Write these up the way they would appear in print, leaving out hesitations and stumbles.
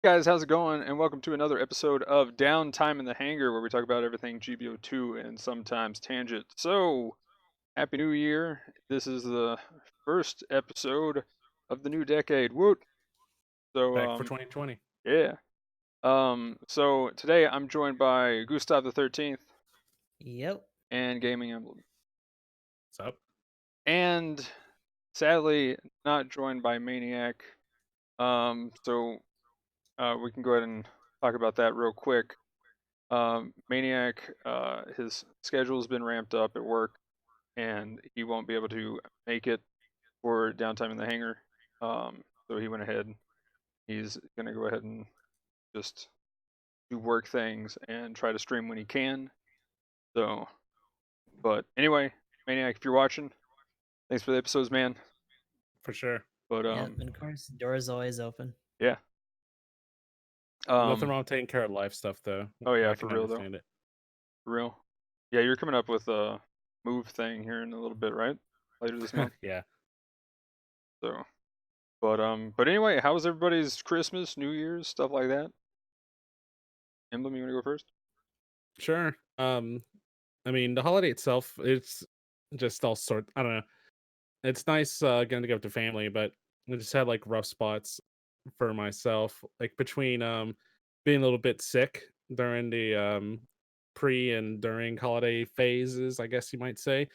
Guys, how's it going? And welcome to another episode of Downtime in the Hangar, where we talk about everything GBO2 and sometimes tangent. So, Happy New Year. This is the first episode of the new decade. Woot! So, Back for 2020. yeah. So today I'm joined by Gustav the 13th Yep. and Gaming Emblem. What's up? And sadly, not joined by Maniac. So we can go ahead and talk about that real quick. Maniac, his schedule's been ramped up at work, and he won't be able to make it for Downtime in the Hangar. So he went ahead. He's gonna go ahead and just do work things and try to stream when he can. So, but anyway, Maniac, if you're watching, thanks for the episodes, man. For sure. But Yep. And of course, door's always open. yeah. Nothing wrong with taking care of life stuff, though. Oh yeah, I for can real though. understand it. For real. Yeah, you're coming up with a move thing here in a little bit, right? Later this month. Yeah. So, but anyway, how was everybody's Christmas, New Year's, stuff like that? Emblem, you want to go first? Sure. I mean, the holiday itself, it's just all sort. I don't know. It's nice getting together with the family, but I just had like rough spots for myself, like between being a little bit sick during the pre and during holiday phases, I guess you might say,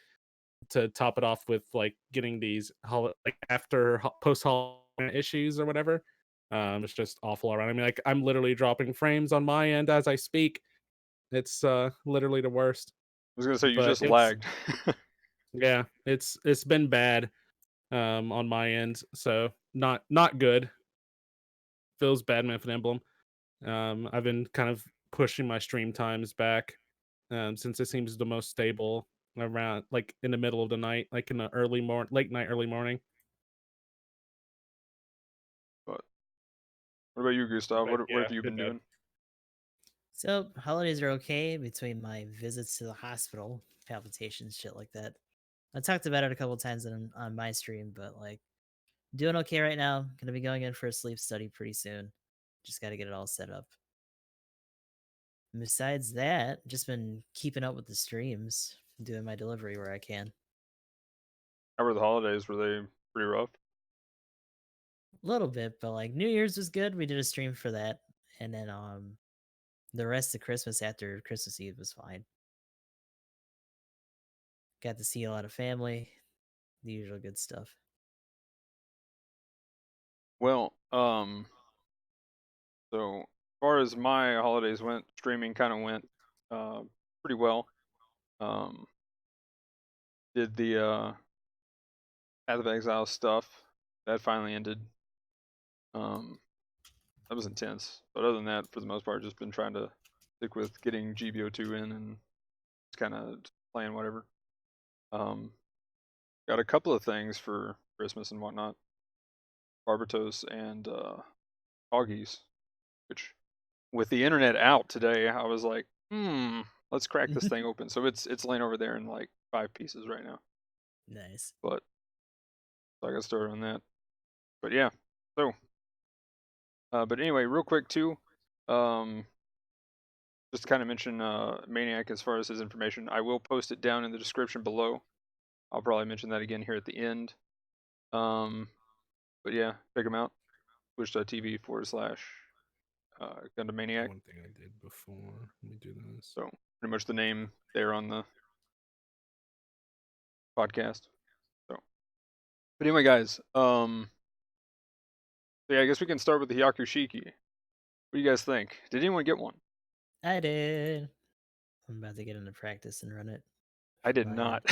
to top it off with like getting these like after post holiday issues or whatever. It's just awful around. I mean, like I'm literally dropping frames on my end as I speak. It's literally the worst. I was gonna say you But just it's lagged. yeah, it's been bad on my end. So not good. Feels bad, man, for the emblem. I've been kind of pushing my stream times back since it seems the most stable around like in the middle of the night, like in the late night, early morning. But what about you, Gustav? But What yeah, have you good been bad. doing? So holidays are okay between my visits to the hospital, palpitations, shit like that. I talked about it a couple times on my stream, but like doing okay right now. Gonna be going in for a sleep study pretty soon. Just got to get it all set up. And besides that, just been keeping up with the streams, doing my delivery where I can. How were the holidays? Were they pretty rough? A little bit, but like New Year's was good. We did a stream for that, and then the rest of Christmas after Christmas Eve was fine. Got to see a lot of family, the usual good stuff. Well, so as far as my holidays went, streaming kind of went uh pretty well. Um, did the Path of Exile stuff that finally ended. Um, that was intense. But other than that, for the most part, just been trying to stick with getting GBO2 in and just kind of playing whatever. Um, got a couple of things for Christmas and whatnot. Barbatos and Hoggies, which with the internet out today, I was like, let's crack this thing open. So it's laying over there in like 5 pieces right now. Nice. But so I got started on that. But yeah, so but anyway, real quick too, um, just to kind of mention Maniac as far as his information. I will post it down in the description below. I'll probably mention that again here at the end. But yeah, check him out. Twitch.tv/GndmManiac. One thing I did before. Let me do this. So pretty much the name there on the podcast. So, but anyway, guys, so yeah, I guess we can start with the Hyakushiki. What do you guys think? Did anyone get one? I did. I'm about to get into practice and run it. I did My not.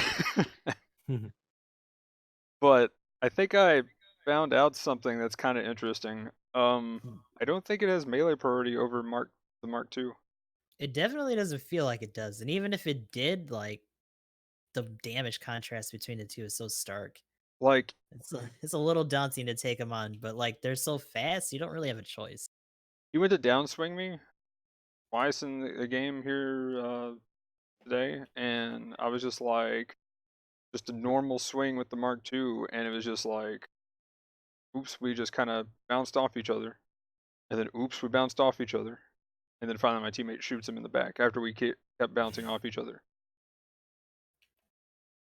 Mhm. But I think I found out something that's kind of interesting. Hmm. I don't think it has melee priority over the Mark II. It definitely doesn't feel like it does, and even if it did, like the damage contrast between the two is so stark. Like It's a little daunting to take them on, but like they're so fast, you don't really have a choice. he went to downswing me twice in the game here today, and I was just like, just a normal swing with the Mark II, and it was just like, oops, we just kind of bounced off each other. and then oops, we bounced off each other, and then finally my teammate shoots him in the back after we kept bouncing off each other.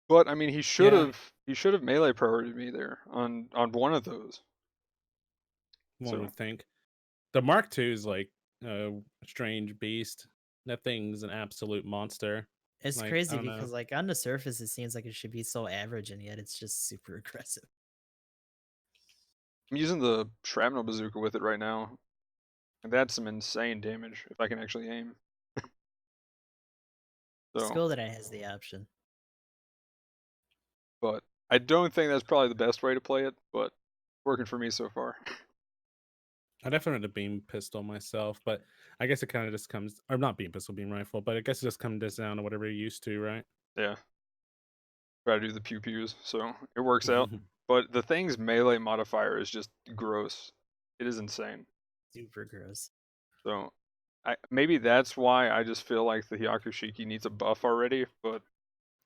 But I mean, he should Yeah, have melee priorited me there on one of those. one So would think. The Mark II is like a strange beast. That thing's an absolute monster. It's Like, I crazy don't know. because like on the surface it seems like it should be so average and yet it's just super aggressive. I'm using the shrapnel bazooka with it right now, and that's some insane damage if I can actually aim. It's So, cool that it has the option. but I don't think that's probably the best way to play it, but working for me so far. I definitely had a beam pistol myself, but I guess it kind of just comes, or not beam pistol, beam rifle, but I guess it just comes down to whatever you're used to, right? Yeah, try to do the pew pews, so it works out. But the thing's melee modifier is just gross. It is insane. Super gross. So maybe that's why I just feel like the Hyakushiki needs a buff already, but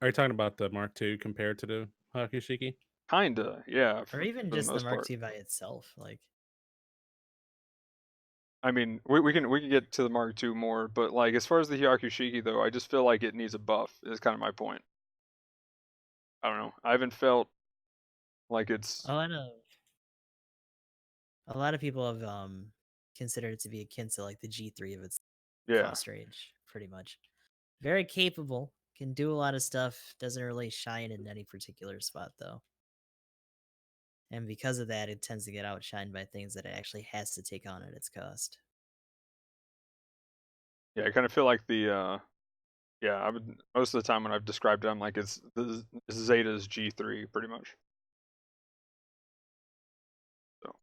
Are you talking about the Mark II compared to the Hakushiki? kinda, yeah, Or even for the just the most Mark part. II by itself. Like I mean, we can get to the Mark II more, but like as far as the Hyakushiki though, I just feel like it needs a buff. Is kind of my point. I don't know. I haven't felt like it's a lot of people have considered it to be akin to like the G3 of its yeah. cost range, pretty much. Very capable, can do a lot of stuff, doesn't really shine in any particular spot though. And because of that, it tends to get outshined by things that it actually has to take on at its cost. Yeah, I kind of feel like the yeah, I would most of the time when I've described it, I'm like it's the Zeta's G3 pretty much. So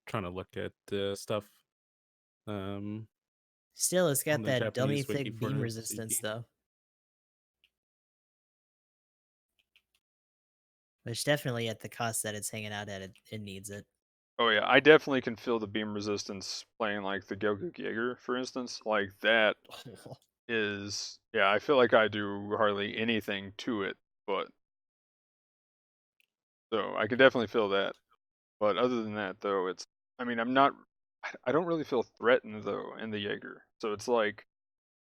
Trying to look at stuff um, Still, it's on got the that dummy Japanese wiki thick for beam resistance Suki. though. Which definitely at the cost that it's hanging out at, it needs it. oh yeah, I definitely can feel the beam resistance playing like the Goku Jaeger, for instance. Like that is yeah, I feel like I do hardly anything to it, but so I can definitely feel that. But other than that though, it's I mean I'm not I don't really feel threatened though in the Jaeger. So it's like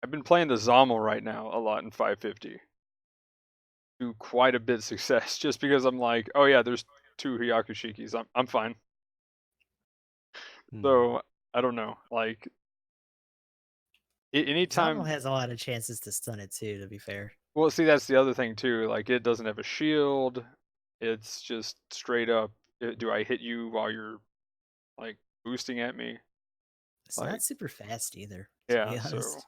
I've been playing the Zommel right now a lot in 550. To quite a bit of success just because I'm like, oh yeah, there's two Hyakushikis. I'm fine. Hmm. So I don't know. Like Zommel anytime has a lot of chances to stun it too, to be fair. well, see, that's the other thing too. Like, it doesn't have a shield. It's just straight up. Do I hit you while you're like boosting at me? It's not Like, super fast either, to yeah. be So honest.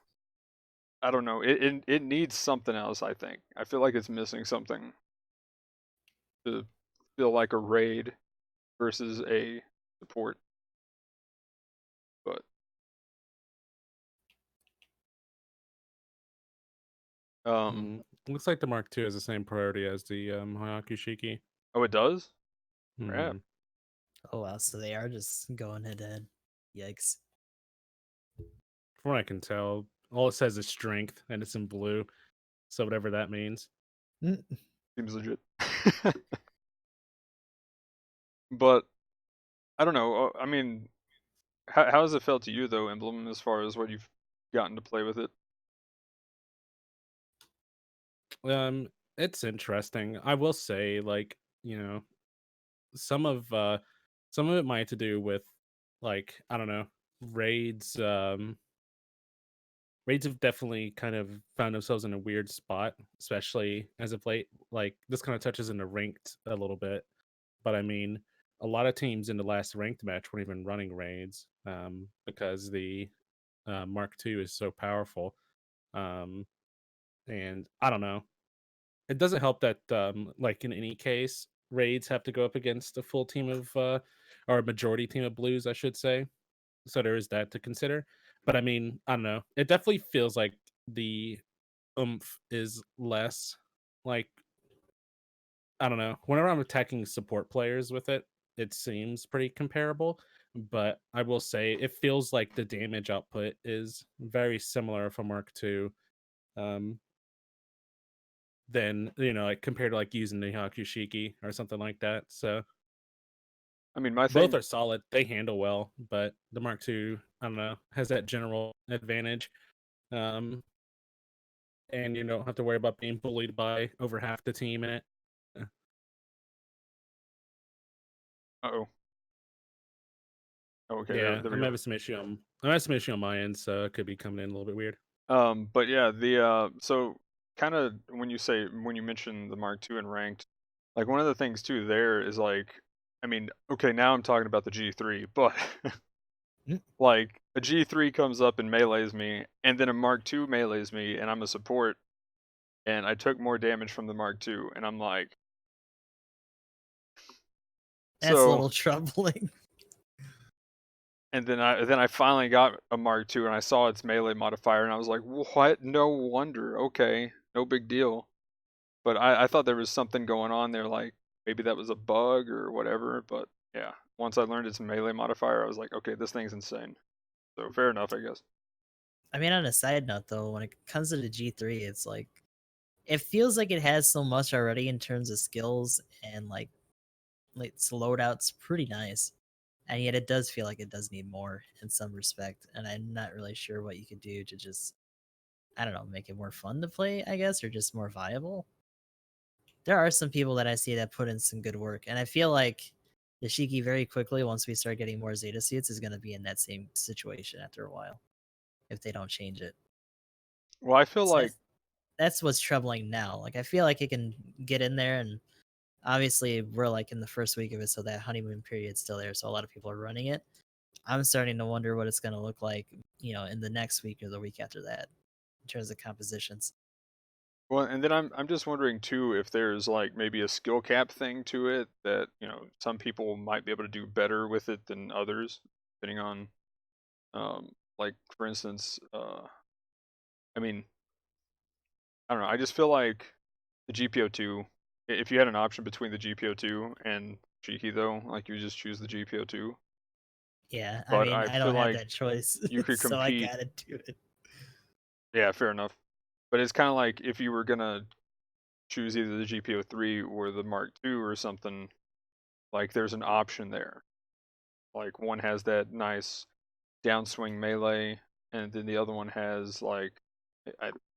I don't know. It needs something else. I think. I feel like it's missing something to feel like a raid versus a support. But Looks like the Mark II has the same priority as the Hakushiki. oh, it does. Crap. Hmm. Oh wow, so they are just going head to head. Yikes. From what I can tell, all it says is strength, and it's in blue. So whatever that means. Mm. Seems legit. But I don't know. I mean, how has it felt to you though, Emblem, as far as what you've gotten to play with it? Um, it's interesting. I will say, like, you know, some of uh some of it might have to do with, like, I don't know, raids. Raids have definitely kind of found themselves in a weird spot, especially as of late. Like, this kind of touches into ranked a little bit, but I mean, a lot of teams in the last ranked match weren't even running raids, because the Mark II is so powerful. Um, and I don't know. It doesn't help that, like in any case, raids have to go up against a full team of, or a majority team of blues, I should say. So there is that to consider. But I mean, I don't know. It definitely feels like the oomph is less. Like, I don't know. Whenever I'm attacking support players with it, it seems pretty comparable. But I will say it feels like the damage output is very similar from Mark II. Um, than, like compared to like using the Hakushiki or something like that. So I mean, my Both thing. are solid. They handle well, but the Mark II, I don't know, has that general advantage. Um, and you don't have to worry about being bullied by over half the team in it. Uh-oh. Okay, Yeah, there we I'm go. having some issue on my end, so it could be coming in a little bit weird. But yeah, so kind of when you mention the Mark II and ranked, like one of the things too there is like, I mean, okay, now I'm talking about the G3, but Mm. like a G3 comes up and melees me, and then a Mark II melees me, and I'm a support, and I took more damage from the Mark II, and I'm like, That's a so, little troubling. and then I finally got a Mark II, and I saw its melee modifier, and I was like, what? No wonder. Okay, no big deal. But I thought there was something going on there, like maybe that was a bug or whatever. But yeah, once I learned its melee modifier, I was like, okay, this thing's insane. So fair enough, I guess. I mean, on a side note though, when it comes to the G3, it's like it feels like it has so much already in terms of skills and like its loadout's pretty nice. And yet it does feel like it does need more in some respect. And I'm not really sure what you could do to just, I don't know, make it more fun to play, I guess, or just more viable. There are some people that I see that put in some good work. And I feel like the Shiki very quickly, once we start getting more Zeta suits, is going to be in that same situation after a while if they don't change it. Well, I feel So like that's what's troubling now. Like I feel like it can get in there, and obviously we're like in the first week of it, so that honeymoon period's still there. So a lot of people are running it. I'm starting to wonder what it's going to look like, in the next week or the week after that, in terms of compositions. well, and then I'm just wondering too if there's like maybe a skill cap thing to it that some people might be able to do better with it than others, depending on like for instance, I mean, I don't know. I just feel like the GPO2, if you had an option between the GPO2 and Cheeky though, like you just choose the GPO2. Yeah, I But mean, I I feel don't have like that choice, you could so I compete. gotta do it. Yeah, fair enough. But it's kind of like if you were gonna choose either the GPO3 or the Mark II or something, like there's an option there. Like one has that nice downswing melee, and then the other one has like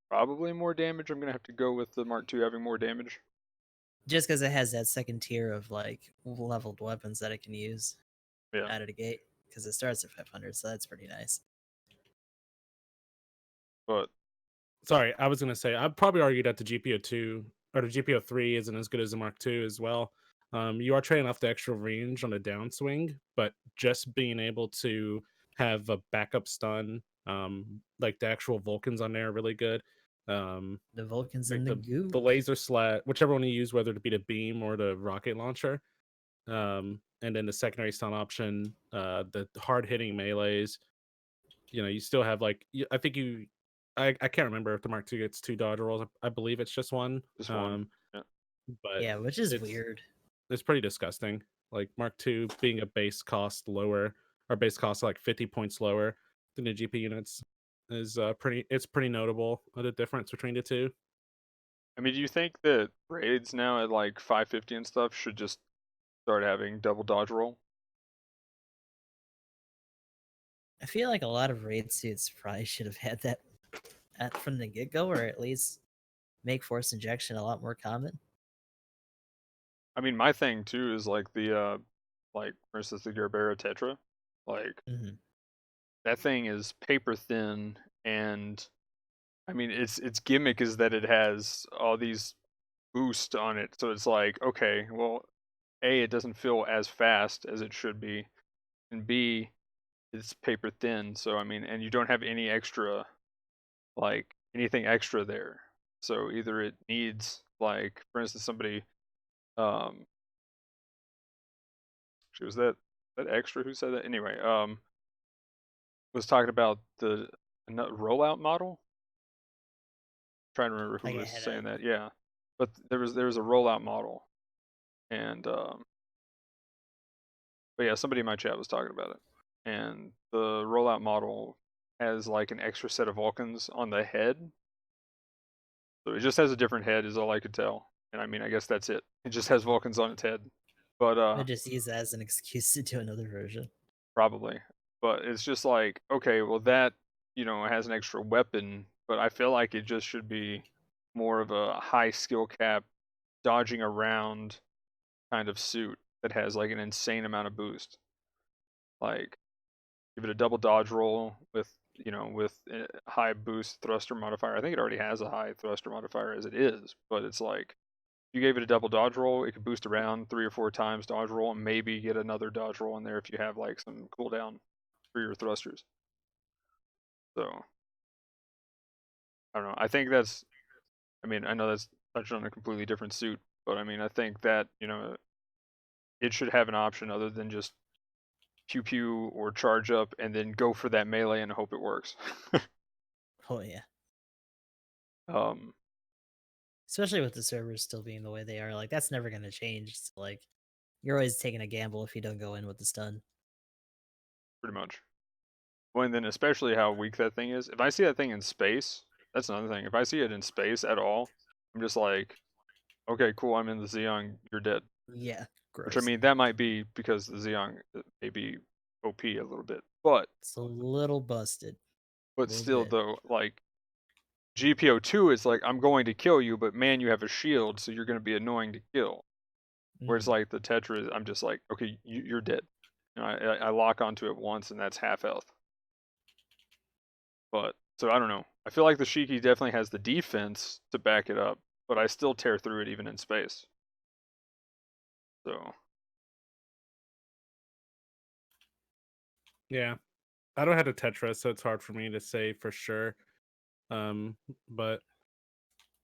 probably more damage. I'm gonna have to go with the Mark II having more damage. Just because it has that second tier of like leveled weapons that it can use Yeah. out of the gate, because it starts at 500, so that's pretty nice. But Sorry, I was gonna say I'd probably argue that the GPO2 or the GPO3 isn't as good as the Mark II as well. You are trading off the extra range on the downswing, but just being able to have a backup stun, like the actual Vulcans on there are really good. The Vulcans Like and the the goo. laser slat, whichever one you use, whether it be the beam or the rocket launcher. And then the secondary stun option, the hard hitting melees. You still have like I think I can't remember if the Mark II gets two dodge rolls. I believe it's just one. just one. Yeah. But Yeah, which is it's weird. it's pretty disgusting. Like Mark II being a base cost lower, or base cost like 50 points lower than the GP units is pretty notable, the difference between the two. I mean, do you think that raids now at like 550 and stuff should just start having double dodge roll? I feel like a lot of raid suits probably should have had that from the get go, or at least make force injection a lot more common. I mean, my thing too is like like for instance the Gerbera Tetra, like Hmm. that thing is paper thin, and I mean its gimmick is that it has all these boost on it, so it's like okay, well, A, it doesn't feel as fast as it should be, and B, it's paper thin, so I mean, and you don't have any extra like anything extra there. So either it needs like for instance somebody um she was that extra who said that anyway was talking about the rollout model. Trying to remember who Like I was had saying that. Yeah, but there was a rollout model, and but yeah, somebody in my chat was talking about it, and the rollout model has like an extra set of Vulcans on the head, so it just has a different head, is all I could tell. And I mean, I guess that's it. It just has Vulcans on its head, But I just use that as an excuse to do another version. probably. But it's just like, okay, well that, has an extra weapon, but I feel like it just should be more of a high skill cap, dodging around kind of suit that has like an insane amount of boost. Like give it a double dodge roll with a high boost thruster modifier. I think it already has a high thruster modifier as it is, but it's like you gave it a double dodge roll, it could boost around 3 or 4 times dodge roll and maybe get another dodge roll in there if you have like some cooldown for your thrusters. So I don't know. I think that's I know that's touched on a completely different suit, but I think that, it should have an option other than just pew pew or charge up and then go for that melee and hope it works. Oh yeah. um Especially with the servers still being the way they are, like that's never gonna change. So, like you're always taking a gamble if you don't go in with the stun. Pretty much. Well, and then especially how weak that thing is. If I see that thing in space, that's another thing. If I see it in space at all, I'm just like, okay, cool, I'm in the Xeon, you're dead. Yeah, Which gross. that might be because the Xeon may be OP a little bit. But It's a little busted. A little still bit. though, like GPO2 is like, I'm going to kill you, but man, you have a shield, so you're going to be annoying to kill. Whereas like the Tetra, I'm just like, okay, you're dead. I lock onto it once, and that's half health. But so I don't know. I feel like the Shiki definitely has the defense to back it up, but I still tear through it even in space. So Yeah, I don't have a Tetris, so it's hard for me to say for sure. But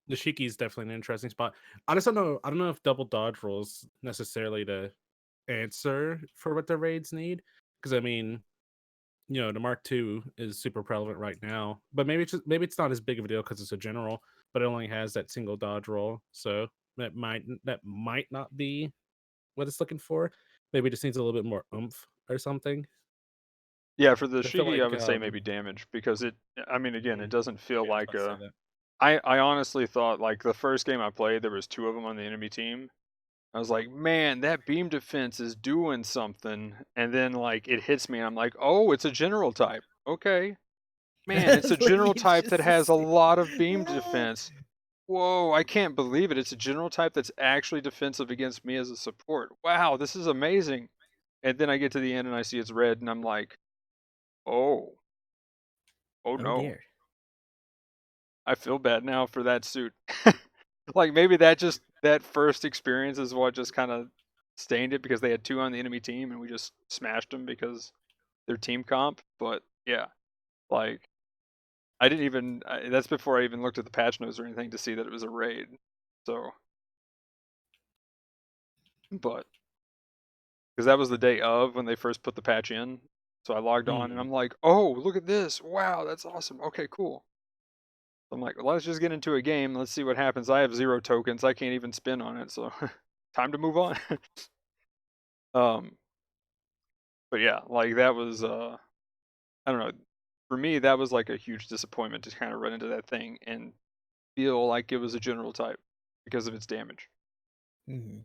the Shiki is definitely an interesting spot. I just don't know. I don't know if double dodge rolls necessarily to answer for what the raids need, because the Mark II is super prevalent right now, but maybe it's not as big of a deal because it's a general, but it only has that single dodge roll, so that might not be what it's looking for. Maybe it just needs a little bit more oomph or something. yeah, for the I feel Shiki, I like would say maybe damage because again, it doesn't feel yeah, I was like about to say that. I honestly thought like the first game I played, there was 2 of them on the enemy team. I was like, man, that beam defense is doing something, and then like it hits me, and I'm like, oh, it's a general type. Okay, man, it's a Like, general it's type that just has a stupid. lot of beam defense. Whoa, I can't believe it. It's a general type that's actually defensive against me as a support. Wow, this is amazing. And then I get to the end and I see it's red, and I'm like, oh, oh Oh no. dear. I feel bad now for that suit. Like maybe that first experience is what just kind of stained it because they had 2 on the enemy team and we just smashed them because they're team comp. But yeah, like that's before I even looked at the patch notes or anything to see that it was a raid. So, but because that was the day of when they first put the patch in. So I logged on and Hmm. I'm like, oh, look at this. Wow, that's awesome. Okay, cool. I'm like, well, let's just get into a game. Let's see what happens. I have 0 tokens. I can't even spin on it. So time to move on. um, but yeah, like that was, I don't know. For me, that was like a huge disappointment to kind of run into that thing and feel like it was a general type because of its damage. Mhm.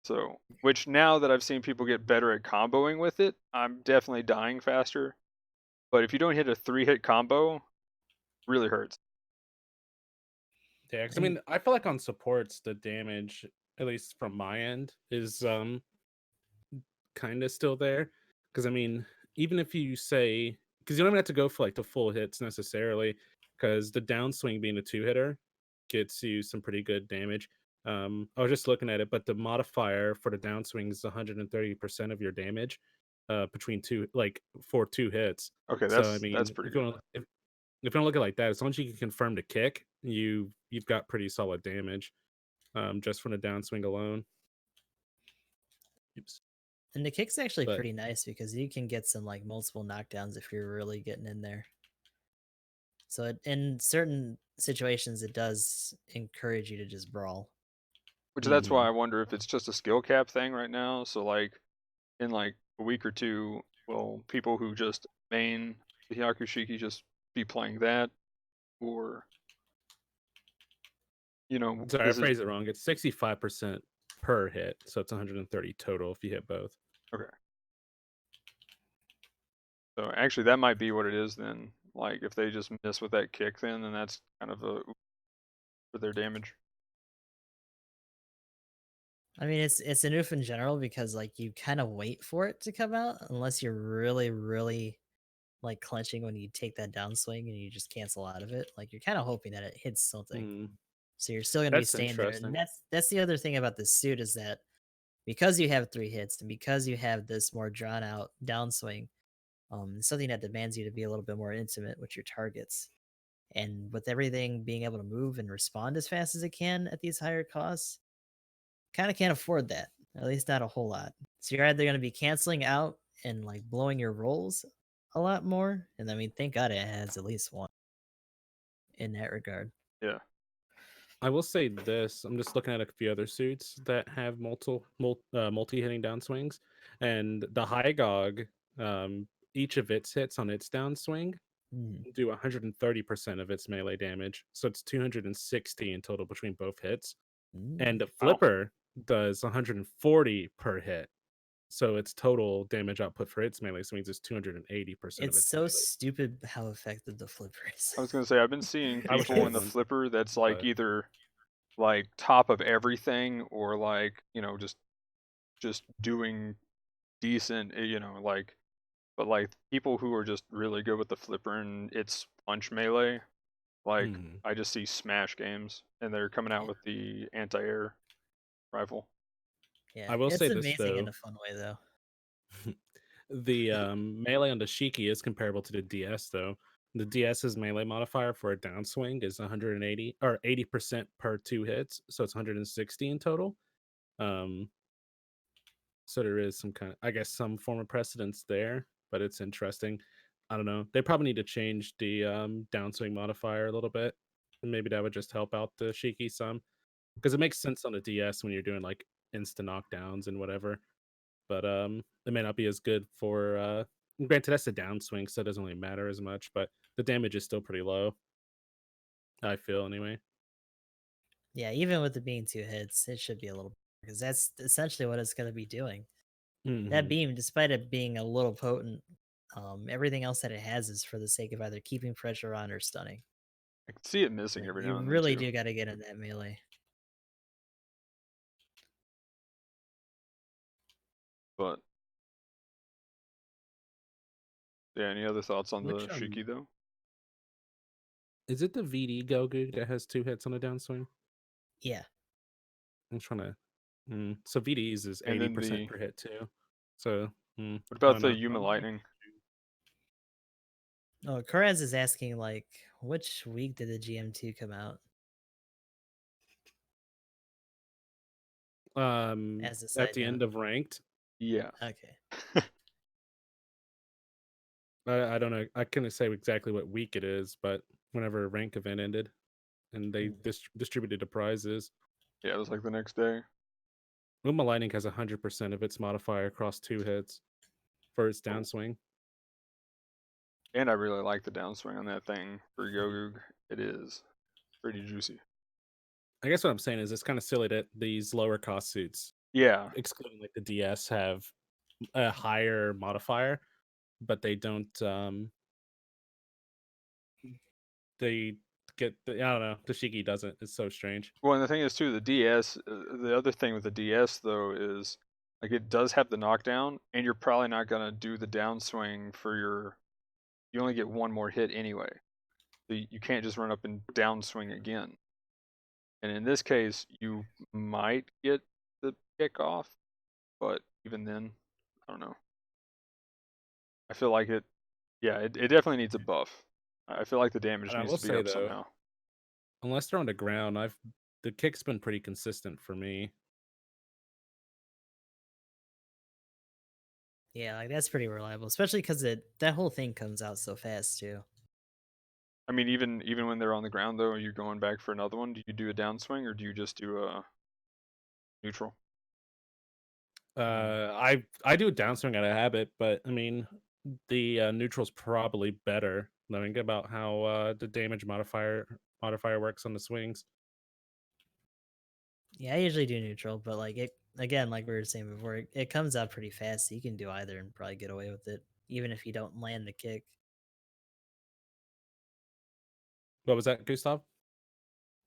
So, which now that I've seen people get better at comboing with it, I'm definitely dying faster. But if you don't hit a 3-hit combo, really hurts. Yeah, because And I feel like on supports the damage, at least from my end, is kind of still there. Because even if you say, because you don't even have to go for like the full hits necessarily, because the downswing being a 2-hitter gets you some pretty good damage. I was just looking at it, but the modifier for the downswing is 130% of your damage, between two, like for 2 hits. Okay, So that's pretty if you good. want if you don't look at it like that, as long as you can confirm the kick, you've got pretty solid damage, just from the downswing alone. Oops. the kick's actually But pretty nice because you can get some like multiple knockdowns if you're really getting in there. So in certain situations, it does encourage you to just brawl. Which that's mhm. why I wonder if it's just a skill cap thing right now. So like in like a week or two, will people who just main the Hyakushiki just be playing that, or Sorry, I is it phrased it wrong. It's 65% per hit, so it's 130 total if you hit both. Okay. So actually, that might be what it is then. Like if they just miss with that kick, then that's kind of a for their damage. I mean, it's a noof in general because like you kind of wait for it to come out unless you're really like clenching when you take that downswing and you just cancel out of it. Like you're kind of hoping that it hits something, Mm, so you're still gonna be that's staying there. And interesting. that's the other thing about this suit is that because you have 3 hits and because you have this more drawn out downswing, it's something that demands you to be a little bit more intimate with your targets. And with everything being able to move and respond as fast as it can at these higher costs, kind of can't afford that. At least not a whole lot. So you're either going to be canceling out and like blowing your rolls a lot more. And I mean, thank God it has at least one in that regard. Yeah. I will say this: I'm just looking at a few other suits that have multi-hitting downswings, and the High Gog, each of its hits on its downswing Mm. do 130% of its melee damage, so it's 260 in total between both hits. And the Wow. Flipper does 140 per hit, so its total damage output for its melee swings is 280% of It's its so melee. stupid how effective the flipper is. I was gonna say I've been seeing I wish I people had in the one, flipper that's like but either like top of everything or like just doing decent, like but like people who are just really good with the flipper and its punch melee, like mhm. I just see smash games and they're coming out Yeah. with the anti-air rifle. Yeah, I will it's say this amazing in though: a fun way though. the melee on the Shiki is comparable to the DS though. The DS's melee modifier for a downswing is 180 or 80% per 2 hits, so it's 160 in total. Um, so there is some kind of, I guess, some form of precedence there, but it's interesting. I don't know. They probably need to change the downswing modifier a little bit, and maybe that would just help out the Shiki some, because it makes sense on the DS when you're doing like instant knockdowns and whatever. But it may not be as good for. Granted, that's a downswing, so it doesn't really matter as much, but the damage is still pretty low. I feel anyway. Yeah, even with it being 2 hits, it should be a little because that's essentially what it's going to be doing. That Hmm. beam, despite it being a little potent, everything else that it has is for the sake of either keeping pressure on or stunning. I can see it missing Like every you now and then really too. do got to get in that melee. But yeah, any other thoughts on the Which Shiki though? is it the VD Gogu that has 2 hits on a downswing? Yeah. I'm trying to. So VD's is And then 80% per hit too. So what I about don't the know. Yuma Lightning? Oh, Koraz is asking like, which week did the GM2 come out as a At side the note? end of ranked, Yeah. Okay. I don't know. I couldn't say exactly what week it is, but whenever a rank event ended and they Hmm. distributed the prizes. Yeah, it was like the next day. Uma Lightning has 100% of its modifier across 2 hits for its Oh. downswing. And I really like the downswing on that thing for Yogug. It is pretty juicy. I guess what I'm saying is it's kind of silly that these lower cost suits, Yeah. excluding like the DS, have a higher modifier, but they don't. They get I don't know. The Shiki doesn't. It's so strange. Well, and the thing is too, the DS. The other thing with the DS though is like it does have the knockdown, and you're probably not gonna do the downswing for your. You only get one more hit anyway. So you can't just run up and downswing again. And in this case, you might get the kick off, but even then, I don't know. I feel like it. Yeah, it definitely needs a buff. I feel like the damage And I needs will to be say up though, somehow. unless they're on the ground, the kick's been pretty consistent for me. Yeah, like that's pretty reliable, especially because that whole thing comes out so fast too. I mean, even when they're on the ground though, are you going back for another one? Do you do a downswing or do you just do a neutral? I do a downswing out of habit, but I mean the neutral's probably better. Knowing about how the damage modifier works on the swings. Yeah, I usually do neutral, but like it again, like we were saying before, it comes out pretty fast, so you can do either and probably get away with it, even if you don't land the kick. What was that, Gustav?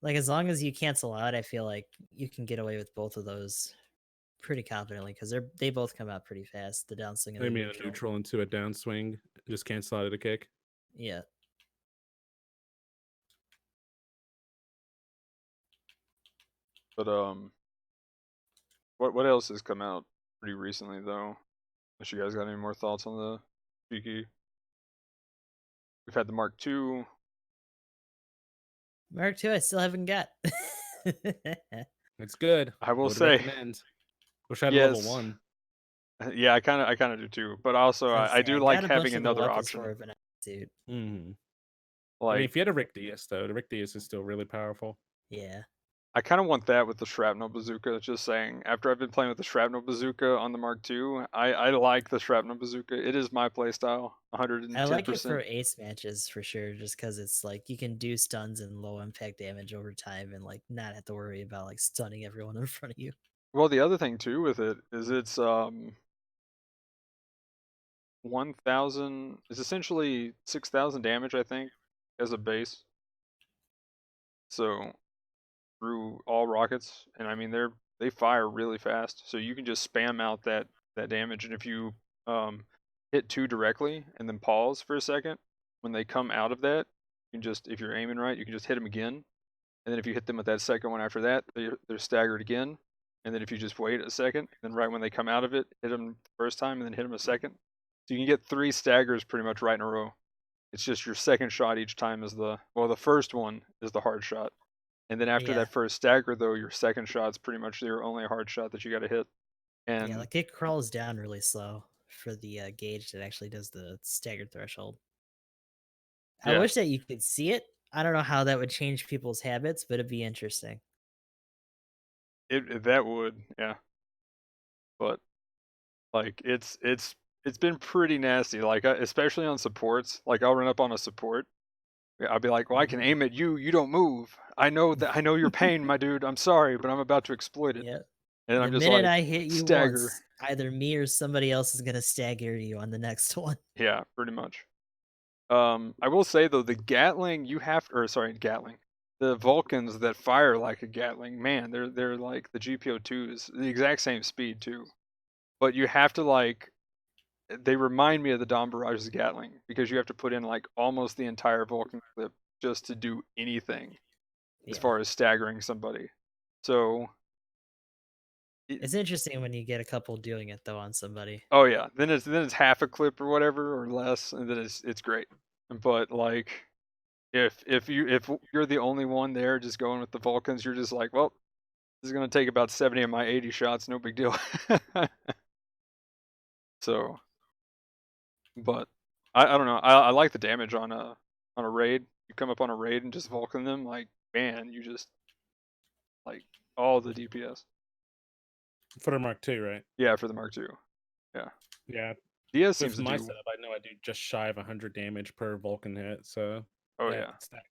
Like as long as you cancel out, I feel like you can get away with both of those pretty confidently because they both come out pretty fast, the downswing and I the mean, a neutral. neutral into a downswing, just cancel out of the kick. Yeah. But what else has come out pretty recently though? Unless you guys got any more thoughts on the Cheeky? We've had the Mark II. Mark II, I still haven't got. It's good. I will Would say, recommend. Wish I had a level yes. 1. Yeah, I kind of do too. But also, I I say do I like got a having bunch of the another weapons option. for it, but not dude. Mm-hmm. I mean, Like, if you had a Rick Diaz, though, the Rick Diaz is still really powerful. Yeah. I kind of want that with the shrapnel bazooka. Just saying, after I've been playing with the shrapnel bazooka on the Mark II, I like the shrapnel bazooka. It is my playstyle, I like it 110%. for ace matches for sure, just because it's like you can do stuns and low impact damage over time and like not have to worry about like stunning everyone in front of you. Well, the other thing too with it is it's 1,000. It's essentially 6,000 damage, I think, as a base. So through all rockets, and I mean they fire really fast, so you can just spam out that damage, and if you hit 2 directly and then pause for a second, when they come out of that, you can just, if you're aiming right, you can just hit them again, and then if you hit them with that second one after that, they're staggered again, and then if you just wait a second, then right when they come out of it, hit them the first time and then hit them a second, so you can get 3 staggers pretty much right in a row. It's just your second shot each time is the first one is the hard shot. And then after Yeah. that first stagger, though, your second shot's pretty much your only hard shot that you got to hit. Yeah, And like it crawls down really slow for the gauge that actually does the staggered threshold. I yeah, wish that you could see it. I don't know how that would change people's habits, but it'd be interesting. that would, yeah. But like it's been pretty nasty. Like especially on supports. Like I'll run up on a support. I'll be like, well, I can aim at you. You don't move. I know that. I know your pain, my dude. I'm sorry, but I'm about to exploit it. Yeah. And The I'm just minute like, I hit you stagger. once, either me or somebody else is gonna stagger you on the next one. Yeah, pretty much. I will say though, the Gatling you have, or sorry, Gatling, the Vulcans that fire like a Gatling, man, they're like the GPO2s, the exact same speed too. But you have to like, they remind me of the Dom Barrage's Gatling because you have to put in like almost the entire Vulcan clip just to do anything as Yeah. far as staggering somebody. So, It's interesting when you get a couple doing it though on somebody. oh yeah, then it's half a clip or whatever or less, and then it's great. But like, if you're the only one there just going with the Vulcans, you're just like, well, this is gonna take about 70 of my 80 shots, no big deal. So, but I don't know. I like the damage on a raid. You come up on a raid and just Vulcan them, like man, you just like all the DPS. For the Mark II, right? Yeah, for the Mark II. Yeah, Yeah. DS seems With to my do. setup, I know I do just shy of 100 damage per Vulcan hit, so Oh that yeah. stack.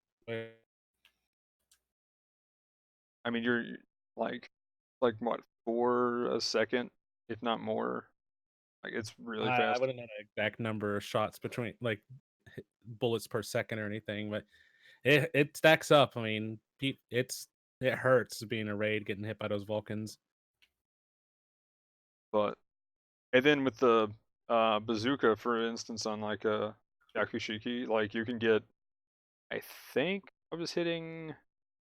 I mean, you're like what 4 a second, if not more. Like it's really I fast. wouldn't know the exact number of shots between, like, bullets per second or anything, but it stacks up. I mean, it hurts being a raid getting hit by those Vulcans. But and then with the bazooka, for instance, on like a Yakushiki, like you can get, I think I was hitting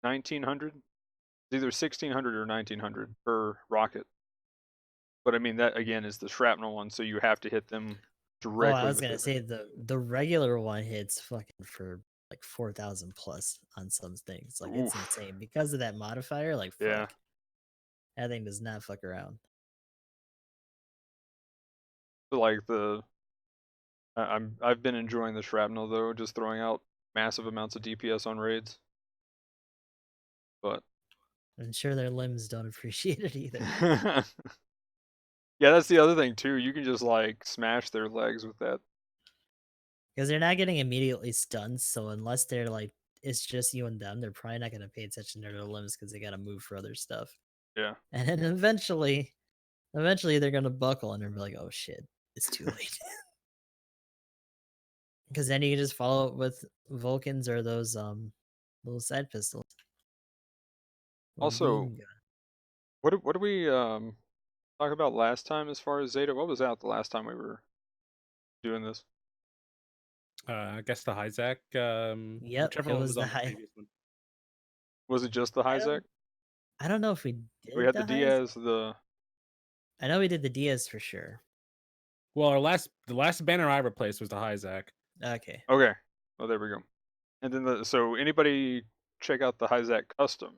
1900. It's either 1600 or 1900 per rocket. But I mean that again is the shrapnel one, so you have to hit them Oh, I directly was with gonna it. say the regular one hits fucking for like 4,000 plus on some things. Like it's Oof. insane because of that modifier. Like Yeah. fuck, that thing does not fuck around. So like I've been enjoying the shrapnel though, just throwing out massive amounts of DPS on raids. But I'm sure their limbs don't appreciate it either. yeah, that's the other thing too. You can just like smash their legs with that. Because they're not getting immediately stunned, so unless they're like it's just you and them, they're probably not gonna pay attention to their limbs because they gotta move for other stuff. Yeah. And then eventually they're gonna buckle and they're like, "Oh shit, it's too late." Because then you can just follow it with Vulcans or those little side pistols or Also, beam gun. what did we talk about last time as far as Zeta? What was out the last time we were doing this? I guess the Hyzak, Yep, whichever it one was was the on the high. previous one. Was it just the I Hyzak? don't I don't know if we We did had the the highest. Diaz, the I know we did the Diaz for sure. Well, the last banner I replaced was the Hyzak. Okay. okay. Oh, there we go. And then so anybody check out the Hyzak custom.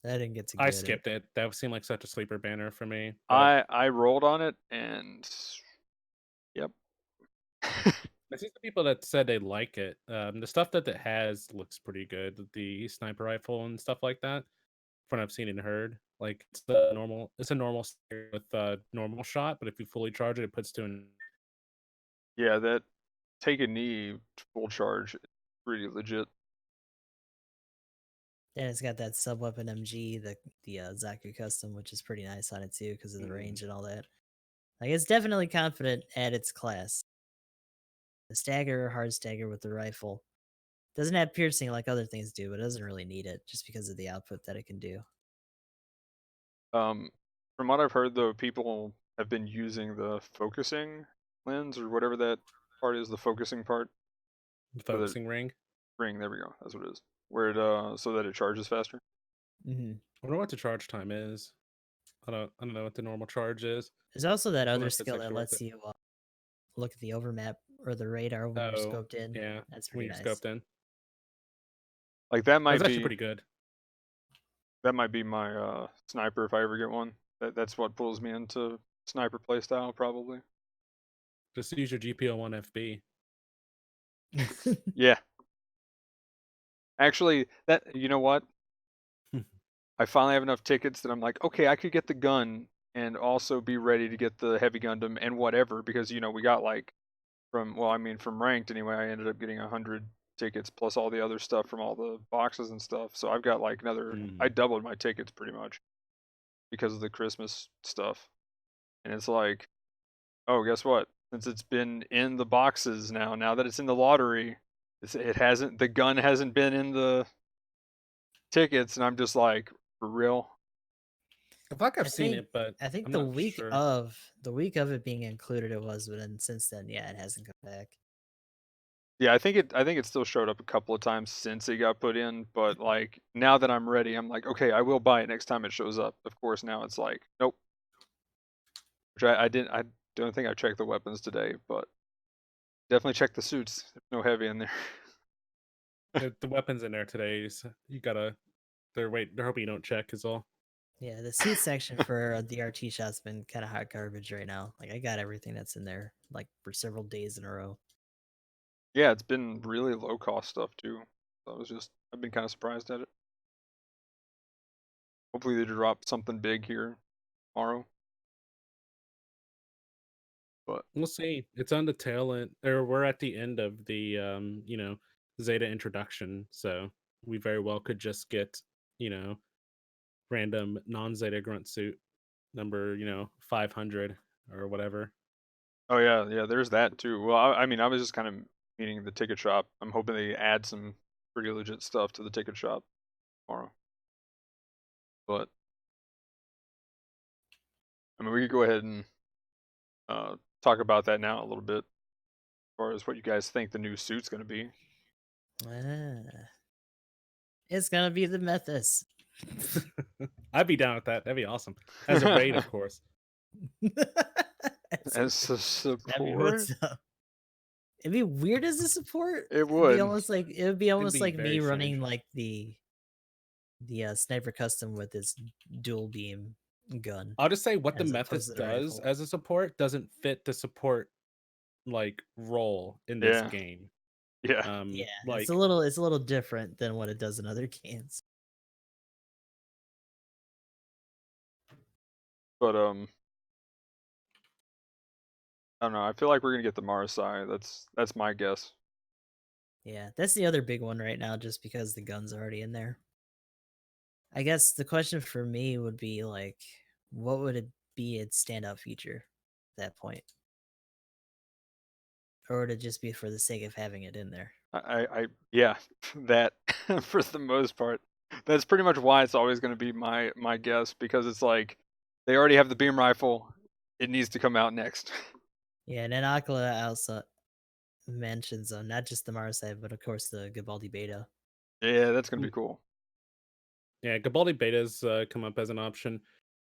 I didn't get to I get it. skipped it. That seemed like such a sleeper banner for me. But I rolled on it and yep. I see some people that said they like it. The stuff that it has looks pretty good. The sniper rifle and stuff like that. From what I've seen and heard, like it's a normal stagger with normal shot, but if you fully charge it, it puts to an. Yeah, that take a knee full charge is pretty legit. And it's got that sub weapon MG, the Zaku custom, which is pretty nice on it too because of the range and all that. Like it's definitely confident at its class. The stagger or hard stagger with the rifle doesn't have piercing like other things do, but it doesn't really need it just because of the output that it can do. From what I've heard though, people have been using the focusing lens or whatever that part is, the focusing part. So that Focusing ring. ring, there we go. That's what it is. Where it so that it charges faster. Mm-hmm. I wonder what the charge time is. I don't know what the normal charge is. There's also that I don't know other if it's skill that actually worth lets it. you look at the overmap or the radar when you're Oh, scoped in. yeah. That's When pretty you're nice. scoped in. Like that That's might actually be pretty good. my sniper if I ever get one. That's what pulls me into sniper playstyle probably. Just use your GPO1 FB. Yeah. Actually, that you know what? I finally have enough tickets that I'm like, okay, I could get the gun and also be ready to get the heavy Gundam and whatever because we got like from ranked anyway, I ended up getting 100 tickets plus all the other stuff from all the boxes and stuff. So I've got like I doubled my tickets pretty much because of the Christmas stuff. And it's like, oh, guess what? Since it's been in the boxes now that it's in the lottery, the gun hasn't been in the tickets, and I'm just like, for real? I feel like I I've seen think it, but I think I'm the not week sure. of it being included it was, but then since then, yeah, it hasn't come back. Yeah, I think it still showed up a couple of times since it got put in, but like now that I'm ready, I'm like, okay, I will buy it next time it shows up. Of course, now it's like, nope. Which I don't think I checked the weapons today, but definitely check the suits. There's no heavy in there. The weapons in there today, so you gotta. They're hoping you don't check is all. Yeah, the suit section for the RT shot's been kind of hot garbage right now. Like I got everything that's in there like for several days in a row. Yeah, it's been really low cost stuff too. So I've been kind of surprised at it. Hopefully they drop something big here tomorrow. But We'll see. It's on the tail end, or we're at the end of the Zeta introduction, so we very well could just get random non-Zeta grunt suit number 500 or whatever. oh yeah, there's that too. Well, I mean, I was just kind of meaning the ticket shop. I'm hoping they add some pretty legit stuff to the ticket shop tomorrow. But I mean, we could go ahead and talk about that now a little bit, as far as what you guys think the new suit's going to be. Ah, it's gonna be the Methus. I'd be down with that. That'd be awesome. As a raid, of course. As a That'd be support, what's up. It'd be weird as a support. it It'd be would. almost like be like me very running strange. like the sniper custom with this dual beam gun I'll just say what the as opposed Method to the does rifle. as a support doesn't fit the support like role in this Yeah, game. yeah. Yeah, Like it's a little different than what it does in other games. But I don't know. I feel like we're gonna get the Marasai. That's my guess. Yeah, that's the other big one right now, just because the gun's already in there. I guess the question for me would be like, what would it be its standout feature at that point? Or would it just be for the sake of having it in there? Yeah, that for the most part. That's pretty much why it's always going to be my guess, because it's like they already have the beam rifle. It needs to come out next. Yeah, and then Aquila also mentions not just the Mars side, but of course the Gabaldi beta. Yeah, that's going to Mm. be cool. Yeah, Gabaldi betas come up as an option.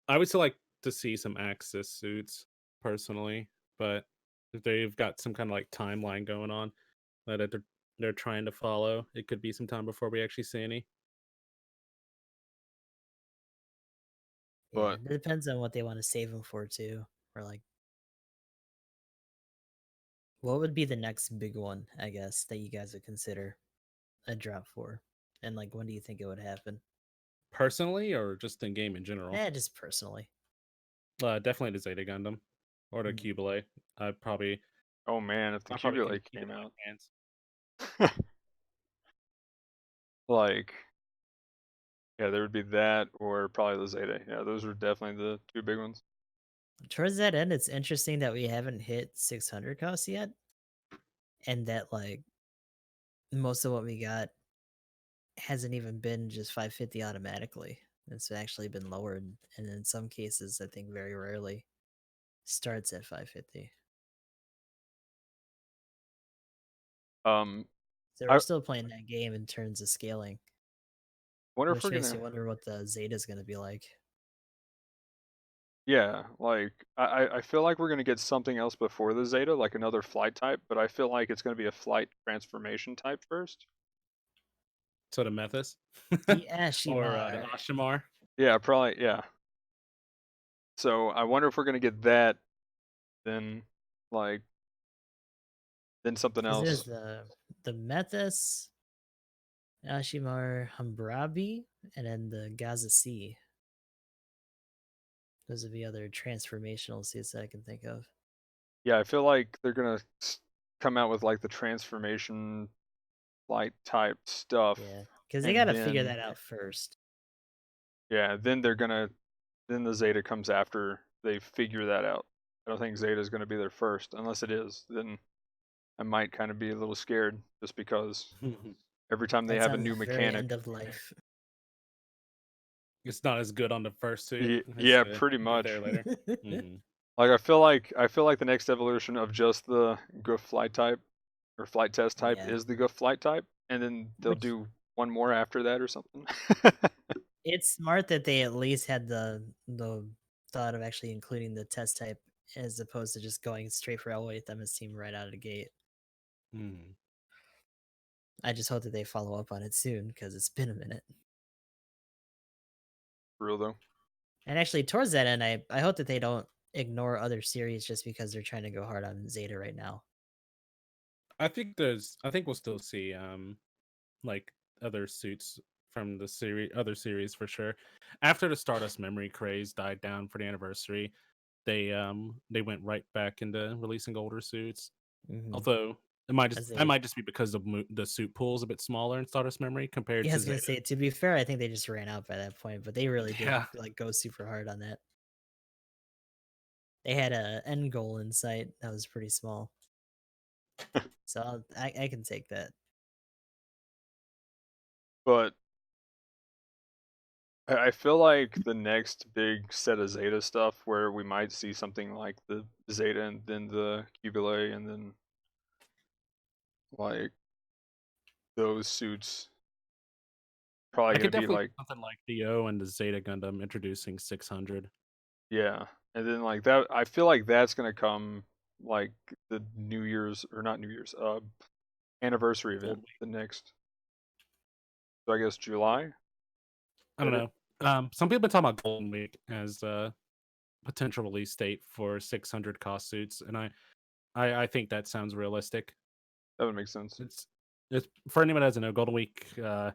I would still like to see some Axis suits personally, but if they've got some kind of like timeline going on that they're trying to follow, it could be some time before we actually see any. Yeah, But it depends on what they want to save them for too. Or like, what would be the next big one? I guess that you guys would consider a drop for, and like, when do you think it would happen? Personally, or just in game in general. Just personally. Definitely the Zeta Gundam or the Mm. Cubile. I probably oh man, if the I probably Cubulate can keep it came in out, my hands. like yeah, there would be that or probably the Zeta. Yeah, those are definitely the two big ones. Towards that end, it's interesting that we haven't hit 600 costs yet, and that like most of what we got hasn't even been just 550 automatically. It's actually been lowered, and in some cases, I think very rarely starts at 550. Um, So we're I still playing that game in terms of scaling, wonder if which we're makes you gonna. wonder what the Zeta is going to be like. Yeah, like I feel like we're gonna get something else before the Zeta, like another flight type, but I feel like it's gonna be a flight transformation type first. So the Methus The or the Ashimar. Ashimar. Yeah, probably. Yeah. So I wonder if we're gonna get that, then like then something Because there's else. the Methus, Ashimar, Humbrabi, and then the Gaza Sea. Those would be other transformational suits that I can think of. Yeah, I feel like they're gonna come out with like the transformation flight type stuff, Yeah, because they got and to figure then that out first. yeah, then the Zeta comes after they figure that out. I don't think Zeta is gonna be there first, unless it is. Then I might kind of be a little scared just because every time they That have a sounds new very end mechanic. of life. It's not as good on the first suit as Yeah, to pretty get there much. later. Hmm. Like I feel like the next evolution of just the Goof flight type or flight test type Yeah, is the Goof flight type, and then they'll which do one more after that or something. it's smart that they at least had the thought of actually including the test type as opposed to just going straight for Elway Themis team right out of the gate. Hmm. I just hope that they follow up on it soon because it's been a minute. For real though. And actually, towards that end, I hope that they don't ignore other series just because they're trying to go hard on Zeta right now. I think we'll still see like other suits from the other series for sure. After the Stardust memory craze died down for the anniversary, they went right back into releasing older suits. Mm-hmm. Although As that they, might just be because the suit pool is a bit smaller in Stardust memory compared yeah, I to was gonna Zeta. say, to be fair, I think they just ran out by that point, but they really did Yeah. like go super hard on that. They had a end goal in sight that was pretty small, so I can take that. But I feel like the next big set of Zeta stuff where we might see something like the Zeta and then the Cubile and then like those suits probably I gonna could be definitely like see something like Dio and the Zeta Gundam introducing 600. yeah. And then like that I feel like that's gonna come like the New Year's or not New Year's, anniversary Gold event, Week. the next so I guess July? I That don't it? know. Some people have been talking about Golden Week as a potential release date for 600 cost suits, and I think that sounds realistic. That would make sense. It's for anyone that doesn't know, Golden Week for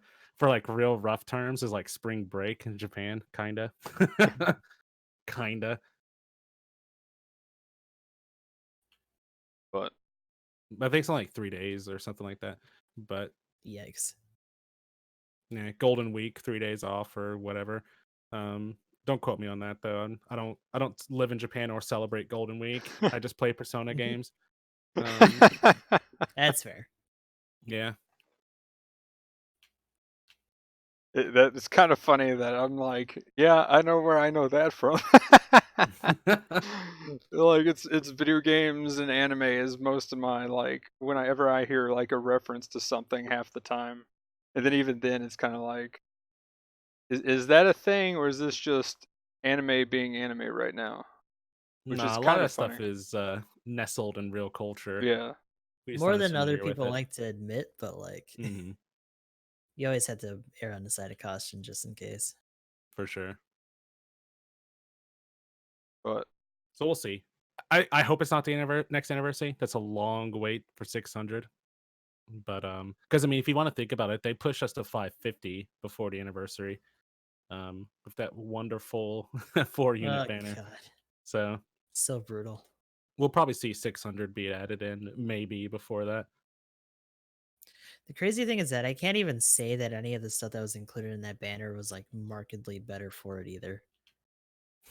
like real rough terms is like spring break in Japan, kinda, kinda. But I think it's only like 3 days or something like that. But Yikes! Yeah, Golden Week, 3 days off or whatever. Don't quote me on that though. I don't live in Japan or celebrate Golden Week. I just play Persona games. Um, That's fair. yeah. It's kind of funny that I'm like, yeah, I know where I know that from. Like it's video games and anime is most of my like whenever I hear like a reference to something half the time, and then even then it's kind of like, is that a thing or is this just anime being anime right now? Which Nah, is a lot kind of of that funny. stuff is nestled in real culture. Yeah. We just More not as than other familiar with people it. like to admit, but like Hmm. you always have to err on the side of caution just in case. For sure. But So we'll see. I hope it's not the next anniversary. That's a long wait for 600. But because I mean, if you want to think about it, they pushed us to 550 before the anniversary. With that wonderful 4 unit Oh banner. god, So so brutal. we'll probably see 600 be added in maybe before that. The crazy thing is that I can't even say that any of the stuff that was included in that banner was like markedly better for it either.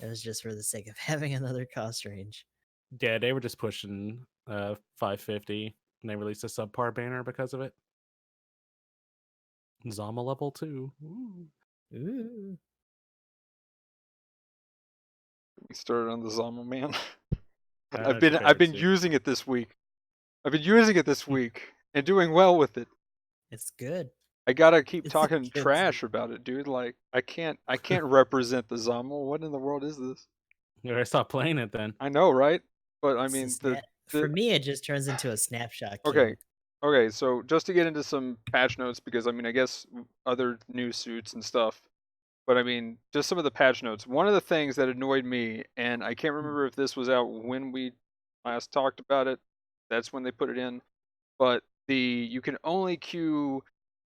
It was just for the sake of having another cost range. Yeah, they were just pushing 550 and they released a subpar banner because of it. Zama level 2. Ooh. Ooh. we started on the Zama man. I know I've it's been your I've favorite been suit. using it this week. I've been using it this week and doing well with it. It's good. I gotta keep It's a talking good trash suit. about it, dude. Like I can't represent the Zama. What in the world is this? Yeah, I stopped playing it then. I know, right? But I It's a mean snap. For the me, it just turns into a snapshot okay. kill. Okay, so just to get into some patch notes because I mean I guess other new suits and stuff. But I mean, just some of the patch notes. One of the things that annoyed me, and I can't remember if this was out when we last talked about it. That's when they put it in. But you can only queue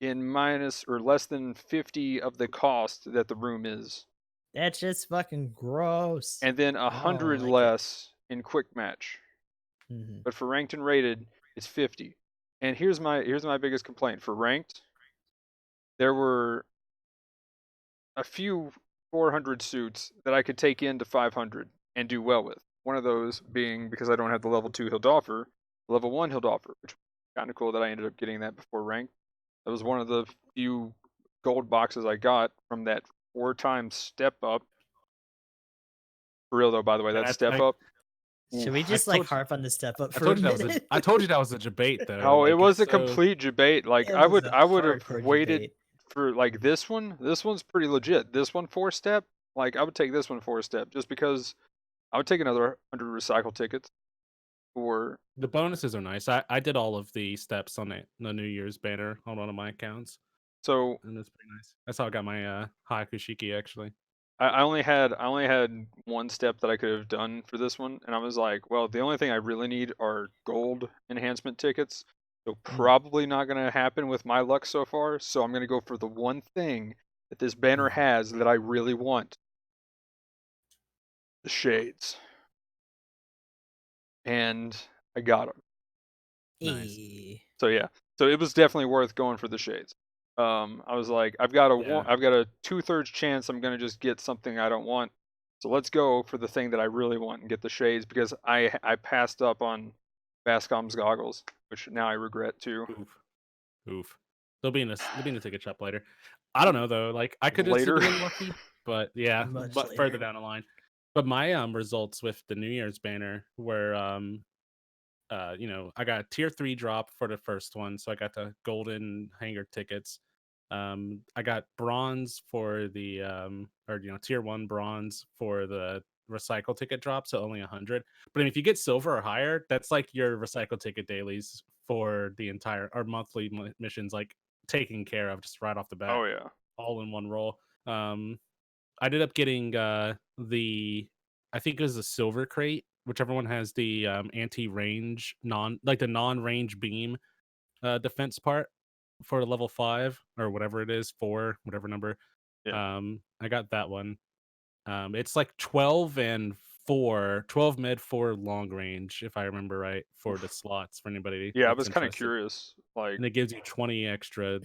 in minus or less than 50 of the cost that the room is, That's just fucking gross. and then I don't 100 like it. less in quick match. Hmm. But for ranked and rated, it's 50. And here's my biggest complaint for ranked. There were a few 400 suits that I could take into 500 and do well with. One of those being because I don't have the level 2 Hildoffer, level 1 Hildoffer, which was kind of cool that I ended up getting that before rank. That was one of the few gold boxes I got from that 4 times step up. For real though, by the way, Man, that step up. Should we Oof. just like harp on the step up I for a told you that was minute? I told you that was a debate though. Oh, it Like was it's a so complete debate. Like It was a I would have hardcore waited debate. for like this one. This one's pretty legit. This one 4 step. Like I would take this one 4 step just because I would take another 100 recycle tickets for. the bonuses are nice. I did all of the steps on the New Year's banner on one of my accounts, So and it's pretty nice. That's how I got my Hakushiki actually. I only had 1 step that I could have done for this one, and I was like, well, the only thing I really need are gold enhancement tickets. So probably not going to happen with my luck so far. So I'm going to go for the one thing that this banner has that I really want: the shades. And I got them. Nice. Eh. So yeah, so it was definitely worth going for the shades. I was like, I've got Yeah. a 2/3 chance I'm gonna just get something I don't want. So let's go for the thing that I really want and get the shades because I passed up on Bascom's goggles, which now I regret too. Oof. Oof. They'll be in the ticket shop later. I don't know though. Like I could just Later. be unlucky, but yeah, Much but further later. down the line. But my results with the New Year's banner were you know, I got a tier 3 drop for the first one, so I got the golden Hangar tickets. I got bronze for the or you know, tier 1 bronze for the recycle ticket drop, so only 100. But I mean, if you get silver or higher, that's like your recycle ticket dailies for the entire or monthly missions, like taken care of just right off the bat, Oh yeah. all in one roll. Um, I ended up getting the I think it was a silver crate, whichever one has the anti-range the non-range beam defense part for level 5 or whatever it is, 4, whatever number. Yeah. I got that one. It's like 12 and 4, 12 mid, 4 long range, if I remember right, for the slots for anybody Yeah, I that's was kind of interested. curious. Like, And it gives you 20 extra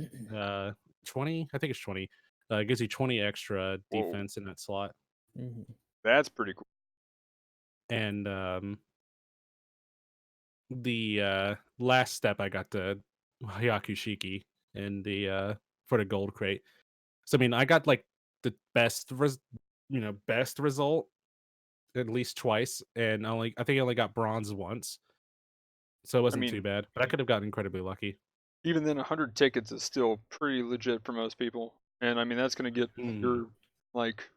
20. I think it's 20. It gives you 20 extra Whoa, defense in that slot, Mhm. that's pretty cool. and the last step I got the Hyakushiki in the for the gold crate. So I mean, I got like the best result at least twice, and I think I only got bronze once, so it I wasn't too mean, bad. But I could have gotten incredibly lucky. even then, 100 tickets is still pretty legit for most people, and I mean that's gonna get Mm. your like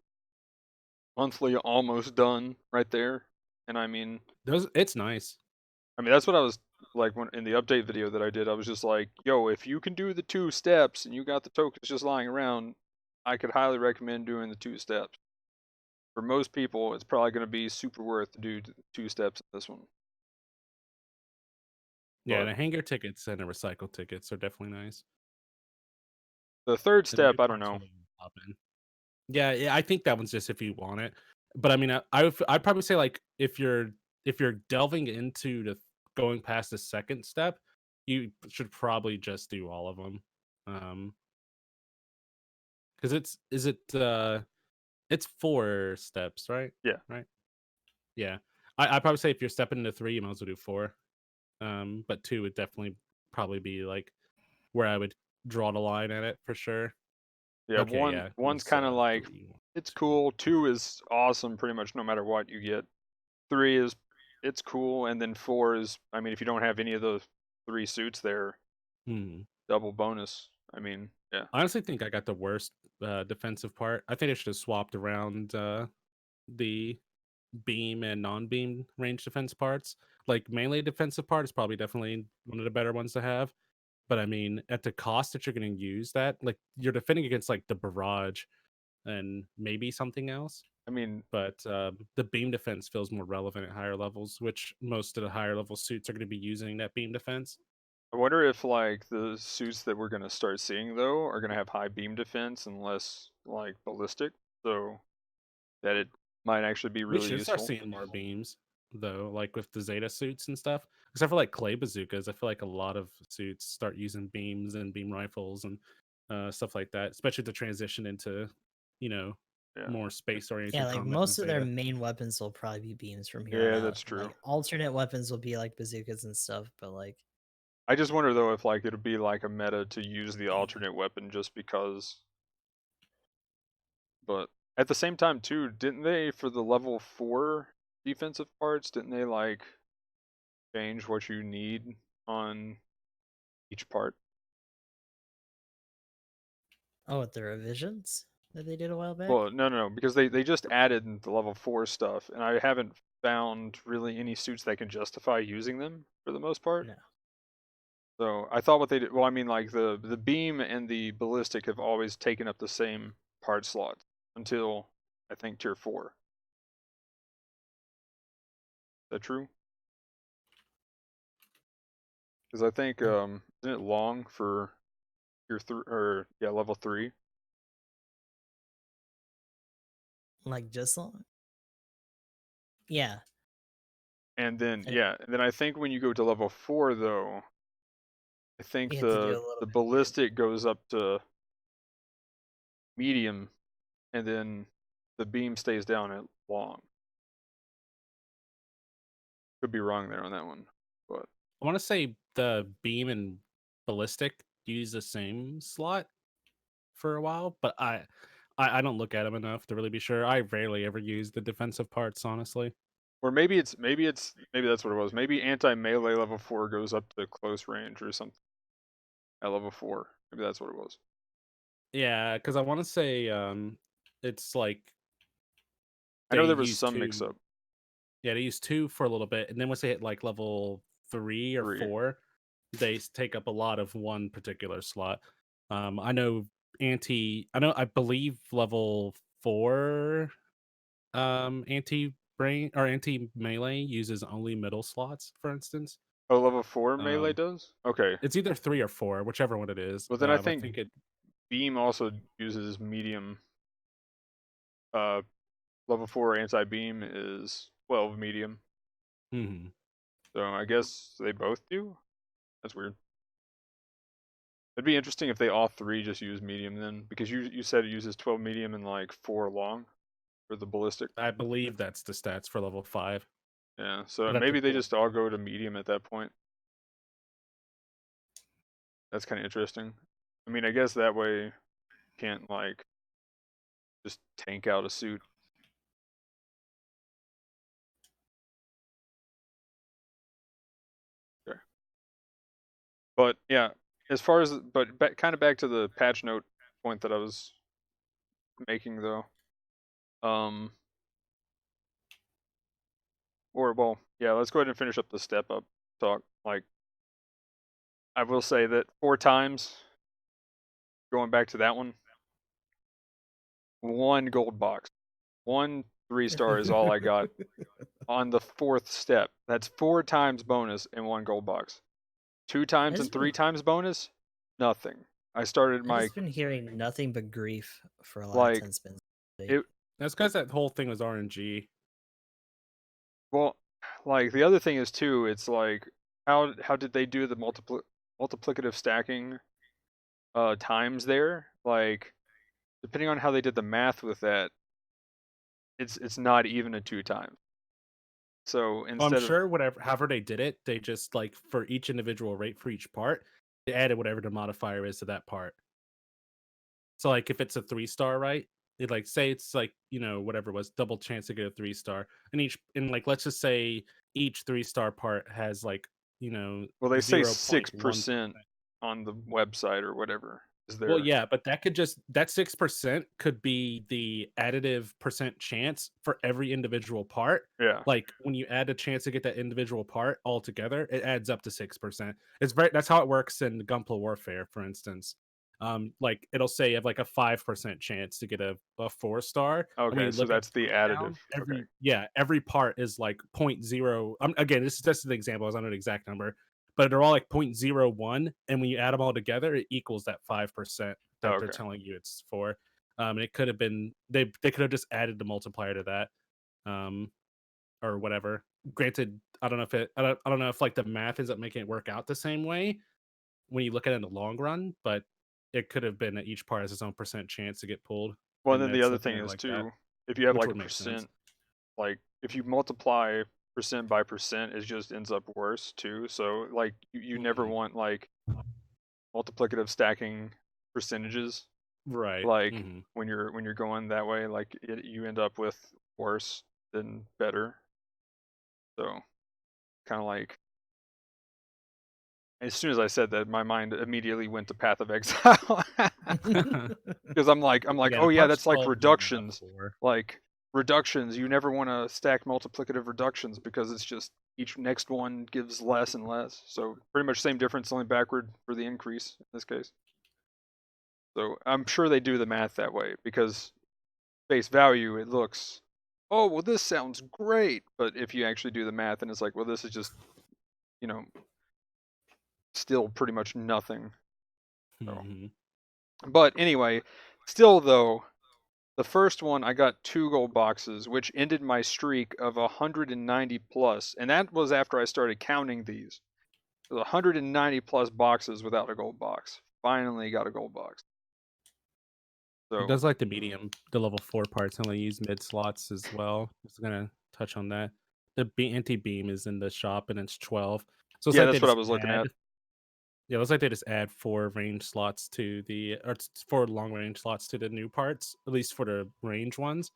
monthly almost done right there. And It's nice. I mean that's what I was like when in the update video that I did. I was just like, yo, if you can do the 2 steps and you got the tokens just lying around, I could highly recommend doing the 2 steps. For most people, it's probably going to be super worth to do 2 steps in this one. Yeah, But the hangar tickets and the recycle tickets are definitely nice. the third And the step, new I don't parts know. will pop in. Yeah, I think that one's just if you want it. But I mean, I'd probably say like if you're delving into the going past the second step, you should probably just do all of them. Because it's 4 steps, right? Yeah, Right? Yeah. I'd probably say if you're stepping into 3, you might as well do 4. But 2 would definitely probably be like where I would draw the line at it for sure. yeah. Okay, One yeah, one's it's kind of like 3, 1, it's 2. cool. 2 is awesome, pretty much no matter what you get. 3 is it's cool, and then 4 is, I mean, if you don't have any of those 3 suits there, Hmm. double bonus. I mean, yeah. I honestly think I got the worst defensive part. I think I should have swapped around the beam and non-beam range defense parts. Like melee defensive part is probably definitely one of the better ones to have. But I mean, at the cost that you're going to use that, like you're defending against like the barrage and maybe something else. I mean, But the beam defense feels more relevant at higher levels, which most of the higher level suits are going to be using that beam defense. I wonder if like the suits that we're gonna start seeing though are gonna have high beam defense and less like ballistic, so that it might actually be We really should start useful. seeing more beams, though, like with the Zeta suits and stuff. Except for like clay bazookas, I feel like a lot of suits start using beams and beam rifles and stuff like that, especially to transition into, you know, Yeah, more space Yeah, oriented like combat in most of their Zeta. main weapons will probably be beams from here on yeah, out. that's And true. like alternate weapons will be like bazookas and stuff, but like I just wonder though if like it'll be like a meta to use the alternate weapon just because. But at the same time too, didn't they for the level 4 defensive parts? Didn't they like change what you need on each part? oh, with the revisions that they did a while back? Well, no, because they just added the level 4 stuff, and I haven't found really any suits that can justify using them for the most part. No. So I thought what they did. Well, I mean, like the beam and the ballistic have always taken up the same part slots until I think tier 4. Is that true? Because I think isn't it long for tier 3 or yeah level 3? Like just long? Yeah. And then And yeah, and then I think when you go to level 4 though, I think you have to do a little the bit of ballistic goes up to medium, and then the beam stays down at long. Could be wrong there on that one, but I want to say the beam and ballistic use the same slot for a while, but I don't look at them enough to really be sure. I rarely ever use the defensive parts, honestly. or maybe that's what it was. Maybe anti melee level 4 goes up to close range or something at level 4. Maybe that's what it was. Yeah, because I want to say it's like I they know there was use some mix two. up. Yeah, they use two for a little bit, and then once they hit like level 3 or 4, 3. they take up a lot of one particular slot. I know I believe level 4 anti brain or anti melee uses only middle slots, for instance. Oh, level 4 melee Um, does. Okay, it's either 3 or 4, whichever one it is. but then I I think think it. beam also uses medium. Uh, level 4 anti beam is 12 medium. Mhm. So I guess they both do. That's weird. It'd be interesting if they all three just use medium then, because you said it uses 12 medium and like 4 long for the ballistic. I believe that's the stats for level 5. Yeah, so I'd have to maybe they pull just all go to medium at that point. That's kind of interesting. I mean, I guess that way you can't like just tank out a suit. Okay. But yeah, as far as kind of back to the patch note point that I was making though. Or well, yeah, let's go ahead and finish up the step up talk. Like, I will say that 4 times, going back to that one gold box, 1 3-star is all I got on the 4th step. That's 4 times bonus in 1 gold box. 2 times and 3 times bonus, nothing. I started I've my just been hearing nothing but grief for a lot of like 10 spins. it. That's because that whole thing was RNG. Well, like the other thing is too. It's like how did they do the multiplicative stacking times there? Like, depending on how they did the math with that, it's not even a 2 times. So Well, I'm instead of sure however they did it, they just like for each individual rate for each part, they added whatever the modifier is to that part. So like if it's a 3-star, right? It like say it's like, whatever it was double chance to get a 3-star. And like let's just say each 3-star part has like, well, they say 0.1%. 6% on the website or whatever is Well, there. yeah, but that 6% could be the additive percent chance for every individual part. Yeah. Like when you add a chance to get that individual part all together, it adds up to 6%. That's how it works in Gunpla Warfare, for instance. Like it'll say you have like a 5% chance to get a 4-star. And when Okay, you so look at that's the the additive. breakdown, Okay. every part is like point 0. Again, this is just an example, I was on an exact number, but they're all like 0.01, and when you add them all together, it equals that 5% that they're Okay. telling you it's for. And it could have been they could have just added the multiplier to that, or whatever. Granted, I don't know if like the math ends up making it work out the same way when you look at it in the long run, but it could have been that each part has its own percent chance to get pulled, Well, and and then the that's other looking thing at it is like that, too, if you have which like a would make sense. percent, like if you multiply percent by percent, it just ends up worse too. So like you never Mhm. want like multiplicative stacking percentages. Right. Like Hmm. when you're going that way, like you end up with worse than better. So kind of like as soon as I said that, my mind immediately went to Path of Exile. Because I'm like, Yeah, oh the yeah, parts that's like 12 is only about reductions. 4. Like reductions, you never want to stack multiplicative reductions because it's just each next one gives less and less. So pretty much same difference, only backward for the increase in this case. So I'm sure they do the math that way because face value it looks, oh well, this sounds great, but if you actually do the math and it's like, well, this is just, you know, still pretty much nothing. So, Mhm. but anyway, still though, the first one, I got 2 gold boxes, which ended my streak of 190 plus, and that was after I started counting these. It was 190 plus boxes without a gold box. Finally got a gold box. It So does like the level 4 parts only use mid slots as well. Just gonna touch on that. The anti beam is in the shop and it's 12. So it's yeah, like they that's what I just was looking add. at. Yeah, it's like they just add 4 range slots to or 4 long range slots to the new parts, at least for the range ones,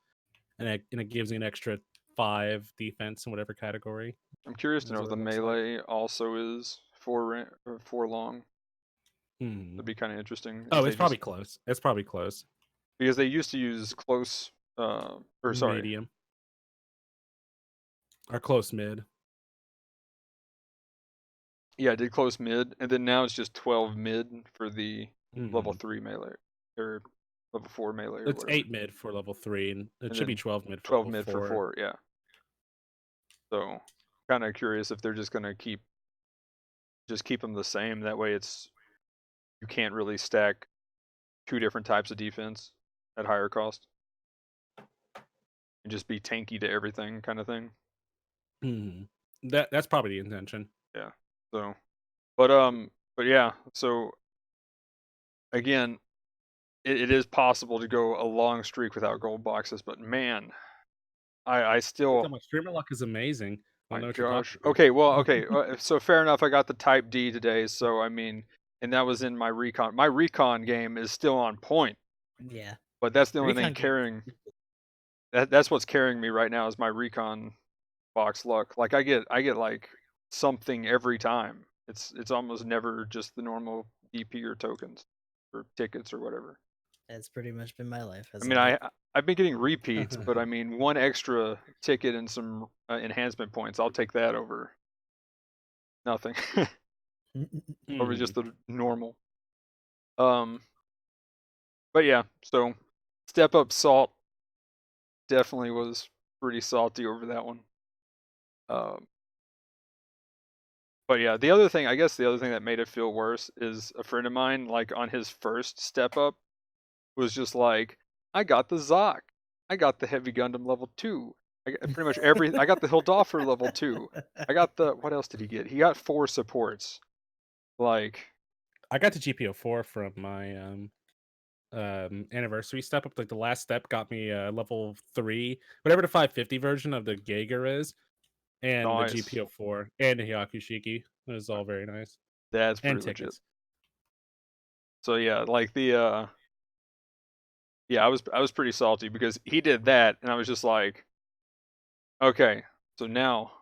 and it gives you an extra 5 defense in whatever category. I'm curious to Is know if what the it looks like. melee also is 4 long. Hmm. That'd be kind of interesting if Oh, they it's probably just, close. It's probably close. because they used to use close, or sorry, Medium or close mid. yeah, I did close mid, and then now it's just 12 mid for the level Hmm. 3 melee or level 4 melee or It's whatever, 8 mid for level 3, and it and should be then 12 mid for 12 level mid for 4. 4. Yeah. So kind of curious if they're just gonna keep them the same. That way, it's you can't really stack 2 different types of defense at higher cost and just be tanky to everything kind of thing. Mhm. That's probably the intention. Yeah. So, but yeah. So again, it is possible to go a long streak without gold boxes, but man, I still, My streamer luck is amazing. I don't my know what you're gosh. talking about. Okay, well, okay, so fair enough. I got the Type D today, so I mean, and that was in my recon. My recon game is still on point, Yeah. but that's the only thing Recon game. carrying. That's what's carrying me right now is my recon box luck. Like I get like something every time. It's almost never just the normal DP or tokens or tickets or whatever. That's pretty much been my life. I As mean, of late. I've been getting repeats, but I mean, one extra ticket and some enhancement points, I'll take that over nothing, over just the normal. But yeah, so step up salt definitely was pretty salty over that one. But yeah, the other thing, I guess the other thing that made it feel worse is a friend of mine, like on his first step up, was just like, I got the Zoc. I got the Heavy Gundam level 2. I got pretty much I got the Hildoffer level 2. I got the, what else did he get? He got 4 supports. Like, I got the GPO4 from my anniversary step up. Like the last step got me level 3, whatever the 550 version of the Jaeger is, and the nice. GPO4 and the Hyakushiki. It was all very nice. That's And pretty legit. tickets. So yeah, like the yeah, I was pretty salty because he did that and I was just like, okay, so now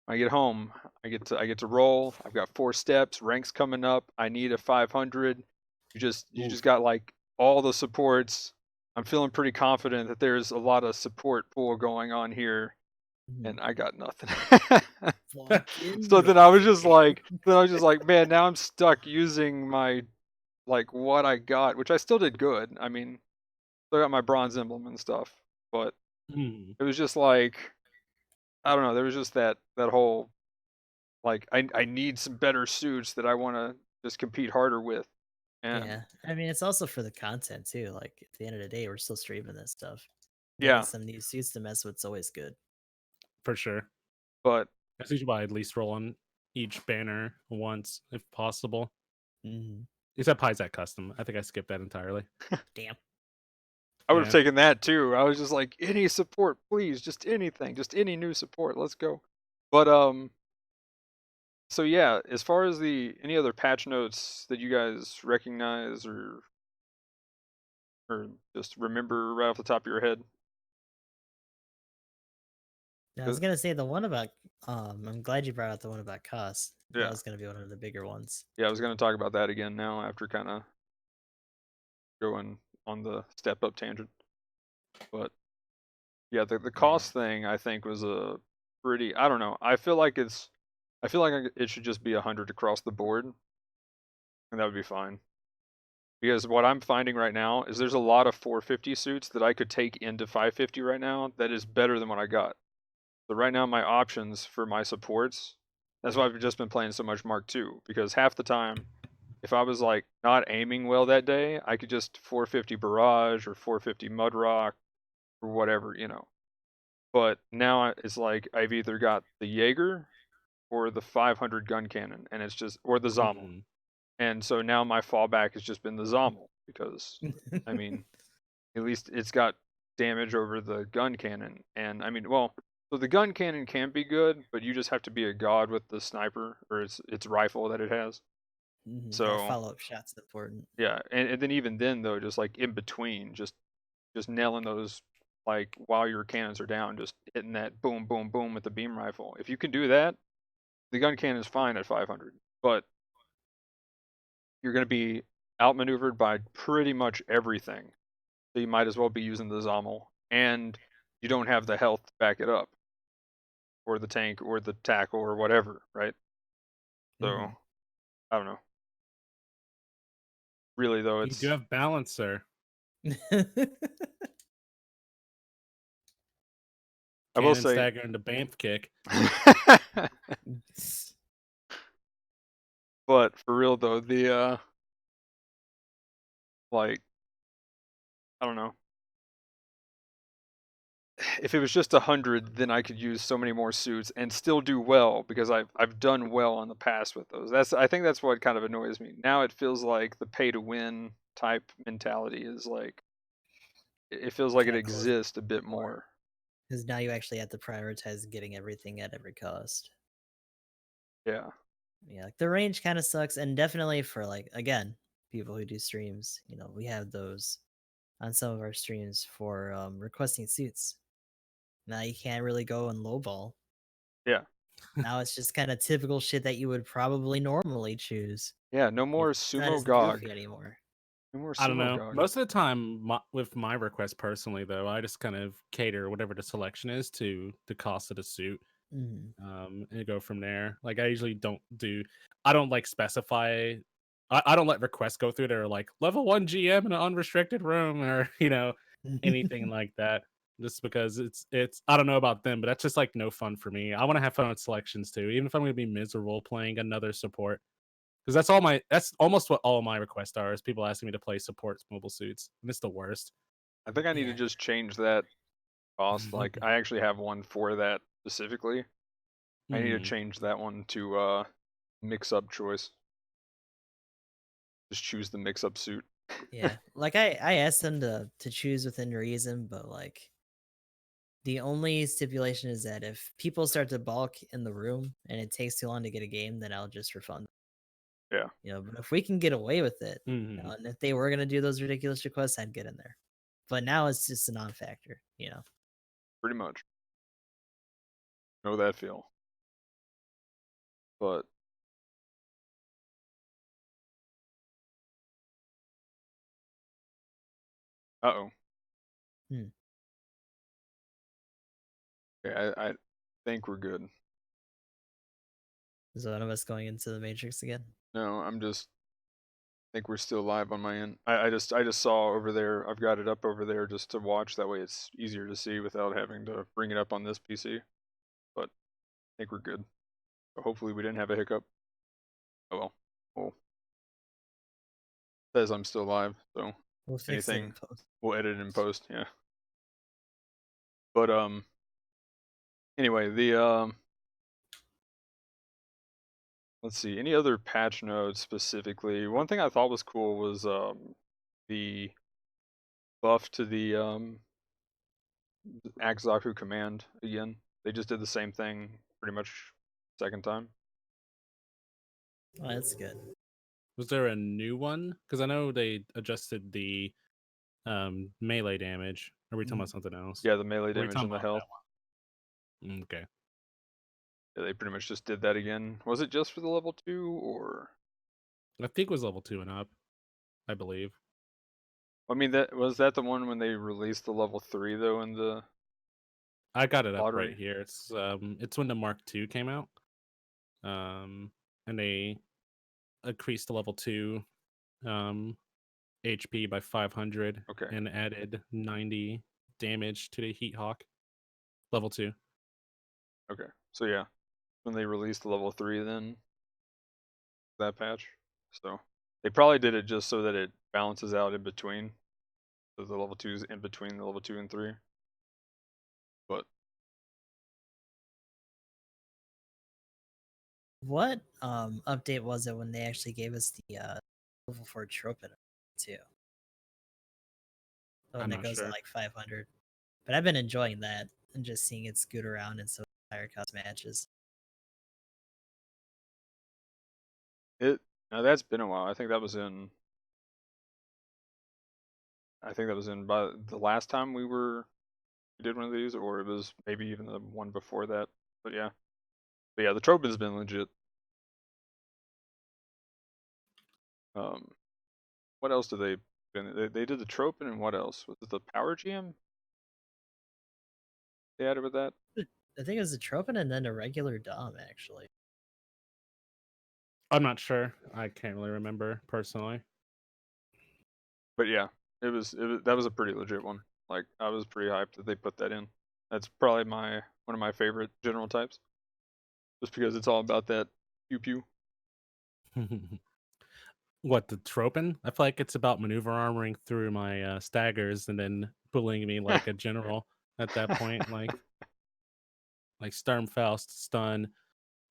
I get home, I get to roll. I've got 4 steps, ranks coming up. I need a 500. You just got like all the supports. I'm feeling pretty confident that there's a lot of support pool going on here, and I got nothing. So then I was just like, man, now I'm stuck using my like what I got, which I still did good. I mean, still got my bronze emblem and stuff, but it was just like, I don't know. There was just that whole like I need some better suits that I want to just compete harder with. And Yeah, I mean, it's also for the content too. Like at the end of the day, we're still streaming this stuff. Getting yeah, some new suits to mess with is always good. For sure. but That's usually why I at least roll on each banner once, if possible. Except Pyzak Custom. I think I skipped that entirely. Damn. I would have taken that too. I was just like, any support, please, just anything, just any new support. Let's go. But so yeah, as far as any other patch notes that you guys recognize or just remember right off the top of your head? I was gonna say the one about I'm glad you brought out the one about cost. Yeah. That was gonna be one of the bigger ones. Yeah, I was gonna talk about that again now after kind of going on the step up tangent. But yeah, the cost thing I think was a pretty, I don't know. I feel like it should just be 100 across the board, and that would be fine. Because what I'm finding right now is there's a lot of 450 suits that I could take into 550 right now that is better than what I got. So right now my options for my supports, that's why I've just been playing so much Mark II, because half the time, if I was like not aiming well that day, I could just 450 Barrage or 450 Mudrock or whatever, you know. But now it's like I've either got the Jaeger or the 500 gun cannon, and it's just, or the Zommel. And so now my fallback has just been the Zommel because, I mean, at least it's got damage over the gun cannon. And I mean, well, so the gun cannon can be good, but you just have to be a god with the sniper or its rifle that it has. So follow-up shots important. yeah, and then even then though, just like in between, just nailing those like while your cannons are down, just hitting that boom, boom, boom with the beam rifle. If you can do that, the gun cannon is fine at 500, but you're going to be outmaneuvered by pretty much everything. So you might as well be using the Zommel, and you don't have the health to back it up, or the tank, or the tackle, or whatever, right? So, I don't know. Really though, You do have balance, sir. I will Cannon say, stagger into Bamf kick. but for real though, the like, I don't know. if it was just 100, then I could use so many more suits and still do well because I've done well in the past with those. I think that's what kind of annoys me. Now it feels like the pay to win type mentality is like it feels like it Kinda close exists a bit more. more. Because now you actually have to prioritize getting everything at every cost. Yeah. Yeah, like the range kind of sucks, and definitely for like again, people who do streams, we have those on some of our streams for requesting suits. Now you can't really go and lowball. Yeah. Now it's just kind of typical shit that you would probably normally choose. Yeah, no more It's not sumo as gog. goofy anymore. No more I don't sumo know. gog. Most of the time, with my request personally, though, I just kind of cater whatever the selection is to the cost of the suit, Mhm. and go from there. Like I usually I don't like specify. I don't let requests go through that are like level 1 GM in an unrestricted room or anything like that. Just because it's I don't know about them, but that's just like no fun for me. I want to have fun with selections too, even if I'm going to be miserable playing another support. Because that's almost what all my requests are is people asking me to play support mobile suits. And it's the worst. I think I need to Yeah. just change that cost. Like I actually have one for that specifically. I need to Hmm. change that one to mix up choice. Just choose the mix up suit. Yeah. Like I asked them to choose within reason, but like the only stipulation is that if people start to balk in the room and it takes too long to get a game, then I'll just refund. Yeah, But if we can get away with it, Hmm. and if they were gonna do those ridiculous requests, I'd get in there. But now it's just a non-factor. pretty much. Know that feel. But uh-oh. Hmm. Okay, I think we're good. Is one of us going into the Matrix again? No, I'm just think we're still live on my end. I just saw over there. I've got it up over there just to watch. That way it's easier to see without having to bring it up on this PC. But I think we're good. So hopefully we didn't have a hiccup. Oh well. Well, says I'm still live, so We'll fix it in anything post. we'll edit in post. Yeah. But anyway, the let's see. Any other patch notes specifically? One thing I thought was cool was the buff to the Axaku command again. They just did the same thing pretty much second time. Oh, that's good. Was there a new one? Because I know they adjusted the melee damage. Are we talking about something else? Yeah, the melee Are we damage talking and the about health. that one? Okay. Yeah, they pretty much just did that again. Was it just for the level 2 or I think it was level 2 and up, I believe. I mean that the one when they released the level 3 though in the I got it up right lottery? here. It's when the Mark II came out. And they increased the level 2 um HP by 500 Okay. and added 90 damage to the Heat Hawk. Level 2. Okay. So yeah, when they released the level 3 then that patch. So they probably did it just so that it balances out in between. So the level 2 is in between the level 2 and 3. But What update was it when they actually gave us the level 4 trope in it too? The one I'm that not goes at sure. like 500. But I've been enjoying that and just seeing it scoot around in some higher cost matches. it now that's been a while. I think that was in by the last time we did one of these, or it was maybe even the one before that. But yeah. But yeah, the trope has been legit. Um what else did they did the trope and what else? Was it the power GM they added with that? I think it was a Tropin and then a regular Dom, actually. I'm not sure. I can't really remember personally. But yeah, that was a pretty legit one. Like I was pretty hyped that they put that in. That's probably one of my favorite general types. Just because it's all about that pew pew. What, the Tropin? I feel like it's about maneuver armoring through my staggers and then bullying me like a general. at that point, like Sturmfaust, stun,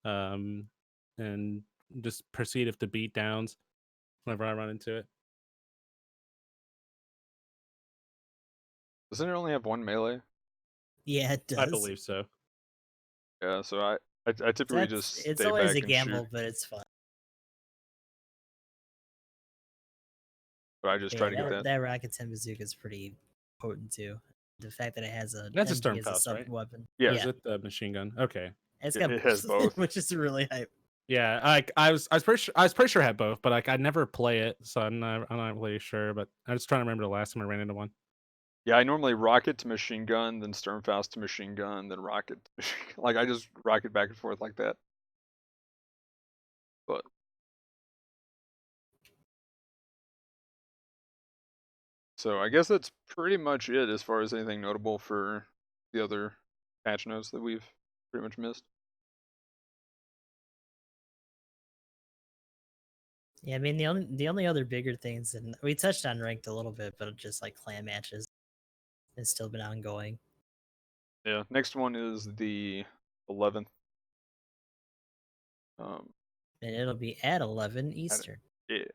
and just proceed with the beat downs whenever I run into it. Doesn't it only have one melee? Yeah, it I does. believe so. Yeah, so I typically just It's stay always back a and shoot. gamble, but it's fun. But I just try to get that. That Rocket 10 bazooka is pretty potent too. The fact that it has a That's a MG as a Sturmfaust, sub right? weapon. Yeah. Is it the machine gun? Okay. It's It, got it has both. which is really hype. Yeah, I was pretty sure I had both, but like I never play it, so I'm not really sure. But I'm just trying to remember the last time I ran into one. Yeah, I normally rocket to machine gun, then Sturmfaust to machine gun, then rocket to machine gun. Like I just rocket back and forth like that. But so I guess that's pretty much it as far as anything notable for the other patch notes that we've pretty much missed. Yeah, I mean the only other bigger things, and we touched on ranked a little bit, but just like clan matches, it's still been ongoing. Yeah, next one is the 11th. And it'll be at 11 Eastern. Yeah.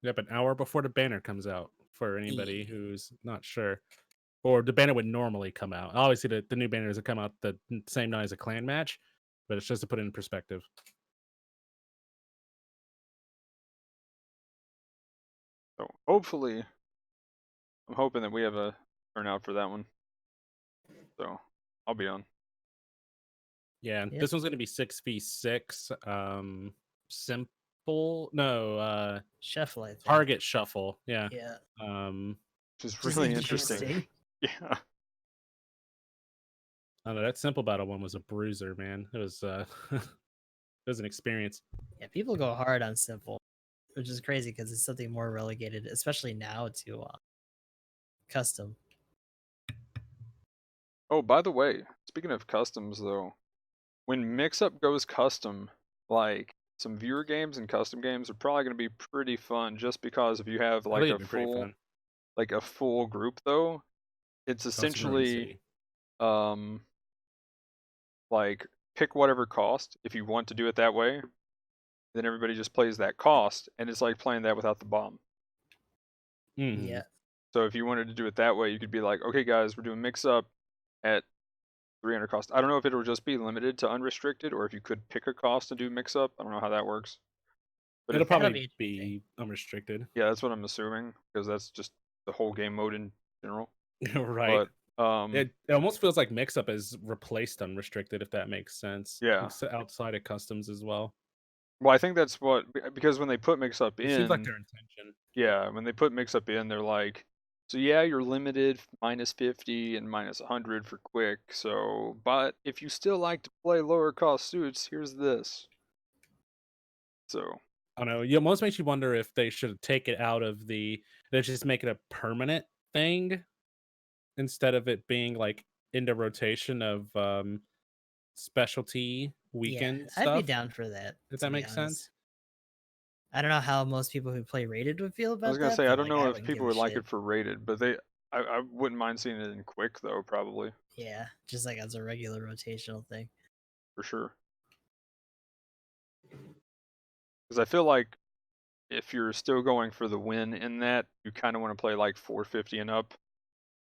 Yep, an hour before the banner comes out for anybody Yeah. who's not sure. Or the banner would normally come out. Obviously, the new banner doesn't come out the same night as a clan match, but it's just to put it in perspective. So hopefully, I'm hoping that we have a turnout for that one. So I'll be on. Yeah, Yep. this one's gonna be 6v6. Simple, no, Shuffle, I think. target shuffle. Yeah. Yeah. Which is Which really is interesting. Yeah. I don't know, that simple battle one was a bruiser, man. It was it was an experience. Yeah, people go hard on simple, which is crazy because it's something more relegated, especially now, to custom. Oh, by the way, speaking of customs though, when mix-up goes custom, like some viewer games and custom games are probably going to be pretty fun just because if you have I like think a it'd be pretty full fun. like a full group though, it's Customer and essentially city. like pick whatever cost if you want to do it that way, then everybody just plays that cost and it's like playing that without the bomb. Mhm. Yeah. So if you wanted to do it that way, you could be like, okay guys, we're doing mix up at 300 cost. I don't know if it'll just be limited to unrestricted or if you could pick a cost and do mix up. I don't know how that works. But It'll if, That'll probably be interesting. be unrestricted. yeah, that's what I'm assuming because that's just the whole game mode in general. Right. But It almost feels like mix up is replaced unrestricted, if that makes sense. yeah. Outside of customs as well. Well, I think that's what because when they put mix up It seems like in, their intention. yeah, when they put mix up in, they're like, so yeah, you're limited -50 and -100 for quick. So, but if you still like to play lower cost suits, here's this. So, I don't know. It almost makes you wonder if they should take it out of they just make it a permanent thing instead of it being like into rotation of specialty Yeah, weekend I'd be stuff. down for that. If To that be makes honest, sense. I don't know how most people who play rated would feel I was about gonna that, say I but don't like I know if wouldn't people give a would like shit. it for rated, but I wouldn't mind seeing it in quick though, probably Yeah, just like as a regular rotational thing. for sure. Because I feel like if you're still going for the win in that, you kind of want to play like 450 and up.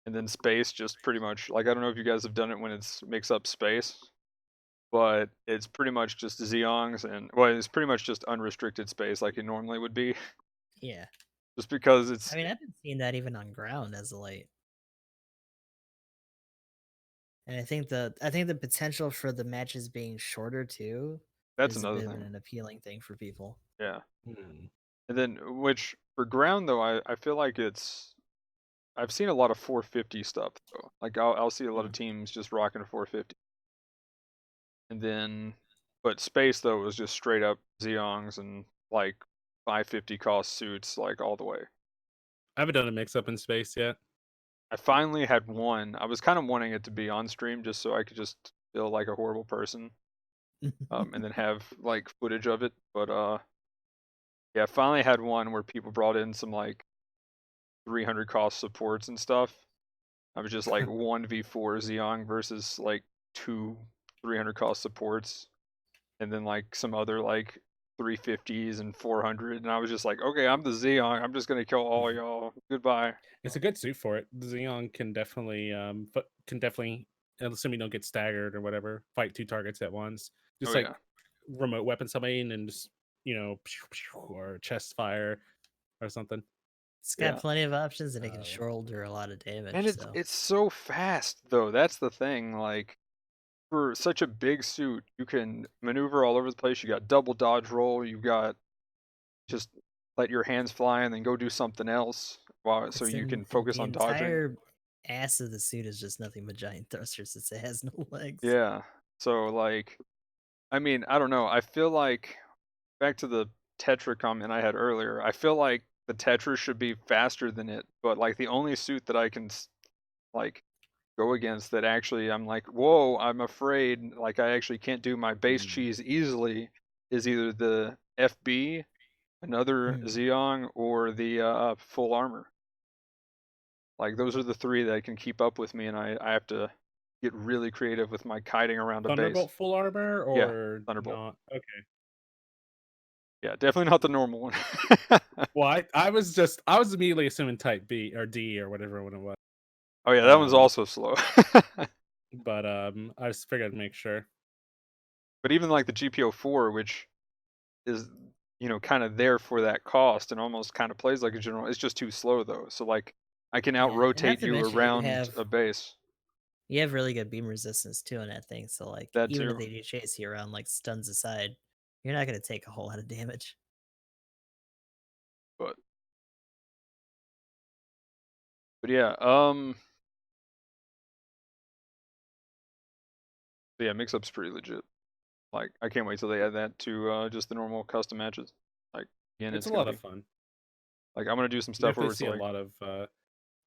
And then space just pretty much like I don't know if you guys have done it when it's mix up space, but it's pretty much just Zeongs and well, it's pretty much just unrestricted space like it normally would be. Yeah. Just because it's I mean, I've been seeing that even on ground as of late. And I think the potential for the matches being shorter too that's is a another bit of thing. an appealing thing for people. Yeah. Hmm. And then which for ground though, I feel like I've seen a lot of 450 stuff though. Like I'll see a lot of teams just rocking a 450. And then but space though was just straight up Zeongs and like 550 cost suits like all the way. I haven't done a mix up in space yet. I finally had one. I was kind of wanting it to be on stream just so I could just feel like a horrible person, and then have like footage of it. But yeah, I finally had one where people brought in some like 300 cost supports and stuff, I was just like 1v4 Xeon versus like 2 300 cost supports, and then like some other like 350s and 400, and I was just like, okay, I'm the Xeon. I'm just gonna kill all y'all. Goodbye. It's a good suit for it. The Xeon can definitely, assuming you don't get staggered or whatever, fight 2 targets at once. Oh Just like yeah, remote weapon somebody and just or chest fire or something. It's got yeah. plenty of options and it can Oh. shoulder a lot of damage. And So it's so fast though. That's the thing. Like for such a big suit, you can maneuver all over the place. You got double dodge roll. You got just let your hands fly and then go do something else while so it's you in can focus the on dodging. entire ass of the suit is just nothing but giant thrusters since it has no legs. Yeah. So like, I mean, I don't know. I feel like back to the Tetra comment I had earlier. I feel like the Tetra should be faster than it, but like the only suit that I can like go against that actually I'm like, whoa, I'm afraid like I actually can't do my base Mm. cheese easily is either the FB, another Mm. Xeon, or the full armor. Like those are the three that can keep up with me, and I have to get really creative with my kiting around a base. Thunderbolt full armor Yeah, or Thunderbolt. not? Okay. Yeah, definitely not the normal one. Well, I was immediately assuming type B or D or whatever one it was. Oh yeah, that one's Um, also slow. but I just figured I'd make sure. But even like the GPO4, which is kind of there for that cost and almost kind of plays like a general, it's just too slow though. So like I can out Yeah, and not rotate to you mention around a base. you have really good beam resistance too on that thing. So like That even if too. they do chase you around like stuns aside, you're not gonna take a whole lot of damage. But yeah, yeah, mix up's pretty legit. Like I can't wait till they add that to just the normal custom matches. Like again, It's it's a gonna lot of be fun. like I'm gonna do some You stuff definitely where it's see a like, lot of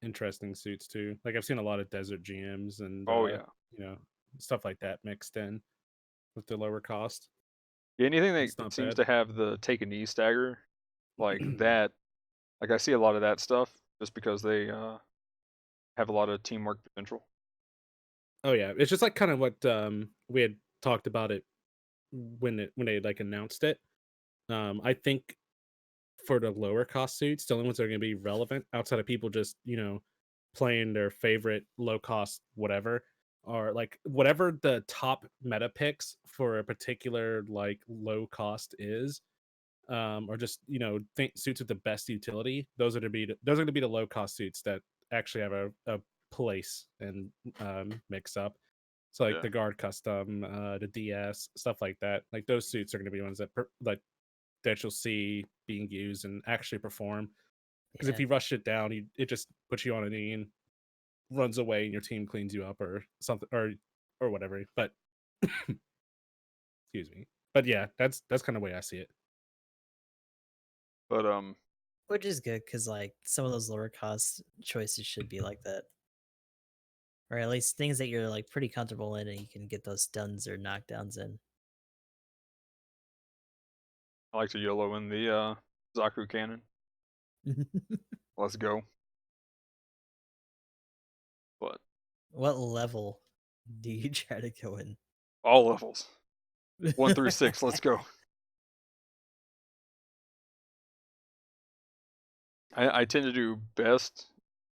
interesting suits too. Like I've seen a lot of desert GMs and oh yeah, you know, stuff like that mixed in with the lower cost. yeah, anything that It's not seems bad. to have the take a knee stagger, like that. Like I see a lot of that stuff just because they have a lot of teamwork potential. Oh yeah, it's just like kind of what we had talked about it when they like announced it. I think for the lower cost suits, the only ones that are going to be relevant outside of people just playing their favorite low cost whatever, or like whatever the top meta picks for a particular like low cost is, or just think suits with the best utility. Those are going to be the low cost suits that actually have a place and mix up. So like Yeah, the guard custom, the DS stuff like that. Like those suits are going to be ones that that you'll see being used and actually perform. Because if Yeah. you rush it down, it just puts you on a knee and runs away, and your team cleans you up or something or whatever. But excuse me. But yeah, that's kind of the way I see it. but Which is good because like some of those lower cost choices should be like that. Or at least things that you're like pretty comfortable in and you can get those stuns or knockdowns in. I like to YOLO in the Zaku cannon. Let's go. But What level do you try to go in? all levels, 1 through 6. Let's go. I tend to do best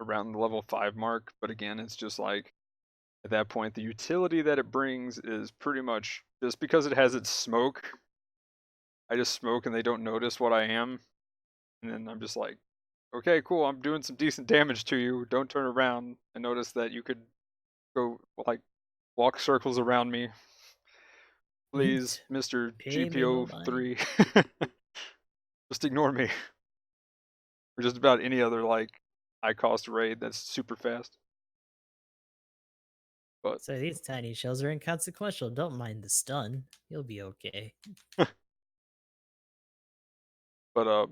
around the level 5 mark, but again, it's just like at that point, the utility that it brings is pretty much just because it has its smoke. I just smoke and they don't notice what I am, and then I'm just like, okay, cool, I'm doing some decent damage to you. Don't turn around and notice that you could go like walk circles around me. Please, Mr. Pay me no mind. GPO3. Just ignore me. Or just about any other like high cost raid that's super fast. But So these tiny shells are inconsequential. Don't mind the stun. You'll be okay. but but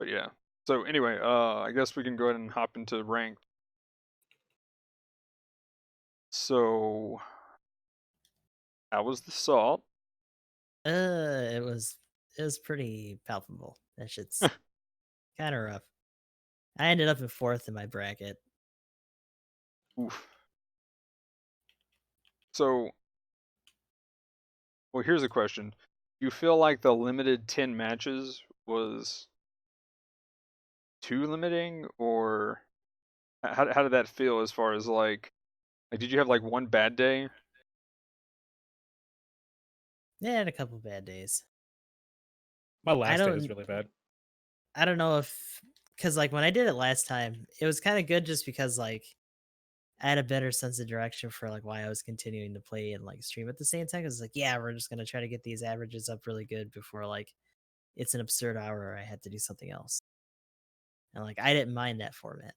yeah. So anyway, I guess we can go ahead and hop into ranked. So how was the salt? It was pretty palpable. That shit's kind of rough. I ended up in 4th in my bracket. Oof. So, well, here's a question. You feel like the limited 10 matches was too limiting, or how did that feel as far as like did you have like one bad day? Yeah, I had a couple bad days. My I last day was don't really bad. I don't know if because like when I did it last time, it was kind of good just because like I had a better sense of direction for like why I was continuing to play and like stream at the same time. Cause like, yeah, we're just gonna try to get these averages up really good before like it's an absurd hour or I had to do something else. And like I didn't mind that format.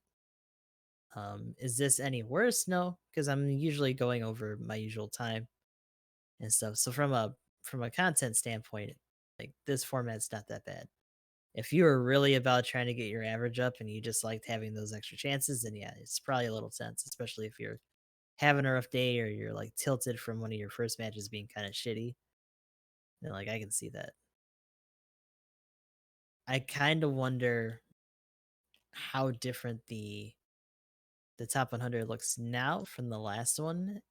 Is this any worse? No, because I'm usually going over my usual time and stuff. So from a content standpoint, like this format's not that bad. If you were really about trying to get your average up and you just liked having those extra chances, then yeah, it's probably a little tense, especially if you're having a rough day or you're like tilted from one of your first matches being kind of shitty. Then like I can see that. I kind of wonder how different the top 100 looks now from the last one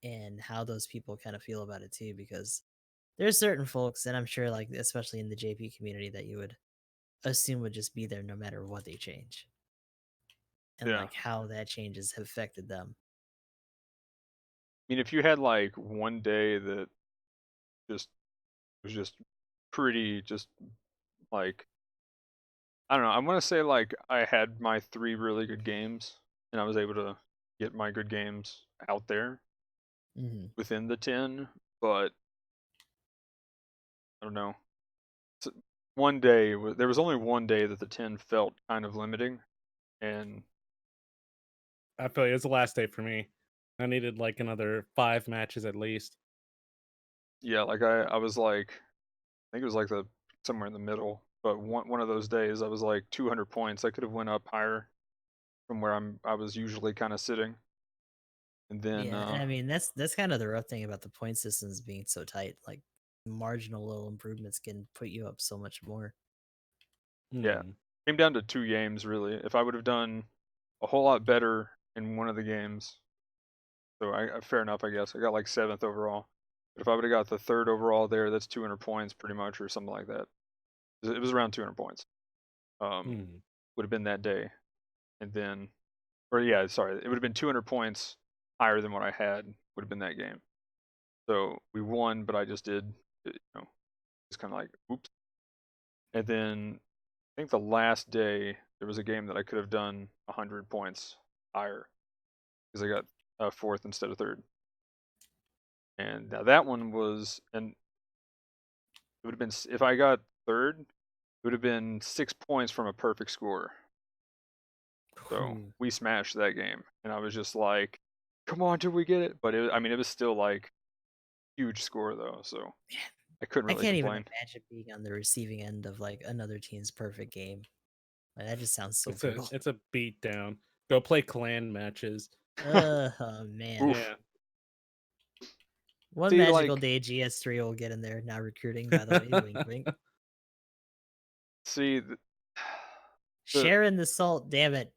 and how those people kind of feel about it too, because there's certain folks, and I'm sure like especially in the JP community, that you would assume would just be there no matter what they change, and Yeah. like how that changes have affected them. I mean, if you had like one day that just was just pretty, just like I don't know. I want to say like I had my 3 really good games, and I was able to get my good games out there Hmm. within the 10. But I don't know. So one day there was only one day that the 10 felt kind of limiting, and I feel you. It was the last day for me. I needed like another 5 matches at least. yeah, like I was like I think it was like the somewhere in the middle. But one of those days I was like 200 points. I could have went up higher from where I was usually kind of sitting, and then Yeah, and I mean that's kind of the rough thing about the point systems being so tight. Like marginal little improvements can put you up so much more. yeah, Hmm. came down to 2 games really. If I would have done a whole lot better in one of the games, so fair enough, I guess I got like 7th overall. But if I would have got the 3rd overall there, that's 200 points pretty much, or something like that. It was around 200 points. Um, Hmm. would have been that day, and then, or yeah, sorry, it would have been 200 points higher than what I had. Would have been that game. So we won, but I just did, it's kind of like oops. And then I think the last day there was a game that I could have done 100 points higher because I got 4th instead of 3rd. And now that one was, and it would have been if I got 3rd, it would have been 6 points from a perfect score. So Ooh. we smashed that game, and I was just like, "Come on, did we get it?" But I mean, it was still like huge score though, so I couldn't I really can't even complain. imagine being on the receiving end of like another team's perfect game. Like, that just sounds so It's a brutal. it's a beat down. Go play clan matches. Oh man. Oof. Yeah. One See, magical like, day GS3 will get in there. Now recruiting, by the way. Wink wink. see, the Sharing the salt, damn it.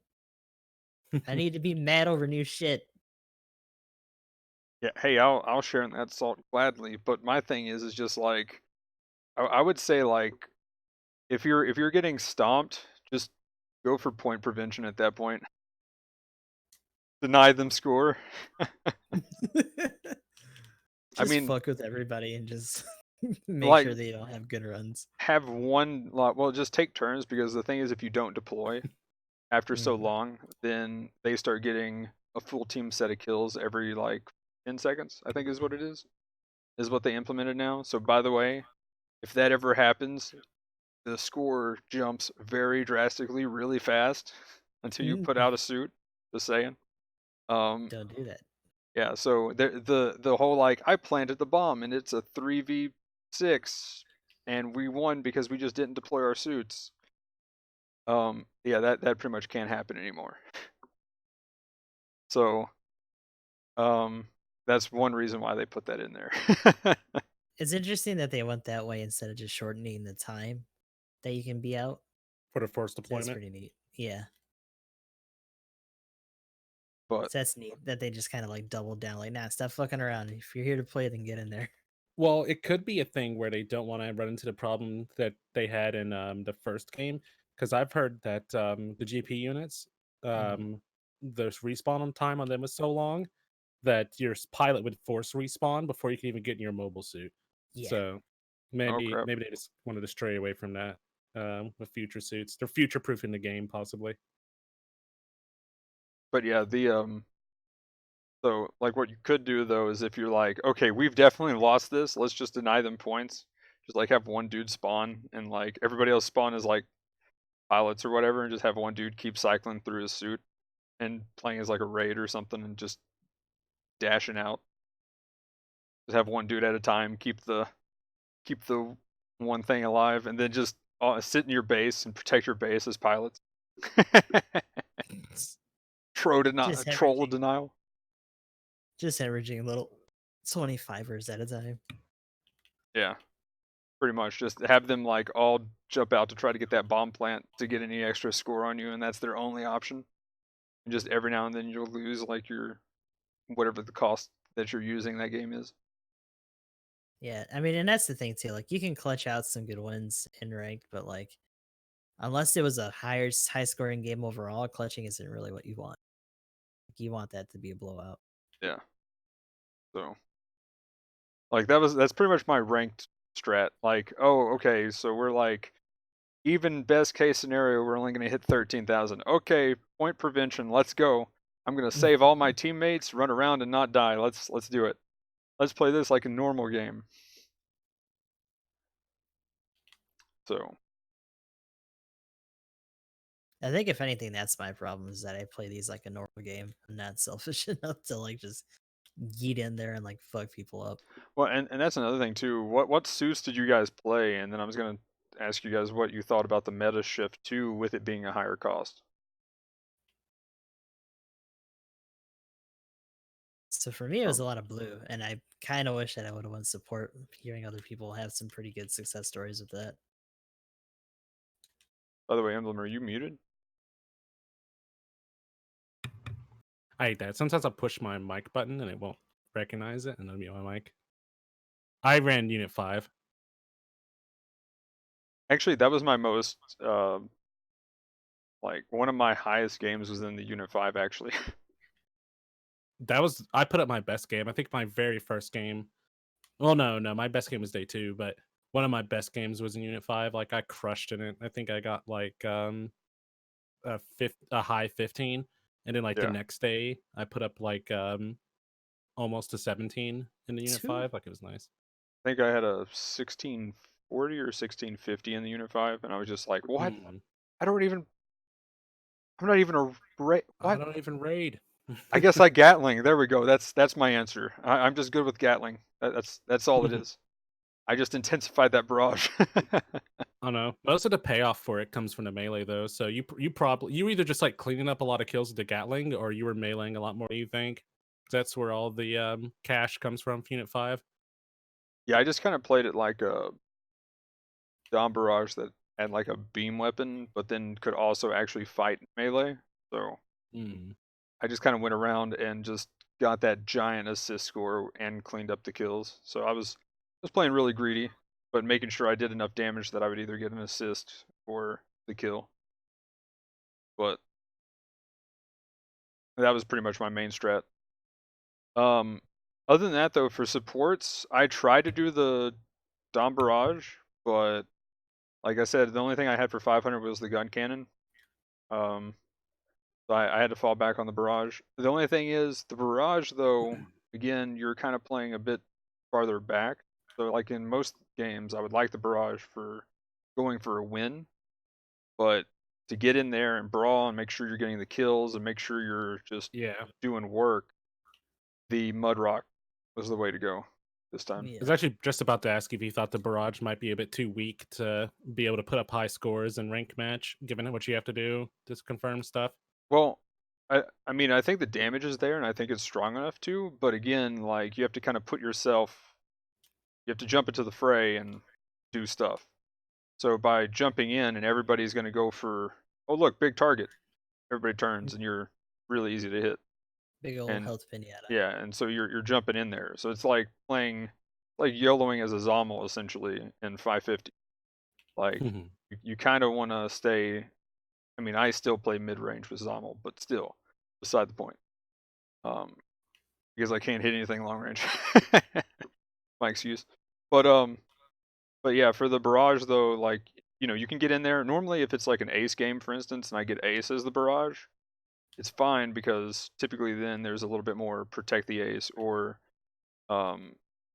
I need to be mad over new shit. yeah, hey, I'll share in that salt gladly. But my thing is just like I would say like if you're getting stomped, just go for point prevention at that point. Deny them score. I Just mean, fuck with everybody and just make like sure they don't have good runs. have one lot. Well, just take turns because the thing is, if you don't deploy after so Mhm. long, then they start getting a full team set of kills every like 10 seconds. I think is what it is what they implemented now. So by the way, if that ever happens, the score jumps very drastically, really fast until you put out a suit. Just saying. Um, Don't do that. yeah. So the whole like I planted the bomb and it's a 3v6 and we won because we just didn't deploy our suits. Yeah, that pretty much can't happen anymore. So that's one reason why they put that in there. It's interesting that they went that way instead of just shortening the time that you can be out. For the forced That's deployment. pretty neat. Yeah. But So that's neat that they just kind of like doubled down, like, nah, stop fucking around. If you're here to play, then get in there. Well, it could be a thing where they don't want to run into the problem that they had in the first game, because I've heard that the GP units, Mhm. the respawn time on them was so long that your pilot would force respawn before you can even get in your mobile suit. Yeah. So oh maybe crap. maybe they just wanted to stray away from that with future suits. They're future proofing the game, possibly. But yeah, so like what you could do though is if you're like, okay, we've definitely lost this, let's just deny them points. Just like have one dude spawn and like everybody else spawn as like pilots or whatever, and just have one dude keep cycling through his suit and playing as like a raid or something and just dashing out. Just have one dude at a time, keep the one thing alive, and then just sit in your base and protect your base as pilots. Just Troll hemorrhaging, denial. just hemorrhaging little 25ers at a time. Yeah, pretty much. Just have them like all jump out to try to get that bomb plant to get any extra score on you, and that's their only option. And just every now and then you'll lose like your whatever the cost that you're using that game is. Yeah, I mean, and that's the thing too. Like, you can clutch out some good wins in ranked, but like, unless it was a high scoring game overall, clutching isn't really what you want. Like, you want that to be a blowout. Yeah. So like that's pretty much my ranked strat. Like, oh, okay, so we're like even best case scenario, we're only gonna hit 13,000. Okay, point prevention, let's go. I'm gonna save all my teammates, run around and not die. Let's do it. Let's play this like a normal game. So I think if anything, that's my problem is that I play these like a normal game. I'm not selfish enough to like just yeet in there and like fuck people up. well, and that's another thing too. What suits did you guys play? And then I was gonna ask you guys what you thought about the meta shift too, with it being a higher cost. So for me, it was Um, a lot of blue, and I kind of wish that I would have won support. Hearing other people have some pretty good success stories with that. by the way, Emblem, are you muted? I hate that. Sometimes I'll push my mic button and it won't recognize it and it'll mute my mic. I ran Unit 5. Actually, that was my most like one of my highest games was in the Unit 5 actually. I put up my best game. I think my very first game. Well, no, my best game was day 2, but one of my best games was in Unit 5. Like, I crushed in it. I think I got like a high 15, and then like the Yeah. next day I put up like almost a 17 in the Unit 5. Like, it was nice. I think I had a 1640 or 1650 in the Unit 5, and I was just like, what? Mm. I don't even. I'm not even a I what? don't even raid. I guess I Gatling. There we go. That's my answer. I'm just good with Gatling. That's all it is. I just intensified that barrage. I don't know. Most of the payoff for it comes from the melee, though. So you either just like cleaning up a lot of kills with the Gatling, or you were meleeing a lot more than you think. That's where all the cash comes from Unit 5. Yeah, I just kind of played it like a Dom barrage that had like a beam weapon, but then could also actually fight melee. So Mm. I just kind of went around and just got that giant assist score and cleaned up the kills. So I was playing really greedy, but making sure I did enough damage that I would either get an assist or the kill. But that was pretty much my main strat. Um, other than that though, for supports, I tried to do the Dom barrage, but like I said, the only thing I had for 500 was the gun cannon. Um, So I had to fall back on the barrage. The only thing is the barrage though, again, you're kind of playing a bit farther back. So like in most games, I would like the barrage for going for a win, but to get in there and brawl and make sure you're getting the kills and make sure you're just Yeah. doing work, the mud rock was the way to go this time. I was Yeah. actually just about to ask if you thought the barrage might be a bit too weak to be able to put up high scores in rank match, given what you have to do to confirm stuff. Well, I mean, I think the damage is there and I think it's strong enough to, but again, like you have to kind of put yourself, you have to jump into the fray and do stuff. So by jumping in and everybody's going to go for oh look, big target. Everybody turns, and you're really easy to hit. Big old And health pinata. yeah, and so you're jumping in there. So it's like playing, like YOLOing as a Zommel essentially in 550. Like you kind of want to stay. I mean, I still play mid range with Zommel, but still, beside the point. Because I can't hit anything long range. My excuse. But yeah, for the barrage though, like you can get in there. Normally, if it's like an ace game, for instance, and I get ace as the barrage, it's fine because typically then there's a little bit more protect the ace, or um,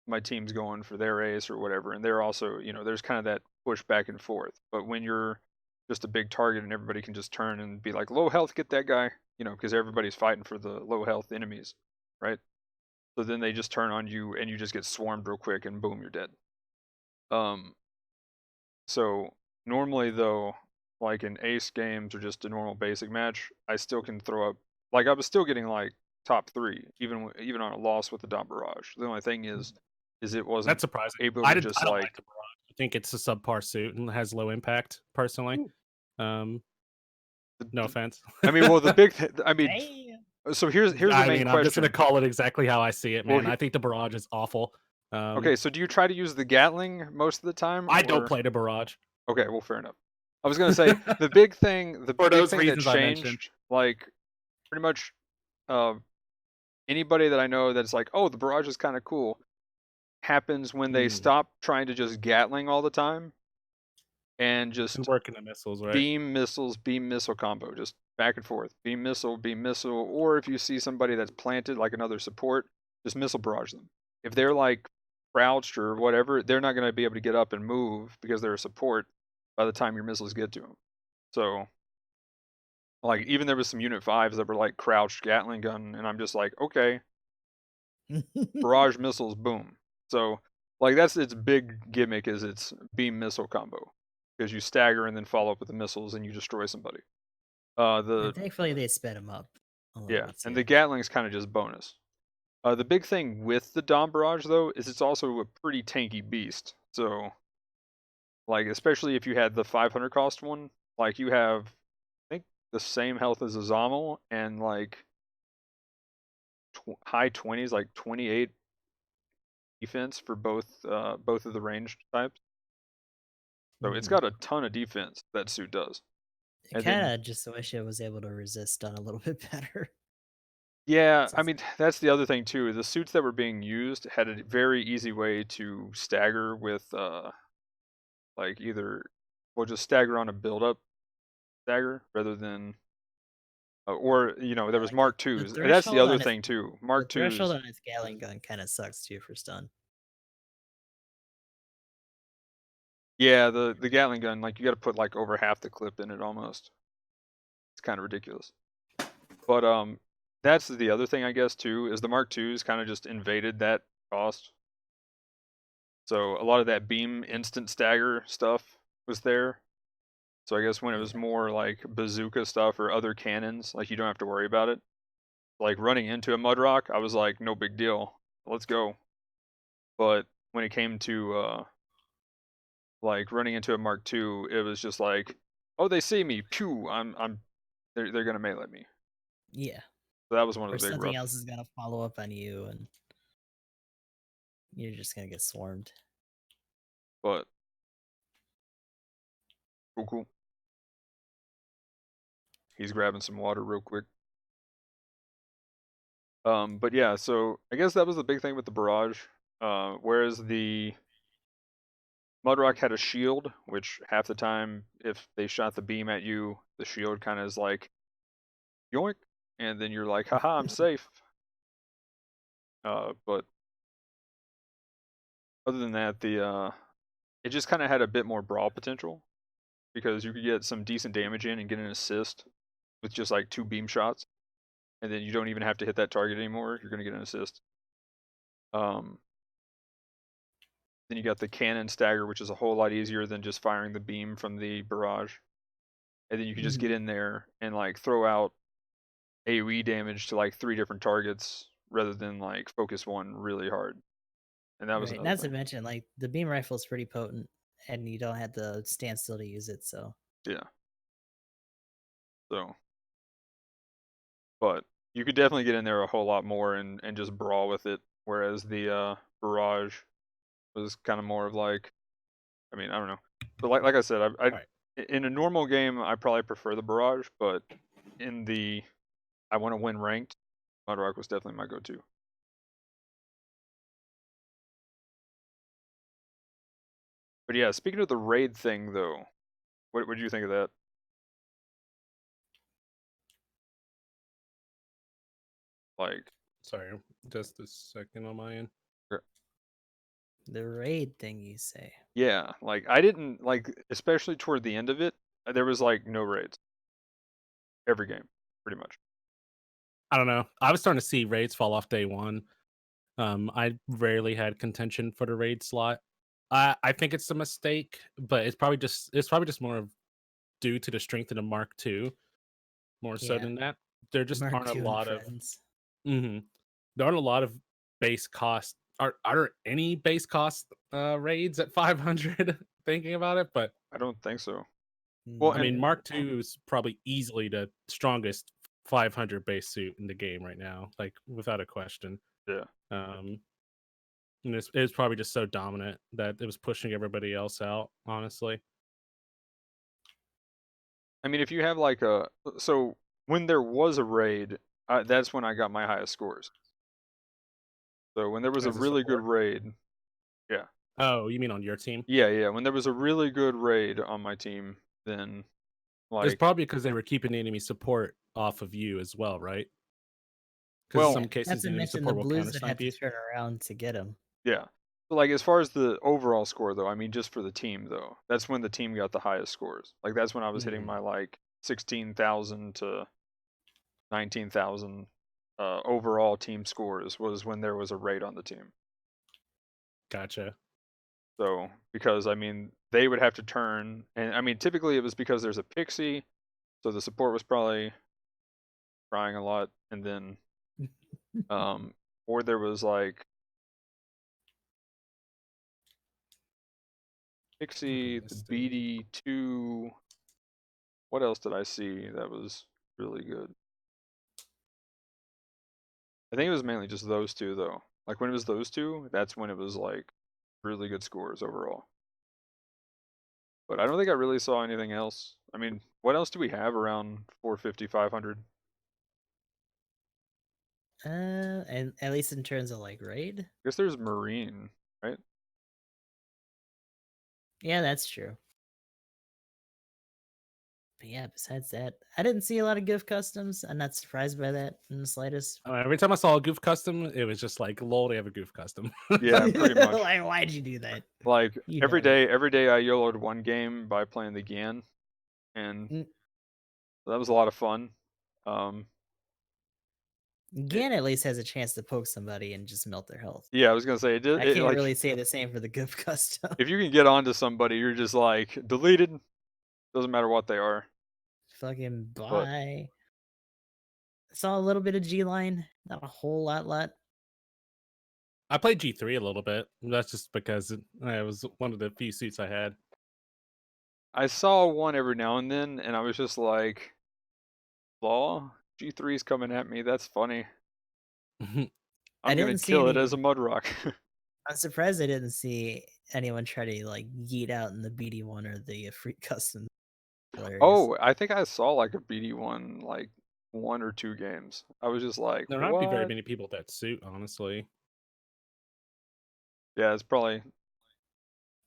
my team's going for their ace or whatever, and they're also there's kind of that push back and forth. But when you're just a big target and everybody can just turn and be like low health, get that guy, because everybody's fighting for the low health enemies, right? So then they just turn on you and you just get swarmed real quick and boom, you're dead. So normally though, like in ace games or just a normal basic match, I still can throw up. Like I was still getting like top 3 even on a loss with the dot barrage. The only thing is it wasn't That's surprising. able I to did. just I don't like. like the barrage. I think it's a subpar suit and has low impact. Personally, no offense. I mean, well, the big. I mean, Damn. so here's the I main mean, I'm just question. gonna call it exactly how I see it, Well, man. I think the barrage is awful. Okay, so do you try to use the Gatling most of the time? I don't Or... play the barrage. Okay, well, fair enough. I was gonna say the big thing For those that reasons I mentioned. changed, like pretty much, anybody that I know that's like, oh, the barrage is kind of cool, happens when they stop trying to just Gatling all the time and just And working the missiles, right? beam missile combo, just back and forth, beam missile, or if you see somebody that's planted like another support, just missile barrage them. If they're like crouched or whatever, they're not going to be able to get up and move because they're a support by the time your missiles get to them. So like even there was some unit 5s that were like crouched Gatling gun, and I'm just like, okay, barrage missiles, boom. So like that's its big gimmick, is its beam missile combo, because you stagger and then follow up with the missiles and you destroy somebody. And thankfully they sped him up a little bit too. And the Gatling's kind of just bonus. The big thing with the Dom Barrage though is it's also a pretty tanky beast. So like especially if you had the 500 cost one, like you have I think the same health as a Zommel and like high 20s, like 28 defense for both of the ranged types. So it's got a ton of defense, that suit does. I kind of just wish it was able to resist stun a little bit better. Yeah, I mean, that's the other thing too. The suits that were being used had a very easy way to stagger with like either just stagger on a build up stagger rather than or there was Like Mark the IIs. And that's the threshold other on it, thing too. the Mark threshold IIs. on its Gatling gun kind of sucks too for stun. Yeah, the Gatling gun, like you got to put like over half the clip in it almost. It's kind of ridiculous. But that's the other thing I guess too, is the Mark IIs kind of just invaded that cost. So a lot of that beam instant stagger stuff was there. So I guess when it was more like bazooka stuff or other cannons, like you don't have to worry about it. Like running into a Mudrock, I was like, no big deal, let's go. But when it came to like running into a Mark II, it was just like, oh, they see me, pew, they're gonna melee me. Yeah. So that was one Or of the big something rough. else is gonna follow up on you, and you're just gonna get swarmed. But cool. He's grabbing some water real quick. But yeah, so I guess that was the big thing with the barrage. Whereas the Mudrock had a shield, which half the time, if they shot the beam at you, the shield kind of is like, yoink, and then you're like, haha, I'm safe. But other than that, it just kind of had a bit more brawl potential, because you could get some decent damage in and get an assist with just like 2 beam shots, and then you don't even have to hit that target anymore. You're gonna get an assist. Then you got the cannon stagger, which is a whole lot easier than just firing the beam from the barrage. And then you can just get in there and like throw out AoE damage to like 3 different targets rather than like focus one really hard. And that was Right. another Not to thing. mention, like the beam rifle is pretty potent, and you don't have to stand still to use it. So Yeah. So, but you could definitely get in there a whole lot more and just brawl with it. Whereas the barrage was kind of more of like, I mean, I don't know. But like I said, Right. in a normal game, I probably prefer the barrage. But in the I want to win ranked, Mudrock was definitely my go-to. But yeah, speaking of the raid thing though, what do you think of that? Like, Sorry, just a second on my end. The raid thing, you say? yeah, like I didn't like, especially toward the end of it, there was like no raids every game, pretty much. I don't know. I was starting to see raids fall off day one. I rarely had contention for the raid slot. I think it's a mistake, but it's probably just more of due to the strength of the Mark II, more so Yeah, than that. There just Mark aren't a II and lot of friends. there aren't a lot of base cost. Are there any base cost raids at 500? Thinking about it, but I don't think so. Well, I mean, No. Mark II is probably easily the strongest 500 base suit in the game right now, like without a question. yeah, Um, and it's probably just so dominant that it was pushing everybody else out. Honestly, I mean, if you have like so when there was a raid, that's when I got my highest scores. So when there was a as a really good support. raid, yeah, Oh, you mean on your team? yeah, when there was a really good raid on my team, then It's like, probably because they were keeping the enemy support off of you as well, right? Because in well, Yeah, some not cases, to the enemy mention the support will blues counter would have snipe to you. turn around to get him. yeah. So like as far as the overall score though, I mean just for the team though, that's when the team got the highest scores. Like that's when I was hitting my like 16,000 to 19,000 overall team scores was when there was a raid on the team. Gotcha. So because I mean they would have to turn, and I mean typically it was because there's a pixie, so the support was probably crying a lot, and then or there was like pixie, the Let's see. BD2. What else did I see that was really good? I think it was mainly just those two though. Like when it was those two, that's when it was like really good scores overall. But I don't think I really saw anything else. I mean, what else do we have around 450, 500? And at least in terms of like raid. I guess there's Marine, right? Yeah, that's true. But yeah, besides that, I didn't see a lot of gift customs. I'm not surprised by that in the slightest. Every time I saw a goof custom, it was just like, lol, they have a goof custom. Yeah, pretty much. Like, why'd you do that? Like You every know it. day I YOLO'd one game by playing the Gan, and Mm. that was a lot of fun. Um, it, Gan at least has a chance to poke somebody and just melt their health. yeah, I was gonna say I it can't like really say the same for the gift custom. if you can get onto somebody, you're just like deleted. Doesn't matter what they are. Fucking But bye. Saw a little bit of G line, not a whole lot. I played G3 a little bit. That's just because it was one of the few suits I had. I saw one every now and then, and I was just like, "Law, G3's coming at me. That's funny. I I'm gonna didn't see kill it as a any. Mudrock." I'm surprised I didn't see anyone try to like yeet out in the BD1 or the free custom. Hilarious. Oh, I think I saw like a BD1 like 1 or 2 games. I was just like, There not be very "What?" many people that suit, honestly. Yeah, it's probably.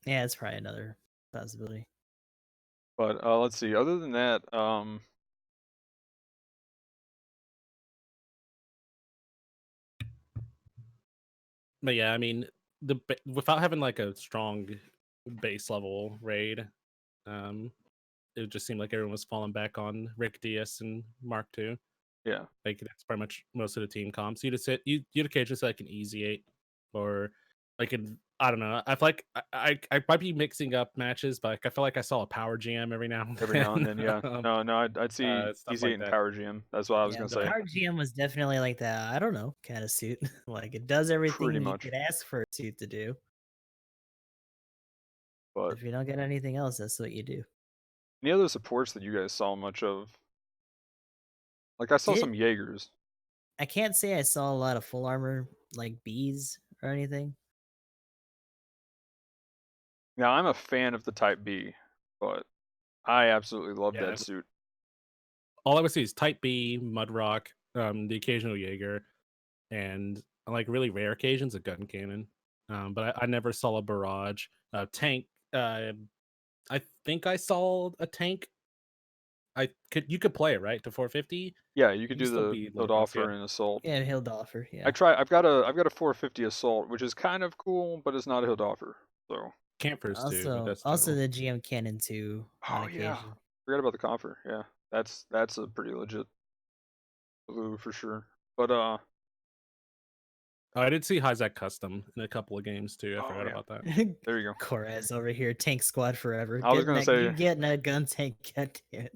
Yeah, it's probably another possibility. But let's see. Other than that, But yeah, I mean, without having like a strong base level raid, um, it just seemed like everyone was falling back on Rick Diaz and Mark II. yeah, Like that's pretty much most of the team comps. You'd occasionally say like an easy 8 or like an I don't know. I feel like I might be mixing up matches, but like, I feel like I saw a power GM every now and every now and then, yeah. then. No, I'd see Stuff Easy 8 like and that. Power GM. That's what I was Yeah, gonna the say. Power GM was definitely like that. I don't know kind of suit. Like it does Pretty everything you much. could ask for a suit to do. But If you don't get anything else, that's what you do. any other supports that you guys saw much of? Like I saw Did some Jaegers. I can't say I saw a lot of full armor like bees or anything. Now I'm a fan of the Type B, but I absolutely love Yeah, that suit. all I would see is Type B, Mudrock, the occasional Jaeger, and on like really rare occasions a gun cannon. But I never saw a barrage. Tank. I think I saw a tank. You could play it right to 450. Yeah, you could You can do still the be low field cost. Yeah, offer and assault. Yeah, Hill offer. I Yeah. try. I've got a 450 assault, which is kind of cool, but it's not a hill offer. So. campers too, but Also, that's also general. the GM cannon too on Oh yeah, occasion. forgot about the coffer. Yeah, that's a pretty legit blue for sure. But Oh, I did see Hyzak custom in a couple of games too. I oh forgot yeah, about that. there you go. Corez over here, tank squad forever. I was gonna You say, getting a gun tank, get it.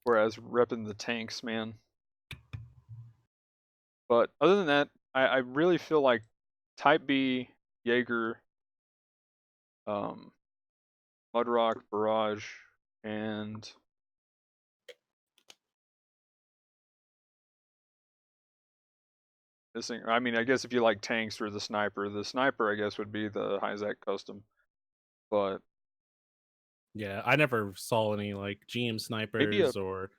whereas repping the tanks, man. But other than that, I really feel like Type B, Jaeger, Mudrock, Barrage, and missing. I mean, I guess if you like tanks or the sniper I guess would be the Hyzak custom. But Yeah, I never saw any like GM maybe a snipers or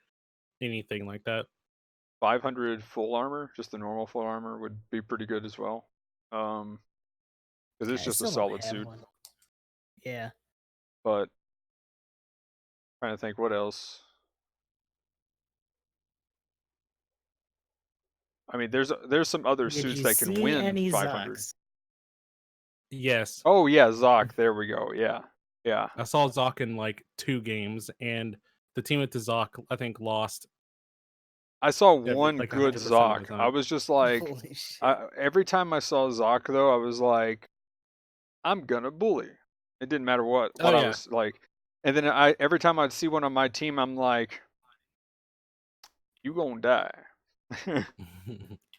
anything like that. 500 full armor, just the normal full armor, would be pretty good as well. Because it's Yeah, I just a still don't solid have suit. one. Yeah. But trying to think what else. I mean, there's some other Did suits you that can see win any 500. Zocs? Yes, Oh yeah, Zoc. There we go. Yeah, yeah. I saw Zoc in like 2 games, and the team with the Zoc I think lost I saw every one like good 100% of the Zoc. I time. was just like, Holy shit. every time I saw Zoc though, I was like, I'm gonna bully. It didn't matter Oh what I yeah, was like. And then every time I'd see one on my team, I'm like, you gonna die.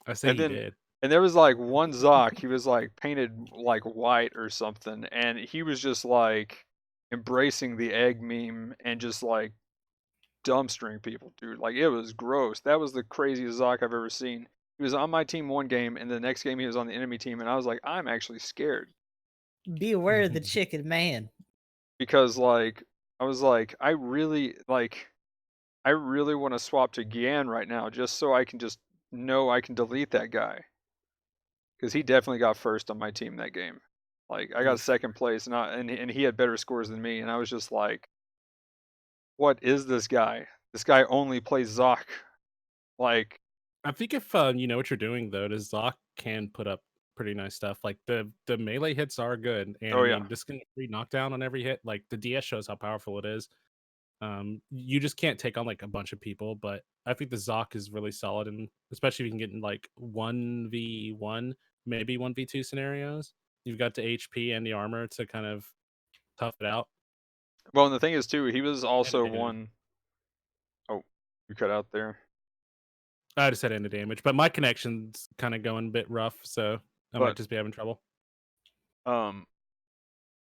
I say And he then did. and there was like one Zoc, he was like painted like white or something, and he was just like embracing the egg meme and just like dumpstering people, dude. Like it was gross. That was the craziest Zoc I've ever seen. He was on my team one game, and the next game he was on the enemy team, and I was like, I'm actually scared Beware the chicken man. because like I was like, I really want to swap to Gian right now just so I can just know I can delete that guy. Because he definitely got first on my team that game. Like I got Oof. second place, and he had better scores than me, and I was just like, "What is this guy? This guy only plays Zoc." Like, I think if you know what you're doing though, the Zoc can put up pretty nice stuff. Like the melee hits are good, and I oh yeah. mean just getting free knockdown on every hit. Like the DS shows how powerful it is. You just can't take on like a bunch of people, but I think the Zoc is really solid, and especially if you can get in like 1v1, maybe 1v2 scenarios. You've got the HP and the armor to kind of tough it out. Well, and the thing is too, he was And the also damage. one oh, you cut out there. I just said end the damage, but my connection's kind of going a bit rough, so I might But just be having trouble. um,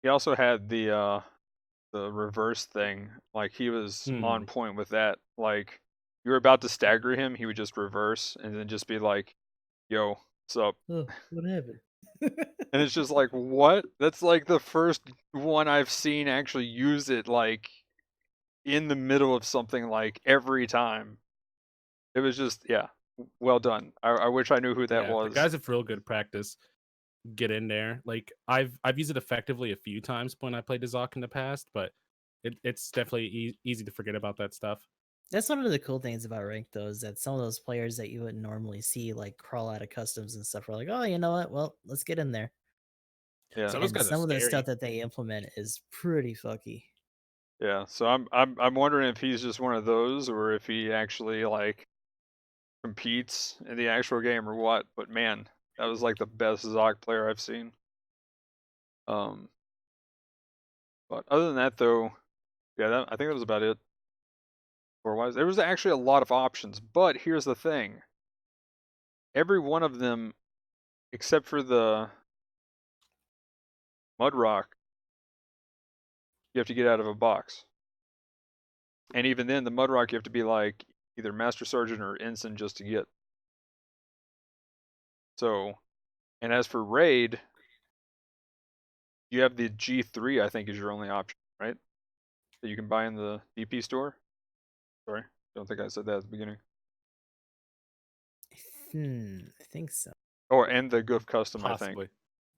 he also had the reverse thing. Like he was Hmm. on point with that. Like you were about to stagger him, he would just reverse and then just be like, "Yo, what's up?" Oh, what happened? And it's just like, what? That's like the first one I've seen actually use it like in the middle of something like every time. It was just, yeah, well done. I wish I knew who that Yeah, the was. guys have real good practice. Get in there. Like I've used it effectively a few times when I played Azok in the past, but it's definitely easy to forget about that stuff. That's one of the cool things about ranked though, is that some of those players that you wouldn't normally see like crawl out of customs and stuff are like, oh, you know what? Well, let's get in there. Yeah, Some of those And guys are some of the stuff scary. that they implement is pretty fucky. yeah. So I'm wondering if he's just one of those or if he actually like competes in the actual game or what. But man, that was like the best Zog player I've seen. Um, but other than that though, yeah, I think that was about it. Or wise, there was actually a lot of options, but here's the thing: every one of them, except for the Mud Rock, you have to get out of a box. And even then, the Mudrock you have to be like either Master Sergeant or Ensign just to get. So, and as for raid, you have the G3, I think, is your only option, right? That you can buy in the DP store. Sorry, don't think I said that at the beginning. I think so. Or and the Goof Custom, I think. Possibly.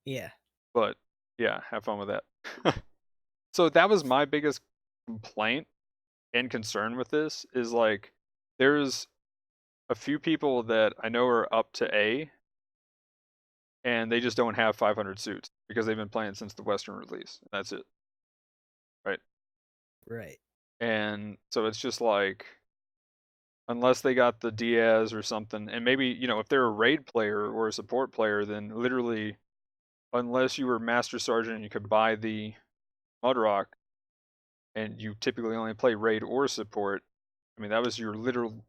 Yeah. But yeah, have fun with that. So that was my biggest complaint and concern with this is like there's a few people that I know are up to A and they just don't have 500 suits because they've been playing since the Western release. That's it. Right. Right. And so it's just like unless they got the Diaz or something, and maybe, if they're a raid player or a support player, then literally unless you were Master Sergeant and you could buy the Mudrock and you typically only play raid or support, I mean that was your literal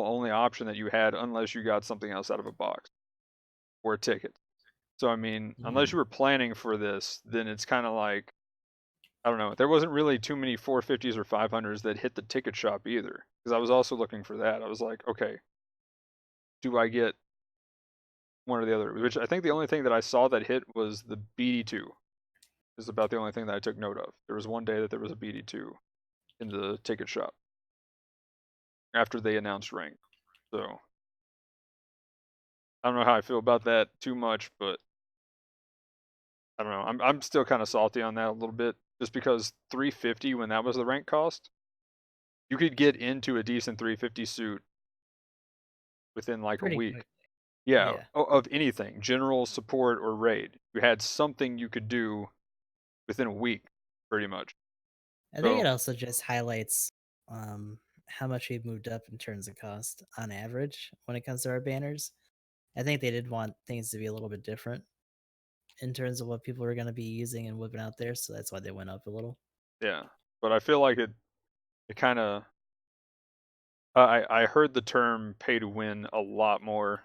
only option that you had unless you got something else out of a box or a ticket. So I mean, unless you were planning for this, then it's kind of like I don't know. There wasn't really too many 450s or 500s that hit the ticket shop either because I was also looking for that. I was like, okay, do I get one or the other? Which I think the only thing that I saw that hit was the BD2. Is about the only thing that I took note of. There was one day that there was a BD2 in the ticket shop after they announced rank. So I don't know how I feel about that too much, but I don't know. I'm still kind of salty on that a little bit, just because 350 when that was the rank cost, you could get into a decent 350 suit within like a Pretty week. quick. Yeah, Yeah. of anything, general, support, or raid. You had something you could do within a week, pretty much. I think So it also just highlights how much we've moved up in terms of cost on average when it comes to our banners. I think they did want things to be a little bit different in terms of what people are going to be using and whipping out there, so that's why they went up a little. yeah, but I feel like it kind of I heard the term pay to win a lot more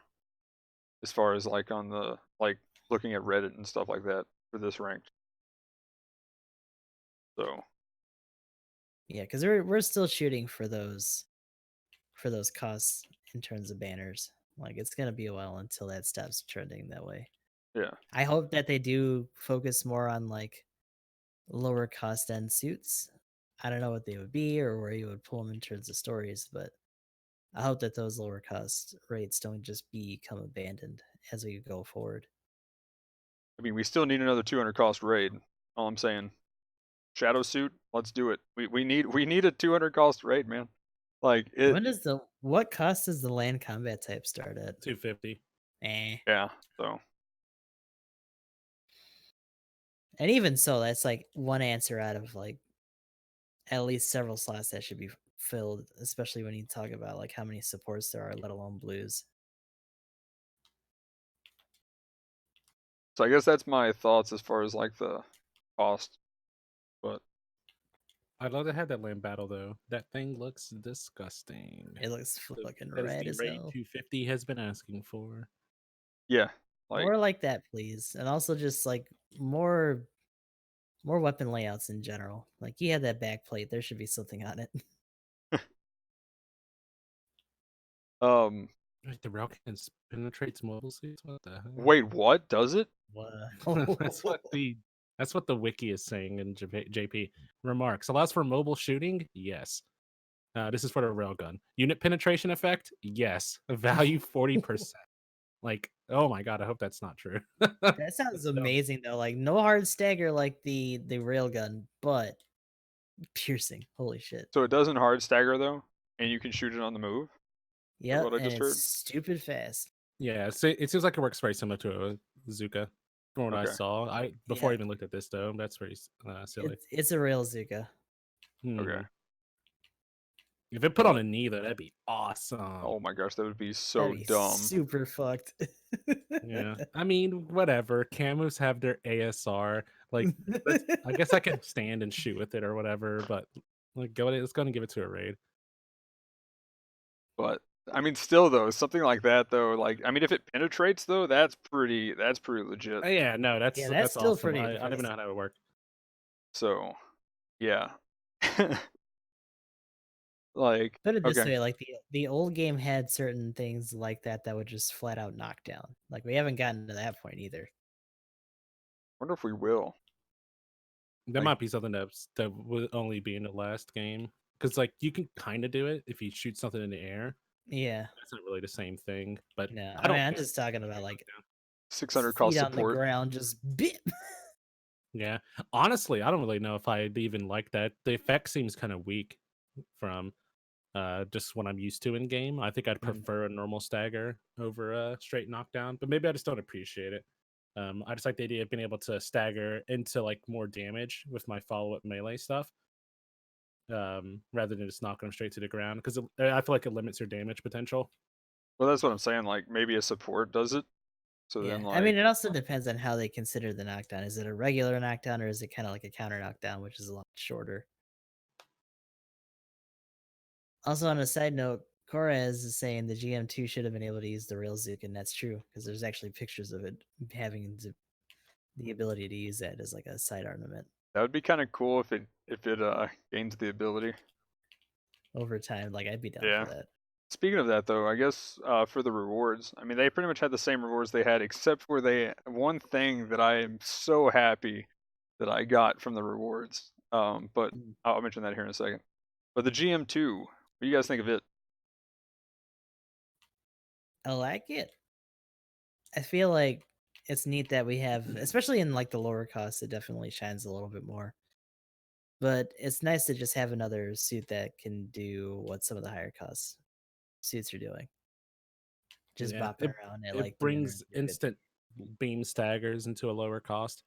as far as like on the like looking at Reddit and stuff like that for this ranked. So Yeah, because we're still shooting for those costs in terms of banners. Like it's gonna be a while until that stops trending that way. yeah, I hope that they do focus more on like lower cost end suits. I don't know what they would be or where you would pull them in terms of stories, but I hope that those lower cost rates don't just become abandoned as we go forward. I mean we still need another 200 cost raid. All I'm saying, Shadow Suit, let's do it. We need a 200 cost raid, man. Like it. When does what cost does the land combat type start at? 250. Eh. Yeah. So And even so, that's like one answer out of like at least several slots that should be filled, especially when you talk about like how many supports there are, let alone blues. I guess that's my thoughts as far as like the cost. But I'd love to have that land battle though. That thing looks disgusting. It looks The- fucking As red the as Raid hell. 250 has been asking for. yeah, like More like that, please. And also just like more weapon layouts in general. Like you had that back plate, there should be something on it. um Wait, the Railgun penetrates mobile suits? What the hell? wait, what? Does it? that's what the wiki is saying in JP. Remarks. Allows for mobile shooting? Yes. This is for the railgun. Unit penetration effect? Yes. Value 40%. Like, oh my god, I hope that's not true. That sounds amazing though. Like no hard stagger like the railgun, but piercing. Holy shit. So it doesn't hard stagger though, and you can shoot it on the move. Is Yep, what I and just it's heard. stupid fast. Yeah, so it seems like it works very similar to a Zuka from what I Okay. saw. Before I even looked at this though, that's very silly. It's a real Zuka. Okay. If it put on But a knee though, that'd be awesome. oh my gosh, that would be so That'd be dumb. super fucked. Yeah, I mean, whatever. Camus have their ASR. Like, I guess I can stand and shoot with it or whatever. But like, it's going to give it to a raid. But I mean, still though, something like that though, like I mean, if it penetrates though, that's pretty legit. Yeah, no, that's Yeah, that's still awesome. pretty I don't even know impressive. how that would work. So, yeah. Like, Put it this okay, way, like the old game had certain things like that would just flat out knock down. Like we haven't gotten to that point either. wonder if we will. There Like, might be something that would only be in the last game, because like you can kind of do it if you shoot something in the air. Yeah. That's not really the same thing, but No, I I mean don't I'm care. just talking about like 600 feet cost on the support. ground, just bit. Yeah, honestly, I don't really know if I'd even like that. The effect seems kind of weak from just what I'm used to in game. I think I'd prefer a normal stagger over a straight knockdown, but maybe I just don't appreciate it. I just like the idea of being able to stagger into like more damage with my follow up melee stuff, rather than just knocking them straight to the ground, because I feel like it limits your damage potential. Well, that's what I'm saying. Like, maybe a support does it. So Yeah, then, I mean, like, it also depends on how they consider the knockdown. Is it a regular knockdown or is it kind of like a counter knockdown, which is a lot shorter? Also, on a side note, Corez is saying the GM2 should have been able to use the rail Zook, and that's true because there's actually pictures of it having the ability to use that as like a side armament that would be kind of cool if it gains the ability. over time. Like, I'd be down Yeah. for that. Speaking of that, though, I guess for the rewards, I mean, they pretty much had the same rewards they had, except for one thing that I am so happy that I got from the rewards. But Mm. I'll mention that here in a second. But the GM2, what do you guys think of it? I like it. I feel like it's neat that we have, especially in like the lower costs, it definitely shines a little bit more. But it's nice to just have another suit that can do what some of the higher cost suits are doing. Just Yeah, bopping around at it like 300. brings You're good. instant beam staggers into a lower cost.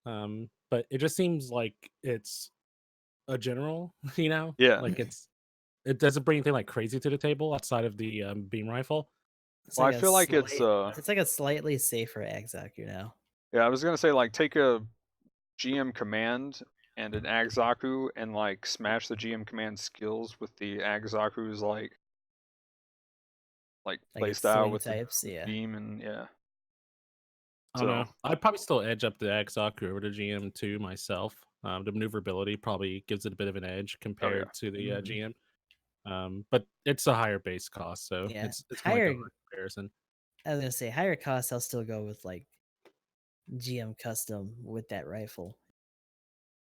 But it just seems like it's a general, Yeah. like it doesn't bring anything like crazy to the table outside of the beam rifle. It's Well, I like a feel like it's like a slightly safer Exoc, yeah, I was gonna say, like, take a GM command and an Agzaku and like smash the GM command skills with the Agzaku's like like its playstyle swing with the types. Yeah, beam and yeah. I don't So know. I'd probably still edge up the Exoc over the GM2 myself. The maneuverability probably gives it a bit of an edge oh yeah. compared to the Mhm. GM. But it's a higher base cost, so Yeah. it's kind of like a Higher. hard comparison. I was gonna say higher costs. I'll still go with like GM custom with that rifle.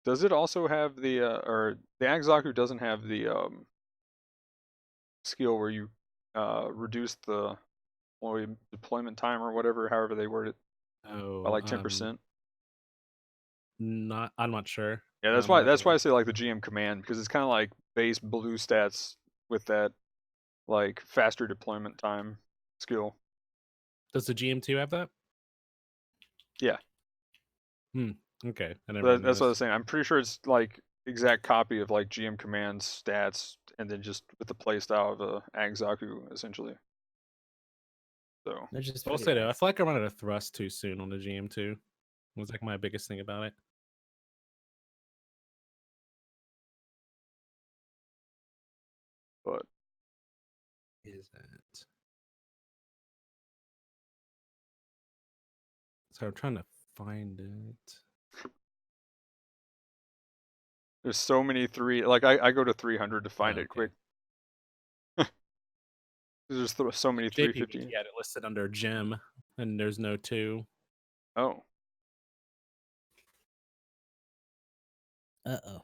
Does it also have the or the Agzaku doesn't have the skill where you reduce the deployment time or whatever, however they word it, by Oh, like 10%? I'm not sure. Yeah, that's I'd why have to I look. say like the GM command, because it's kind of like base blue stats with that like faster deployment time skill. Does the GM2 have that? Yeah, Okay, I never even that's what I was noticed. saying. I'm pretty sure it's like exact copy of like GM command stats, and then just with the playstyle of a Agzaku essentially. So Which is I will pretty say though, I nice. feel like I ran out of thrust too soon on the GM2. Was like my biggest thing about it. but Is it? So I'm trying to find it. there's so many I go to 300 to find Oh, it okay. quick. There's so many JPBT 350. had it listed under gem, and there's no 2. Oh, Uh-oh.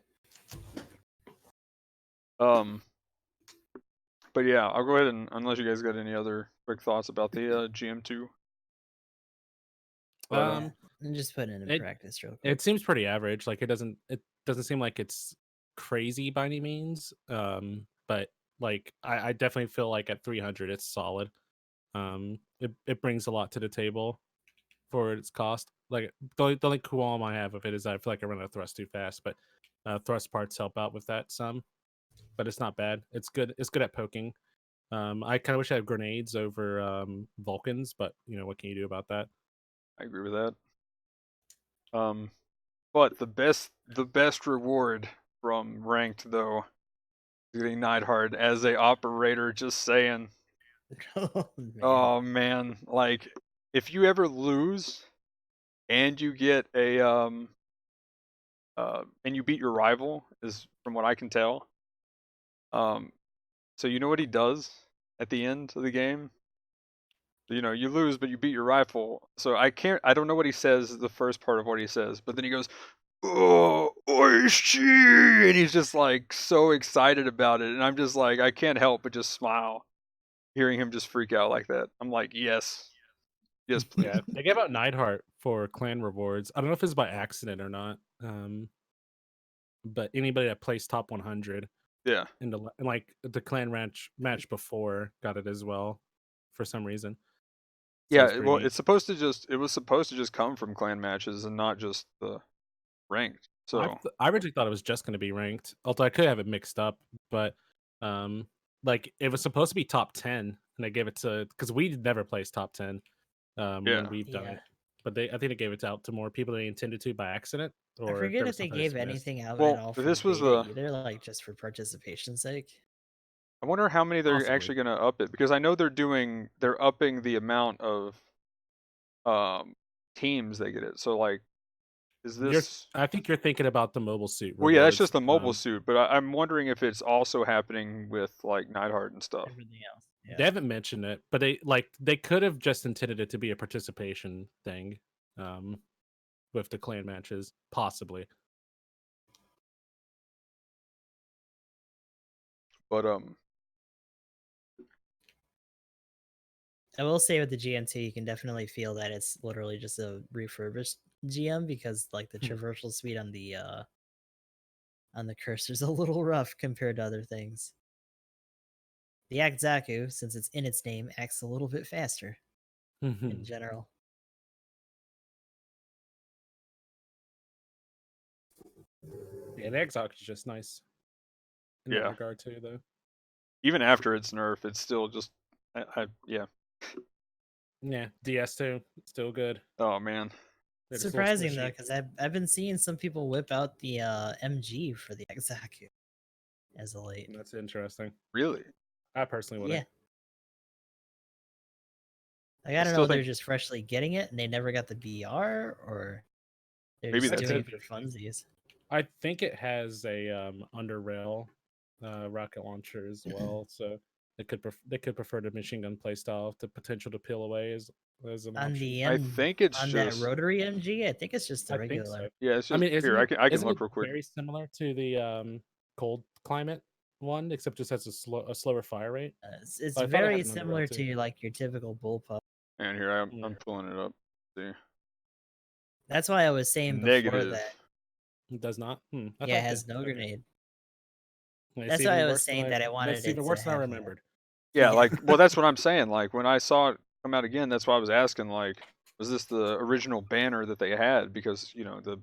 but yeah, I'll go ahead and unless you guys got any other quick thoughts about the GM2. But Yeah. And just put it in It practice real quick. it seems pretty average. Like it doesn't seem like it's crazy by any means. But like I definitely feel like at 300 it's solid. It brings a lot to the table for its cost. Like the only qualm I have of it is I feel like I run out of thrust too fast, but thrust parts help out with that some. But it's not bad. It's good. It's good at poking. I kind of wish I had grenades over Vulcans, but what can you do about that? I agree with that. But the best reward from ranked though, is getting Neidhard as a operator. Just saying. Oh man. Oh man, like if you ever lose and you get a and you beat your rival, is from what I can tell. So you know what he does at the end of the game? You know, you lose, but you beat your rifle. So I don't know what he says, the first part of what he says, but then he goes, "Oh, oishi!" And he's just like so excited about it. And I'm just like, I can't help but just smile hearing him just freak out like that. I'm like, yes, yes, please. Yeah, they gave out Neidhart for clan rewards. I don't know if it's by accident or not. But anybody that placed top 100 Yeah. in like the clan ranch match before got it as well for some reason. So it's Yeah, pretty well, neat. it was supposed to just come from clan matches and not just the ranked. So, I originally thought it was just going to be ranked, although I could have it mixed up. But like it was supposed to be top 10, and they gave it to because we never placed top 10 yeah. when we've done Yeah. it. But I think they gave it out to more people than they intended to by accident, I or forget there if was they something I gave just missed. anything out at Well, all for the this was beta the either, like just for participation's sake. I wonder how many they're Possibly. actually going to up it because I know they're upping the amount of um teams they get it. So like is this I think you're thinking about the mobile suit Well, yeah, that's rewards. just the mobile suit, but I'm wondering if it's also happening with like Neidhart and stuff. Everything else. Yeah. They haven't mentioned it, but they could have just intended it to be a participation thing, with the clan matches, possibly. But I will say with the GM2, you can definitely feel that it's literally just a refurbished GM because like the traversal speed on the cursor is a little rough compared to other things. The Akzaku, since it's in its name, acts a little bit faster in general. Yeah, the Exoc is just nice in that yeah, regard too, though. even after its nerf, it's still just yeah. Yeah, DS2 still good. Oh man. They're just a little Surprising though, squishy. because I've been seeing some people whip out the MG for the Akzaku as of late. That's interesting. Really? I personally Yeah. wouldn't. Like, I I don't know still if they're think just freshly getting it and they never got the BR, or they're maybe just that's doing it. it for funsies. I think it has a under rail rocket launcher as well, so they could prefer the machine gun playstyle, the potential to peel away as an On option. the I think it's on that just rotary MG, I think it's just the I think so. regular. yeah, it's I just mean, here, I can isn't it look real quick. very similar to the cold climate one, except just has a slower fire rate? It's I thought it had very an under rail similar too. to like your typical bullpup. And here I'm Yeah. pulling it up. See. That's why I was saying before Negative. that. It does not. Yeah, it thought has no okay. grenade. It's That's why even I was worse than saying that I wanted That's it even to worse than I have more. remembered. Yeah, Yeah. like well that's what I'm saying. Like when I saw it come out again, that's why I was asking like was this the original banner that they had? Because, you know, the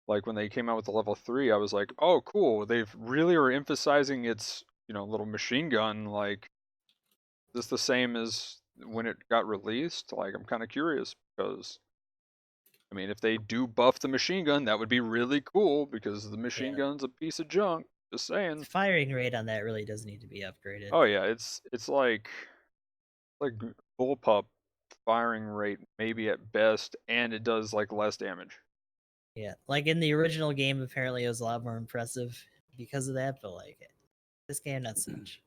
like when they came out with the level 3, I was like, "Oh, cool. They've really are emphasizing its, you know, little machine gun. Like, is this the same as when it got released?" Like, I'm kind of curious because, I mean, if they do buff the machine gun, that would be really cool because the machine Yeah. gun's a piece of junk. Just The saying. firing rate on that really does need to be upgraded. Oh yeah, it's like bullpup firing rate maybe at best, and it does like less damage. Yeah, like in the original game, apparently it was a lot more impressive because of that, but like this game, not so much.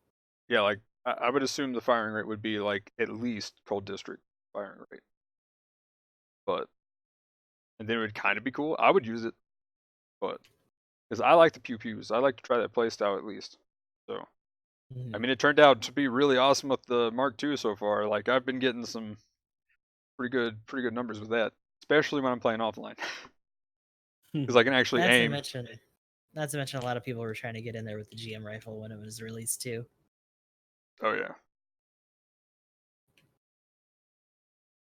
Yeah, like I would assume the firing rate would be like at least Cold District firing rate. But and then it would kind of be cool. I would use it, but because I like the pew pews, I like to try that play style at least. So I mean, it turned out to be really awesome with the Mark II so far. Like I've been getting some pretty good numbers with that, especially when I'm playing offline, because I can actually Not to aim. mention, a lot of people were trying to get in there with the GM rifle when it was released too. Oh yeah.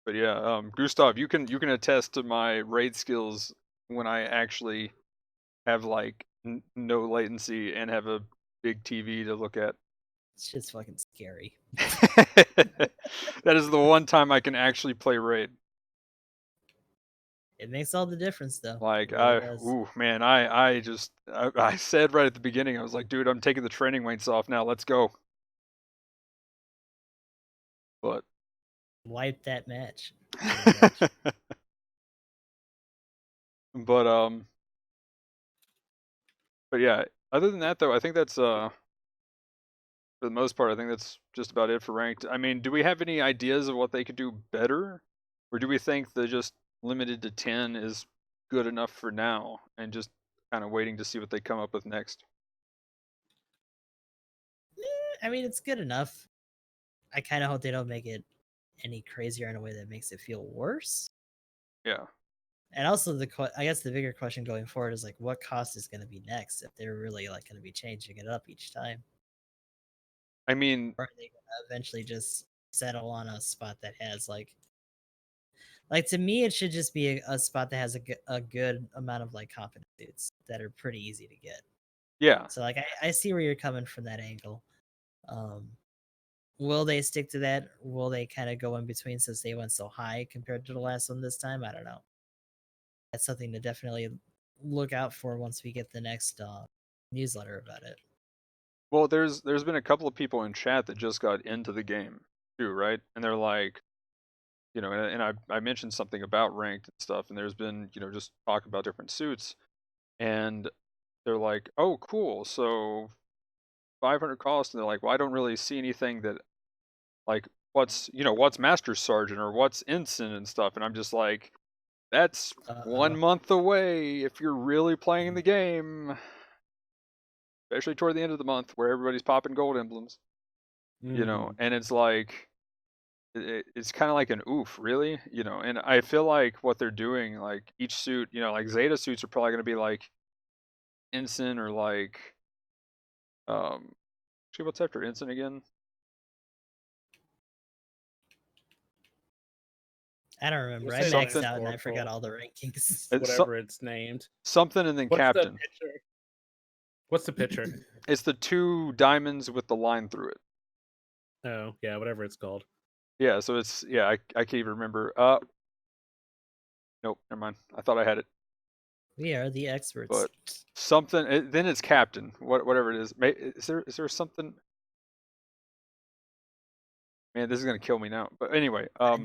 But yeah, Gustav, you can attest to my raid skills when I actually have like no latency and have a big TV to look at. It's just fucking scary. That is the one time I can actually play raid. It makes all the difference, though. Like It really does. man, I said right at the beginning, I was like, dude, I'm taking the training weights off now. Let's go. But Wipe that match. but but yeah, other than that though, I think that's for the most part, I think that's just about it for ranked. I mean, do we have any ideas of what they could do better? Or do we think the just limited to 10 is good enough for now and just kind of waiting to see what they come up with next? I mean, it's good enough. I kind of hope they don't make it any crazier in a way that makes it feel worse. Yeah. And also, I guess the bigger question going forward is like, what cost is going to be next if they're really like going to be changing it up each time, I mean, or are they going to eventually just settle on a spot that has like to me, it should just be a spot that has a good amount of like confidence suits that are pretty easy to get. yeah. So like, I see where you're coming from that angle. Will they stick to that? Will they kind of go in between since they went so high compared to the last one this time? I don't know. That's something to definitely look out for once we get the next newsletter about it. Well, there's been a couple of people in chat that just got into the game too, right? And they're like, and I mentioned something about ranked and stuff, and there's been, just talk about different suits, and they're like, oh, cool, so 500 cost, and they're like, well, I don't really see anything that, like, what's Master Sergeant or what's Ensign and stuff, and I'm just like, that's 1 month away if you're really playing the game, especially toward the end of the month where everybody's popping gold emblems, and it's like, it's kind of like an oof, really, and I feel like what they're doing, like each suit, like Zeta suits are probably going to be like Ensign or like, actually, what's after Ensign again? I don't remember. We'll I say the maxed Something- out and I historical, forgot all the rankings. whatever it's named. Something and then What's the Captain. picture? What's the picture? It's the 2 diamonds with the line through it. Oh, yeah, whatever it's called. Yeah, so it's, I can't even remember. Nope, never mind. I thought I had it. We are the experts. But something, then it's Captain, whatever it is. Is there something? Man, this is gonna kill me now. But anyway, I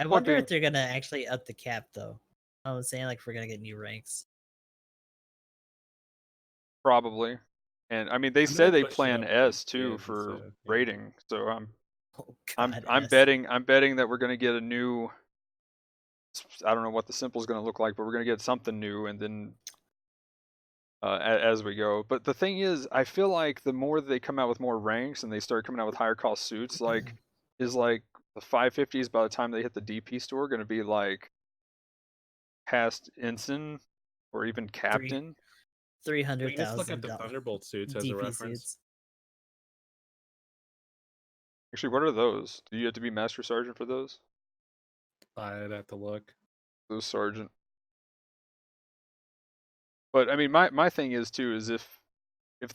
wonder being- if they're gonna actually up the cap though. I'm saying like if we're gonna get new ranks. probably. And I mean, they I know said they they pushed it plan up S to too kids, for yeah. rating. So Oh I'm God, I'm S. betting that we're gonna get a new. I don't know what the simple is gonna look like, but we're gonna get something new, and then as we go. But the thing is, I feel like the more they come out with more ranks and they start coming out with higher cost suits, like is like the 550s by the time they hit the DP store going to be like past Ensign or even Captain? 300,000. Just look at the Thunderbolt suits as a DP reference. suits. Actually, what are those? Do you have to be Master Sergeant for those? I'd have to look. Those Sergeant. But I mean, my thing is too is if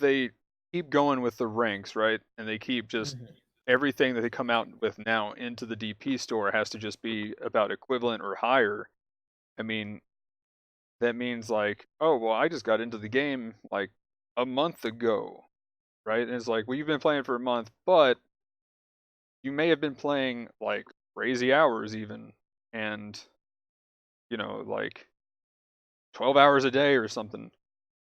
they keep going with the ranks, right, and they keep just everything that they come out with now into the DP store has to just be about equivalent or higher. I mean, that means like, oh well, I just got into the game like a month ago, right? And it's like, well, you've been playing for a month, but you may have been playing like crazy hours even, and like 12 hours a day or something,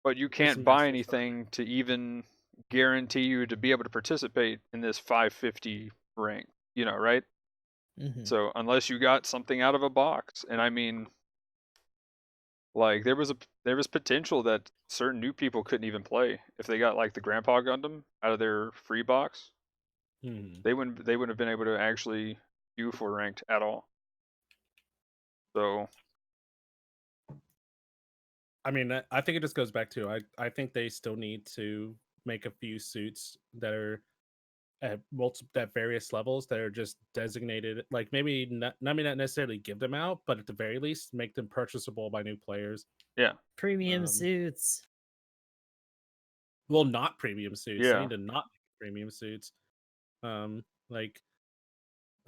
but you can't buy anything to even guarantee you to be able to participate in this 550 rank, right? So unless you got something out of a box, and I mean, like there was potential that certain new people couldn't even play if they got like the Grandpa Gundam out of their free box. They wouldn't have been able to actually queue for ranked at all. So I mean, I think it just goes back to I think they still need to make a few suits that are at various levels that are just designated, like maybe not necessarily give them out, but at the very least make them purchasable by new players. yeah, Premium suits. Well, not premium suits. Yeah. They need to not make premium suits. Like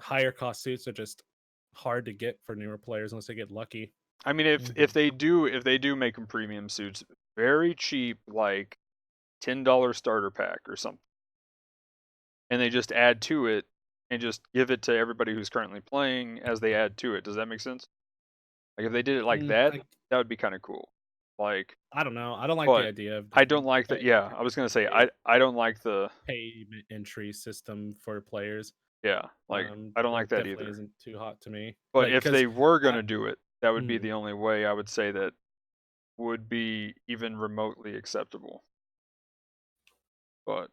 higher cost suits are just hard to get for newer players unless they get lucky. I mean, if they do make them premium suits, very cheap, like $10 starter pack or something, and they just add to it and just give it to everybody who's currently playing as they add to it. Does that make sense? Like if they did it like that, that would be kind of cool. Like, I don't know. I don't like the but idea of I don't like that. Yeah, I was gonna say I don't like the payment entry system for players. like I don't That like that definitely either. isn't too hot to me. But Like, if cause they were I, gonna do it, that would be mhm. the only way I would say that would be even remotely acceptable. But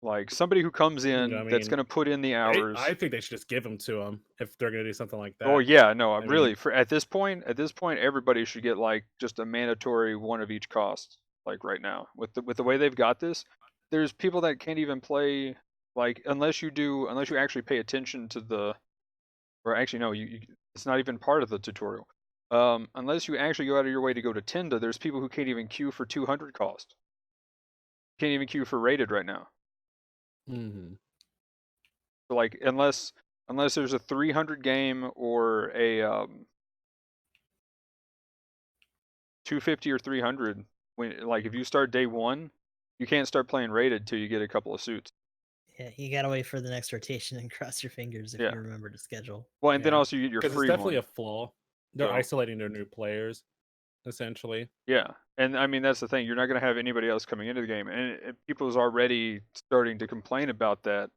like somebody who comes I in that's mean, gonna put in the I hours. think they should just give them to them if they're gonna do something like Oh that. yeah, no, I really. mean, For at this point, everybody should get like just a mandatory one of each cost. Like right now, with the way they've got this, there's people that can't even play like unless you actually pay attention to the or actually no, it's not even part of the tutorial. Unless you actually go out of your way to go to Tinda, there's people who can't even queue for 200 cost. Can't even queue for rated right now. mhm. So like unless there's a 300 game or a 250 or 300, when like if you start day 1, you can't start playing rated till you get a couple of suits. Yeah, you gotta wait for the next rotation and cross your fingers if Yeah. you remember to schedule. Well, and then Yeah, also you get your because it's free definitely one. a flaw. They're So, isolating their new players essentially. yeah. And I mean that's the thing. You're not going to have anybody else coming into the game and people's already starting to complain about that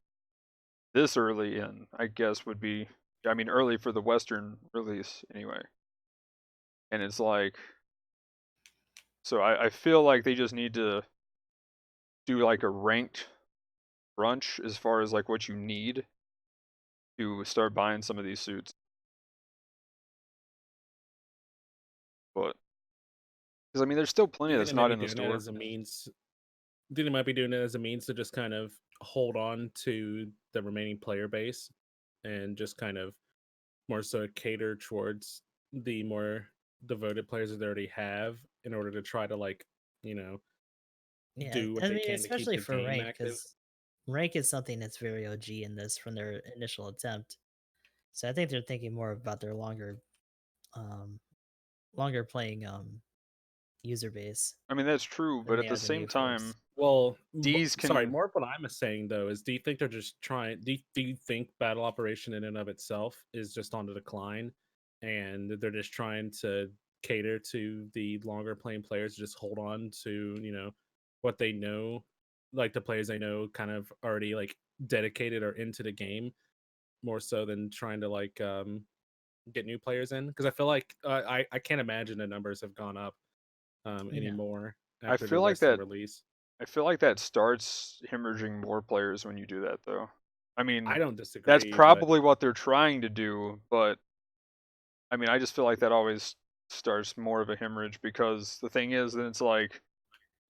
this early in, I guess would be I mean early for the Western release anyway. And it's like so I feel like they just need to do like a ranked brunch as far as like what you need to start buying some of these suits. But because I mean, there's still Do plenty you think that's they might not be in the doing it store. as a means? Do you think they might be doing it as a means to just kind of hold on to the remaining player base and just kind of more so cater towards the more devoted players that they already have in order to try to like, you know, Yeah, do what I they mean, can to keep especially the for game rank, active. because rank is something that's very OG in this from their initial attempt. So I think they're thinking more about their um, longer playing user base I mean, that's true, than but at they the are the same new folks. time, Well, D's sorry, can. more of what I'm saying though is, do you think they're just trying? Do you think battle operation in and of itself is just on the decline, and they're just trying to cater to the longer playing players, to just hold on to what they know, like the players they know, kind of already like dedicated or into the game, more so than trying to like get new players in? Because I feel like I can't imagine the numbers have gone up No, anymore I after the feel like Western that. release. I feel like that starts hemorrhaging more players when you do that, though. I I mean, don't that's disagree, but probably what they're trying to do, but I mean, I just feel like that always starts more of a hemorrhage because the thing is, then it's like,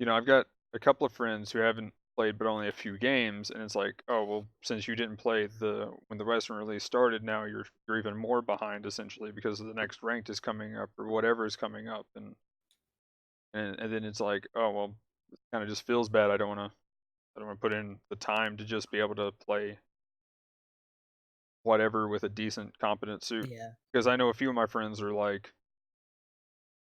I've got a couple of friends who haven't played but only a few games, and it's like, oh well, since you didn't play when the Western release started, now you're even more behind essentially because the next ranked is coming up or whatever is coming up, and then it's like, oh well, it kind of just feels bad. I don't want to put in the time to just be able to play whatever with a decent, competent suit yeah, because I know a few of my friends are like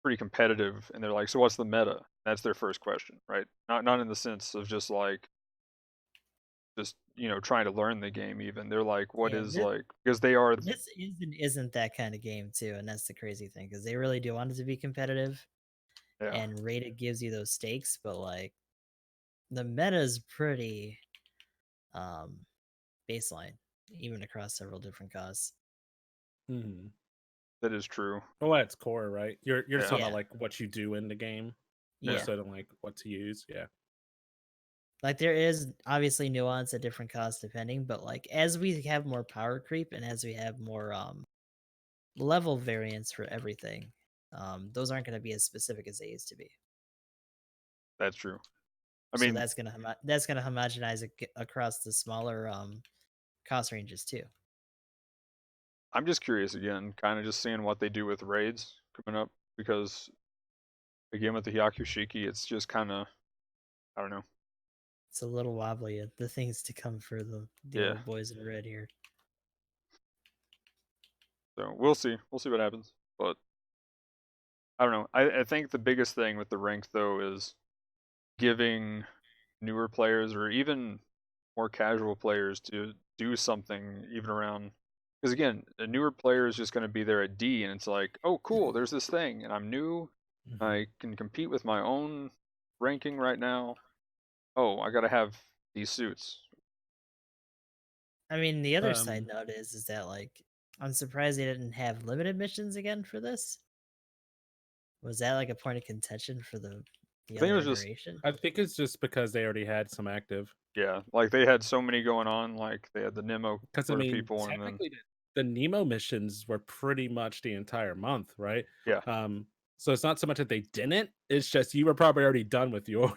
pretty competitive, and they're like, so what's the meta? That's their first question, right? Not in the sense of just trying to learn the game even they're like what yeah. is like because they are This isn't that kind of game too, and that's the crazy thing because they really do want it to be competitive, yeah, and rated gives you those stakes, but like the meta is pretty um baseline, even across several different costs. mhm. that is true. Well, at its core, right? You're just Yeah, talking about Yeah, like what you do in the game, more yeah, yeah. so than like what to use. Yeah. Like there is obviously nuance at different costs depending, but like as we have more power creep and as we have more level variance for everything, those aren't going to be as specific as they used to be. that's true. I So mean, that's gonna homogenize across the smaller cost ranges too. I'm just curious again, kind of just seeing what they do with raids coming up because again with the Hyakushiki it's just kind of I don't know. It's a little wobbly the things to come for the Yeah, old boys in red here. so we'll see what happens, but I don't know. I think the biggest thing with the rank though is giving newer players or even more casual players to do something even around because again a newer player is just going to be there at D and it's like, oh cool, there's this thing and I'm new, Mhm. I can compete with my own ranking right now. Oh, I gotta have these suits. I mean, the other side Um, note is that like I'm surprised they didn't have limited missions again for this. Was that like a point of contention for the I think it other was just iteration? I think it's just because they already had some active. yeah, like they had so many going on. Like they had the Nemo Because I for mean, people, and then technically, the Nemo missions were pretty much the entire month, right? yeah, Um, so it's not so much that they didn't; it's just you were probably already done with yours.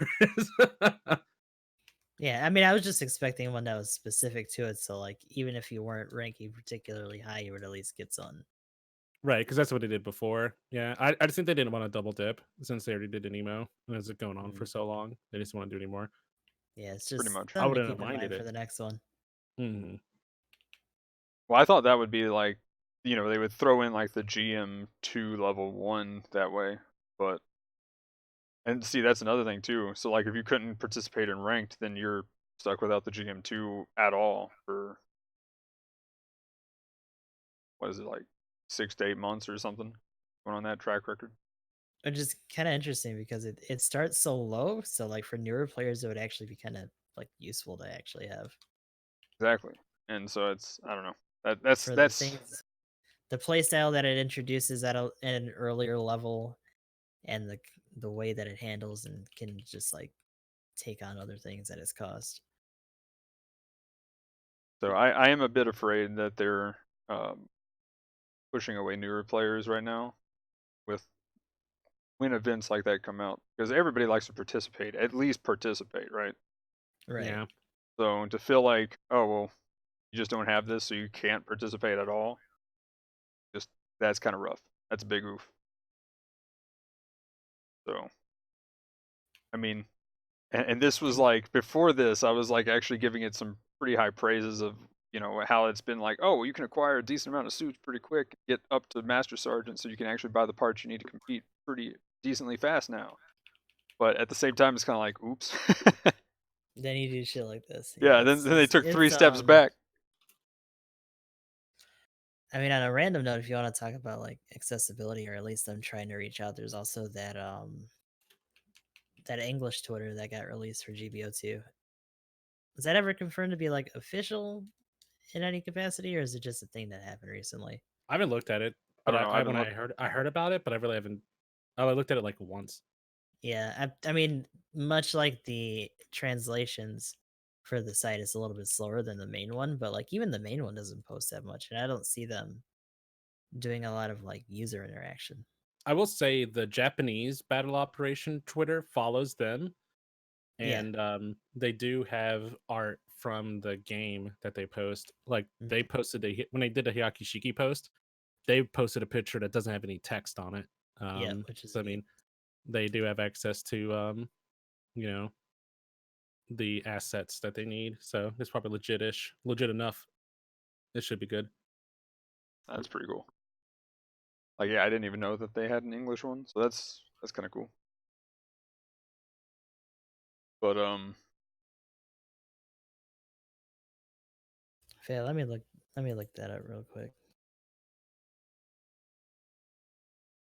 Yeah, I mean, I was just expecting one that was specific to it. So like, even if you weren't ranking particularly high, you would at least get some. Right, because that's what they did before. Yeah, I just think they didn't want to double dip since they already did an emo, and it's going on for Mhm. so long. They just want to do anymore. Yeah, it's pretty just much. I something to wouldn't have keep in minded mind for it. the next one. Mhm. Well, I thought that would be like, they would throw in like the GM2 level 1 that way. But and see, that's another thing too. So like if you couldn't participate in ranked, then you're stuck without the GM2 at all for what is it, like 6 to 8 months or something? Going on that track record. Which is kind of interesting because it starts so low. So like for newer players, it would actually be kind of like useful to actually have Exactly. And so it's, I don't know. That's for the that's things, the play style that it introduces at an earlier level, and the way that it handles and can just like take on other things at its cost. so I am a bit afraid that they're um, pushing away newer players right now with when events like that come out because everybody likes to participate, at least participate, right? Right. Yeah, So to feel like, oh well, you just don't have this, so you can't participate at all, just that's kind of rough. That's a big oof. So I mean, and this was like before this, I was like actually giving it some pretty high praises of how it's been like, oh, you can acquire a decent amount of suits pretty quick, get up to master sergeant, so you can actually buy the parts you need to compete pretty decently fast now. But at the same time, it's kind of like, oops. Then you do shit like this. Yeah, Yeah, then they took three it's steps back. I mean, on a random note, if you want to talk about like accessibility, or at least them trying to reach out, there's also that English Twitter that got released for GBO2. Was that ever confirmed to be like official in any capacity, or is it just a thing that happened recently? I haven't looked at it, I but don't know. I haven't when looked. I heard about it, but I really haven't. Oh, I looked at it like once. Yeah, I mean, much like the translations for the site is a little bit slower than the main one, but like even the main one doesn't post that much, and I don't see them doing a lot of like user interaction. I will say the Japanese battle operation Twitter follows them, Yeah. and they do have art from the game that they post. Like they Mhm. posted when they did a Hyaki Shiki post, they posted a picture that doesn't have any text on it. Yeah, which is So I neat. mean, they do have access to you know, the assets that they need. So it's probably legit enough. It should be good. That's pretty cool. Like, yeah, I didn't even know that they had an English one, so that's kind of cool. But Yeah, let me look that up real quick.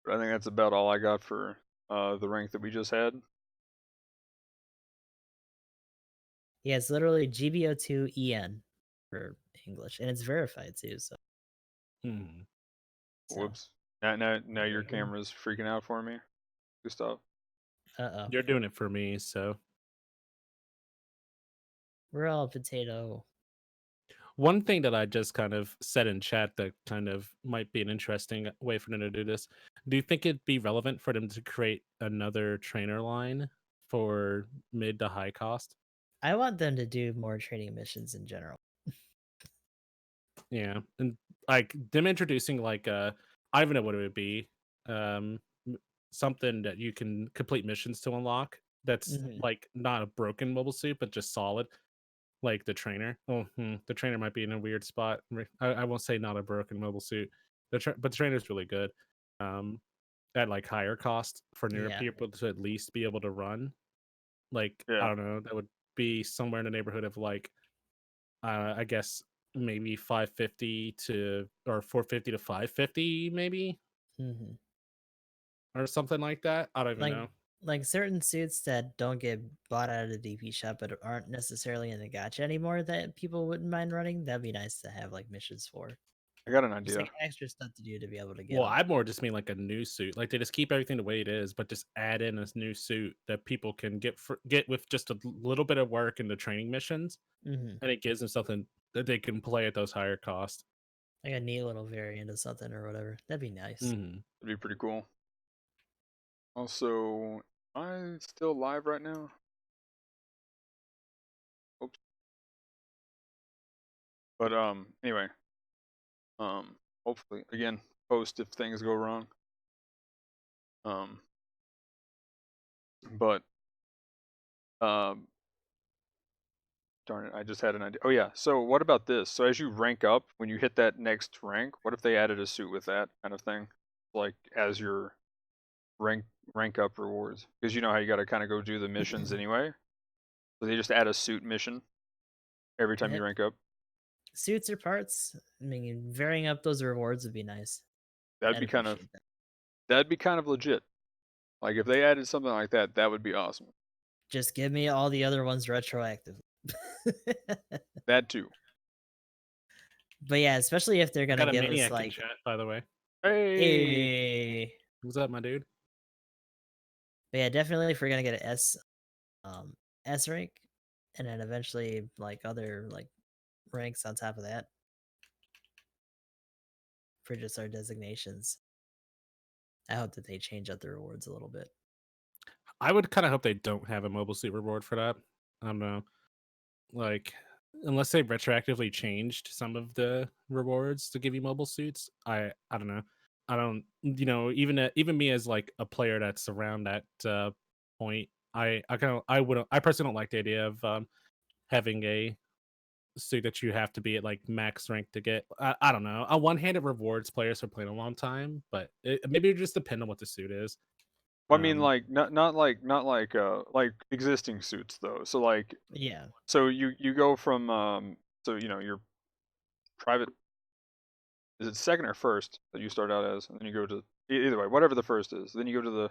I think that's about all I got for the rank that we just had. Yeah, it's literally GBO2 EN for English, and it's verified too. So, Hmm. so Whoops. Now your uh camera's freaking out for me. Gustav. oh, You're doing it for me, so we're all potato. one thing that I just kind of said in chat that kind of might be an interesting way for them to do this. Do you think it'd be relevant for them to create another trainer line for mid to high cost? I want them to do more training missions in general. Yeah, and like them introducing like I don't know what it would be, something that you can complete missions to unlock. That's Hmm. like not a broken mobile suit, but just solid. Like the trainer. The trainer might be in a weird spot. I won't say not a broken mobile suit, but the trainer's really good. Um, at like higher cost for newer Yeah. people to at least be able to run. Like I Yeah. don't know, that would be somewhere in the neighborhood of like I guess maybe 550 to or 450 to 550 maybe. Hmm. or something like that. I don't even Like know. like certain suits that don't get bought out of the DP shop but aren't necessarily in the gacha anymore that people wouldn't mind running. That'd be nice to have like missions for. I got an Just idea. like extra stuff to do to be able to get Well, them. I more just mean like a new suit. Like they just keep everything the way it is, but just add in a new suit that people can get with just a little bit of work in the training missions, Mm-hmm. and it gives them something that they can play at those higher costs. Like a neat little variant of something or whatever. That'd be nice. Mm-hmm. It'd be pretty cool. Also, am I still live right now? Oops. But anyway, hopefully again post if things go wrong. Um, but darn it, I just had an idea. Oh yeah, so what about this? So as you rank up, when you hit that next rank, what if they added a suit with that kind of thing, like as your rank up rewards? Because you know how you got to kind of go do the missions anyway. So they just add a suit mission every time you rank up. Suits or parts. I mean, varying up those rewards would be nice. That'd I'd be kind of appreciate that. that'd be kind of legit. Like if they added something like that, that would be awesome. Just give me all the other ones retroactive. That too. But yeah, especially if they're gonna Got a give us Maniac in like, chat, by the way. Hey, hey. What's up, my dude? But yeah, definitely if we're gonna get an S rank, and then eventually like other like ranks on top of that for just our designations. I hope that they change up the rewards a little bit. I would kind of hope they don't have a mobile suit reward for that. I don't know. Like, unless they retroactively changed some of the rewards to give you mobile suits, I don't know. I don't, even me as like a player that's around that point, I personally don't like the idea of having a suit that you have to be at like max rank to get. I don't know. On one hand, it rewards players for playing a long time, but maybe it just depends on what the suit is. well, I mean, Um, like not like existing suits though. So like, Yeah. so you go from so you know your private, is it second or first that you start out as, and then you go to either way, whatever the first is. Then you go to the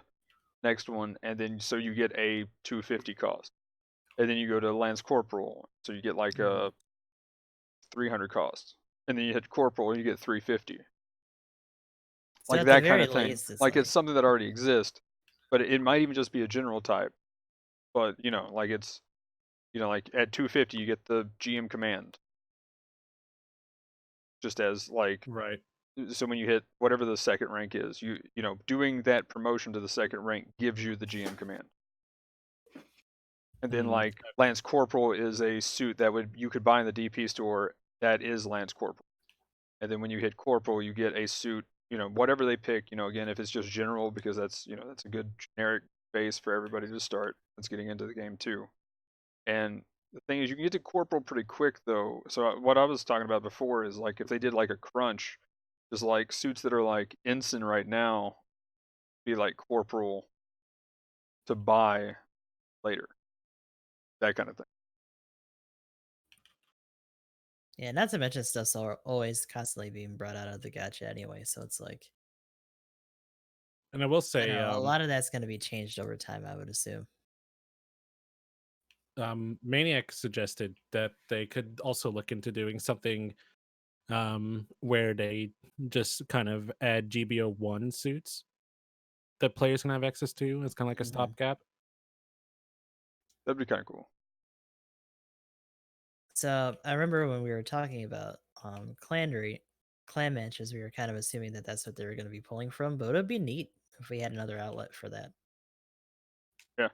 next one, and then so you get a 250 cost, and then you go to Lance Corporal, so you get like a 300 cost, and then you hit Corporal, and you get 350. So Like at the that kind very of thing. least, it's Like it's like, something that already exists, but it might even just be a general type. But you know, like it's, you know, like at 250 you get the GM command, just as like, right. so when you hit whatever the second rank is, you know, doing that promotion to the second rank gives you the GM command. And then Mm, like Lance Corporal is a suit that you could buy in the DP store that is Lance Corporal. And then when you hit Corporal, you get a suit, you know, whatever they pick, you know, again, if it's just general, because that's, you know, that's a good generic base for everybody to start that's getting into the game too. And the thing is, you can get to Corporal pretty quick though. So what I was talking about before is like if they did like a crunch, just like suits that are like ensign right now, be like Corporal to buy later, that kind of thing. yeah, not to mention stuff's always constantly being brought out of the gacha anyway. So it's like, and I will I don't say, know, a lot of that's going to be changed over time, I would assume. Maniac suggested that they could also look into doing something where they just kind of add GBO1 suits that players can have access to. It's kind of like a Mhm. stopgap. That'd be kind of cool. So I remember when we were talking about clan matches, we were kind of assuming that that's what they were going to be pulling from, but it would be neat if we had another outlet for that. Yeah,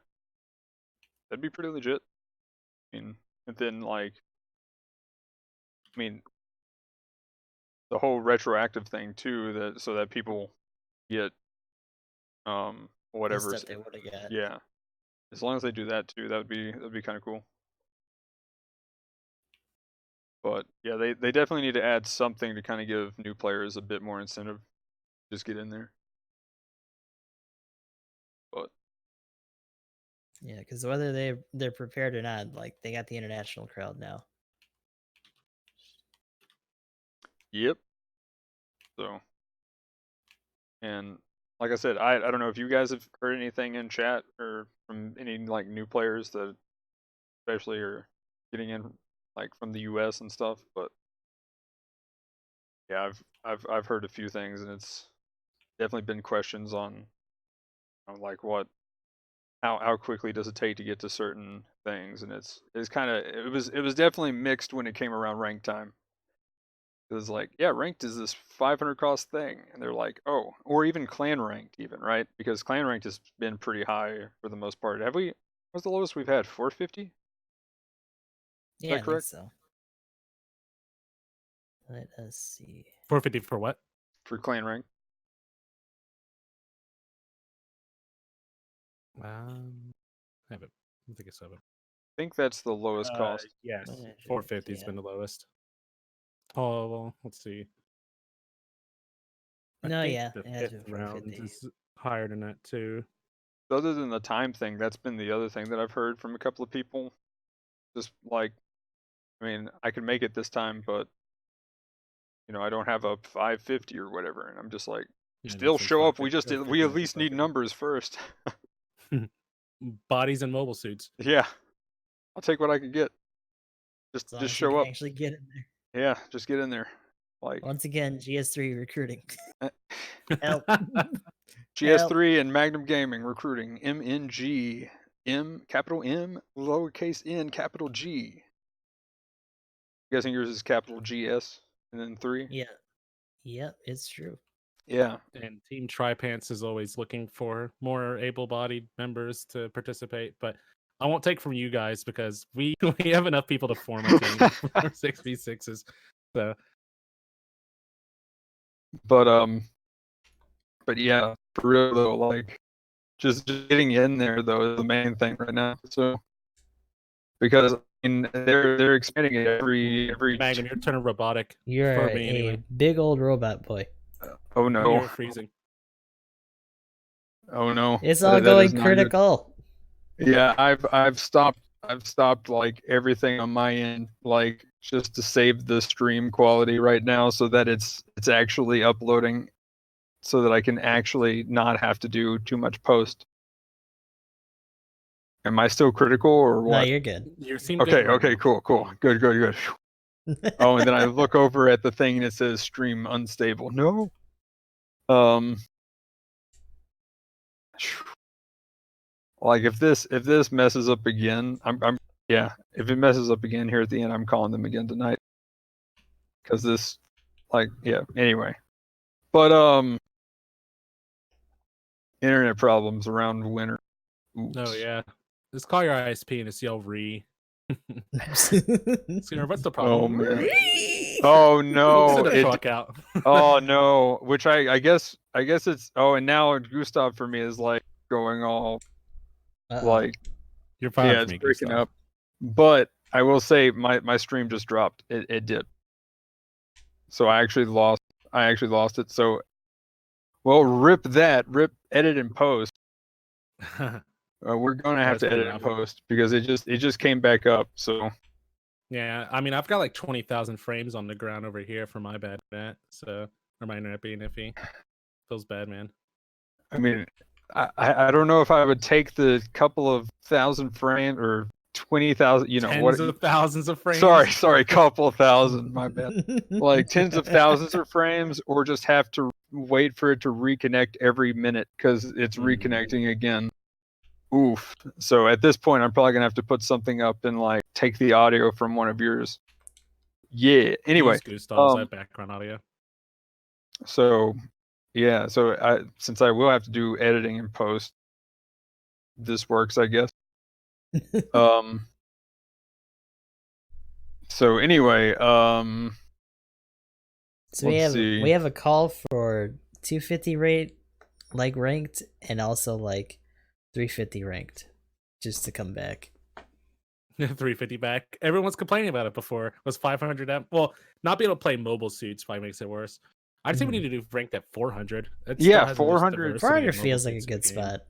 that'd be pretty legit. I mean, and then like, I mean, the whole retroactive thing too, that so that people get The whatever's, stuff they would have got. yeah. As long as they do that too, that'd be kind of cool. But yeah, they definitely need to add something to kind of give new players a bit more incentive. Just get in there. But Yeah, because whether they're prepared or not, like they got the international crowd now. yep. So, and like I said, I don't know if you guys have heard anything in chat or from any like new players that especially are getting in like from the US and stuff, but yeah, I've heard a few things, and it's definitely been questions on like how quickly does it take to get to certain things, and it's kind of it was definitely mixed when it came around rank time. It was like, yeah, ranked is this 500 cost thing, and they're like, oh, or even clan ranked, even, right? Because clan ranked has been pretty high for the most part. Have we? What's the lowest we've had? 450? Is Yeah, I that think correct? so. Let us see. 450 for what? For clan rank? I haven't. I think it's 7. I think that's the lowest cost. Yes, 100, 450 has yeah. been the lowest. Oh well, let's see. I No, think yeah, the it has fifth been round 450. is higher than that too. Other than the time thing, that's been the other thing that I've heard from a couple of people. Just like, I mean, I can make it this time, but you know, I don't have a 550 or whatever, and I'm just like, Yeah, still since show up. 550 We at 50 least need numbers first. bodies and mobile suits. Yeah, I'll take what I can get. As long Just as you show can up. actually get in there. Yeah, just get in there. Like Once again, GS3 recruiting. Help. GS3 and Magnum Gaming recruiting MNG capital M lowercase n capital G. I'm guessing yours is capital GS and then 3. Yeah. Yep, it's true. Yeah. And Team Tripants is always looking for more able-bodied members to participate, but I won't take from you guys because we have enough people to form a team for 6v6s. So, but yeah, for real though, like just getting in there though is the main thing right now. So because I mean they're expanding it every Magnum, you're turning robotic You're for me a anyway. big old robot boy. oh no. You're freezing. Oh no. It's all That is going not good. critical. Yeah, I've stopped like everything on my end, like just to save the stream quality right now so that it's actually uploading so that I can actually not have to do too much post. Am I still critical or No, what? you're good. You seem Okay, good right okay, now. cool. Good. Oh, and then I look over at the thing and it says stream unstable. No. Like if this messes up again, I'm yeah, if it messes up again here at the end, I'm calling them again tonight. Cuz this like yeah, anyway. But internet problems around winter. Oops. Oh yeah. Just call your ISP and just yell re. Skinner, what's the Oh problem? man. Oh no. Sit the fuck out. Oh no. Which I guess it's and now Gustav for me is like going all like You're fine yeah, for it's me, breaking Gustav. up. But I will say my stream just dropped. It did. So I actually lost it. So well, rip edit and post. We're gonna have That's to pretty edit and rough. post because it just came back up. So Yeah, I mean, I've got like 20,000 frames on the ground over here for my bad internet, so or my internet being iffy. Feels bad, man. I mean, I don't know if I would take the couple of thousand frames or 20,000. You know Tens what? of thousands of frames. Sorry, couple thousand. My bad. Like tens of thousands of frames, or just have to wait for it to reconnect every minute because it's reconnecting again. Oof. So at this point, I'm probably gonna have to put something up and like take the audio from one of yours. Yeah. Anyway, Use Gustav's that background audio. so yeah, so since I will have to do editing and post, this works, I guess. So anyway, So let's see. we have a call for 250 rate like ranked and also like 350 ranked just to come back. 350 back. Everyone's complaining about it before. It was 500 M. Well, not being able to play mobile suits probably makes it worse. I'd say we need to do ranked at 400. It still Yeah, has the most 400. 400 feels like a good spot.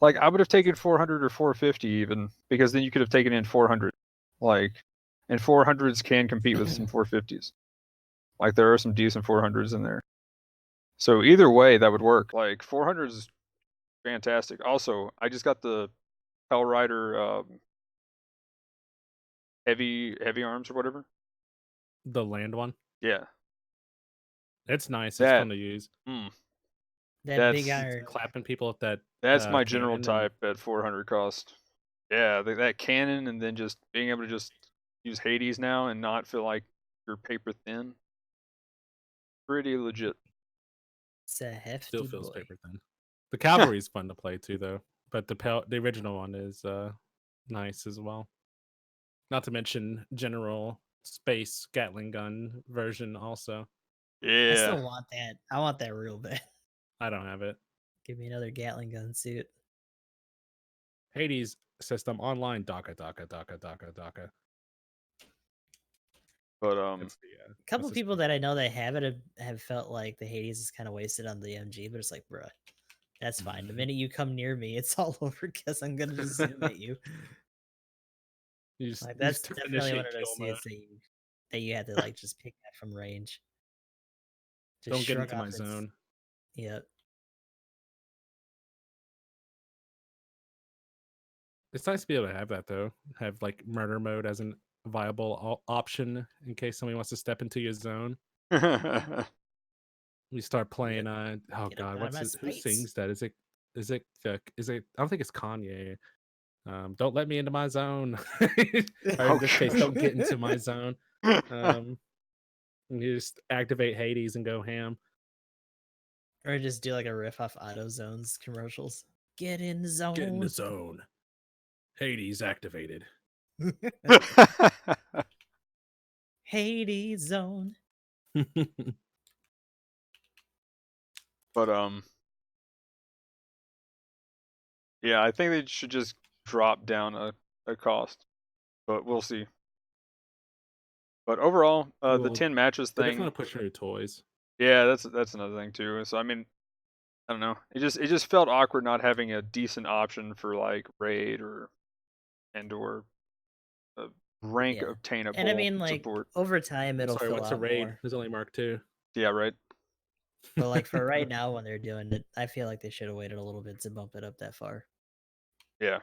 Like I would have taken 400 or 450 even, because then you could have taken in 400. Like, and 400s can compete with some 450s. Like there are some decent 400s in there. So either way, that would work. Like 400 is fantastic. Also, I just got the Hell Rider heavy arms or whatever. The land one. Yeah, It's nice. It's that fun to use. That big that's iron. Clapping people with that that's my general cannon and type at 400 cost. Yeah, that cannon, and then just being able to just use Hades now and not feel like you're paper thin. Pretty legit. It's a hefty still feels boy. paper thin. The cavalry is fun to play too, though. But the original one is nice as well. Not to mention General Space Gatling gun version also. I Yeah. still want that. I want that real bad. I don't have it. Give me another Gatling gun suit. Hades system online DACA. But It's the, A couple what's this people thing? that I know that have it have felt like the Hades is kind of wasted on the MG, but it's like, bruh, that's fine. The Mhm. minute you come near me, it's all over because I'm gonna just zoom at you. You just, Like you that's just definitely one initiate of those kill mode. suits that you have to like just pick at from range. Just Don't get shrug into off my its. zone. Yep. It's nice to be able to have that though. Have like murder mode as a viable option in case somebody wants to step into your zone. We start playing. Oh Get up God, out of what's my it? Who space. sings that? Is it? I don't think it's Kanye. Don't let me into my zone. Or in this case, don't get into my zone. And you just activate Hades and go ham. Or just do like a riff off AutoZone's commercials. Get in the zone. Get in the zone. Hades activated. Hades zone. But yeah, I think they should just drop down a cost, but we'll see. But overall, the Well, 10 matches they're thing, definitely pushing new toys. yeah, that's another thing too. So I mean, I don't know. It just felt awkward not having a decent option for like raid or rank Yeah. obtainable And I mean, like, support. over time, I'm it'll sorry, fill what's a out raid? more. There's only Mark II. Yeah, right. But like for right now, when they're doing it, I feel like they should have waited a little bit to bump it up that far. Yeah.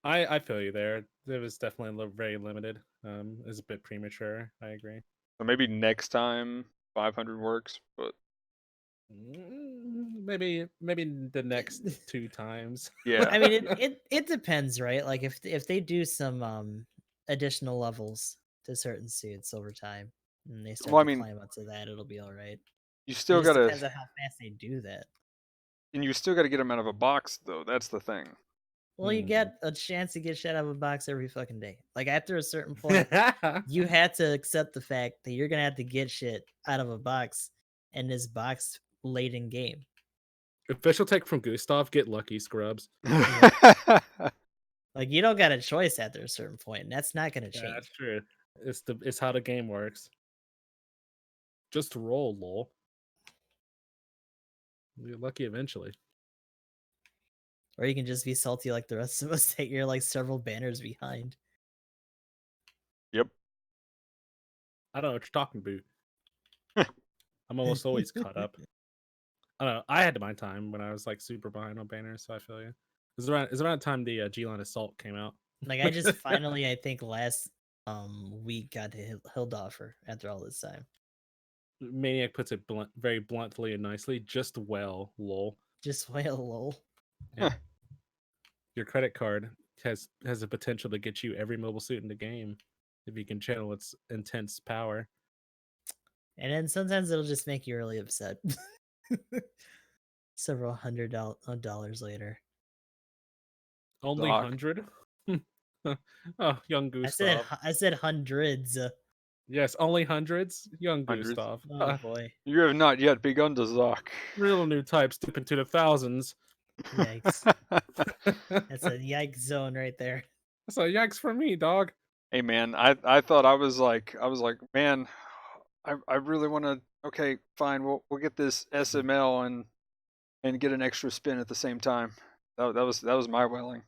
I feel you there. It was definitely very limited. It's a bit premature. I agree. So maybe next time 500 works, but Maybe the next 2 times. yeah. I mean, it depends, right? Like if they do some additional levels to certain suits over time, and they start Well, I to mean, climb up to that, it'll be all right. you It still just gotta, depends on how fast they do that. and you still gotta get them out of a box though. That's the thing. Well, you get a chance to get shit out of a box every fucking day. Like after a certain point, you had to accept the fact that you're gonna have to get shit out of a box, and this box late in game. Official take from Gustav: get lucky, scrubs. Like you don't got a choice after a certain point, and that's not gonna Yeah, change. that's true. It's how the game works. Just roll, lol. You'll get lucky eventually. Or you can just be salty like the rest of us that you're like several banners behind. Yep. I don't know what you're talking about. I'm almost always caught up. I don't know. I had my time when I was like super behind on banners, so I feel you. It's around the time the G-Line Assault came out. Like I just finally, I think last week got to Hildoffer after all this time. Maniac puts it very bluntly and nicely. Just well, lol. Just well, lol. Yeah. Your credit card has the potential to get you every mobile suit in the game if you can channel its intense power. And then sometimes it'll just make you really upset. Several $100 later. Only Doc. 100? Oh, young Gustav. I said hundreds. Yes, only hundreds? Young Hundreds. Gustav. Oh boy. You have not yet begun to Zoc. Real new type stooping to the thousands. Yikes. That's a yikes zone right there. That's a yikes for me, dog. Hey man, I thought I was like, man, I really want to. Okay, fine. We'll get this SML and get an extra spin at the same time. That was my welling.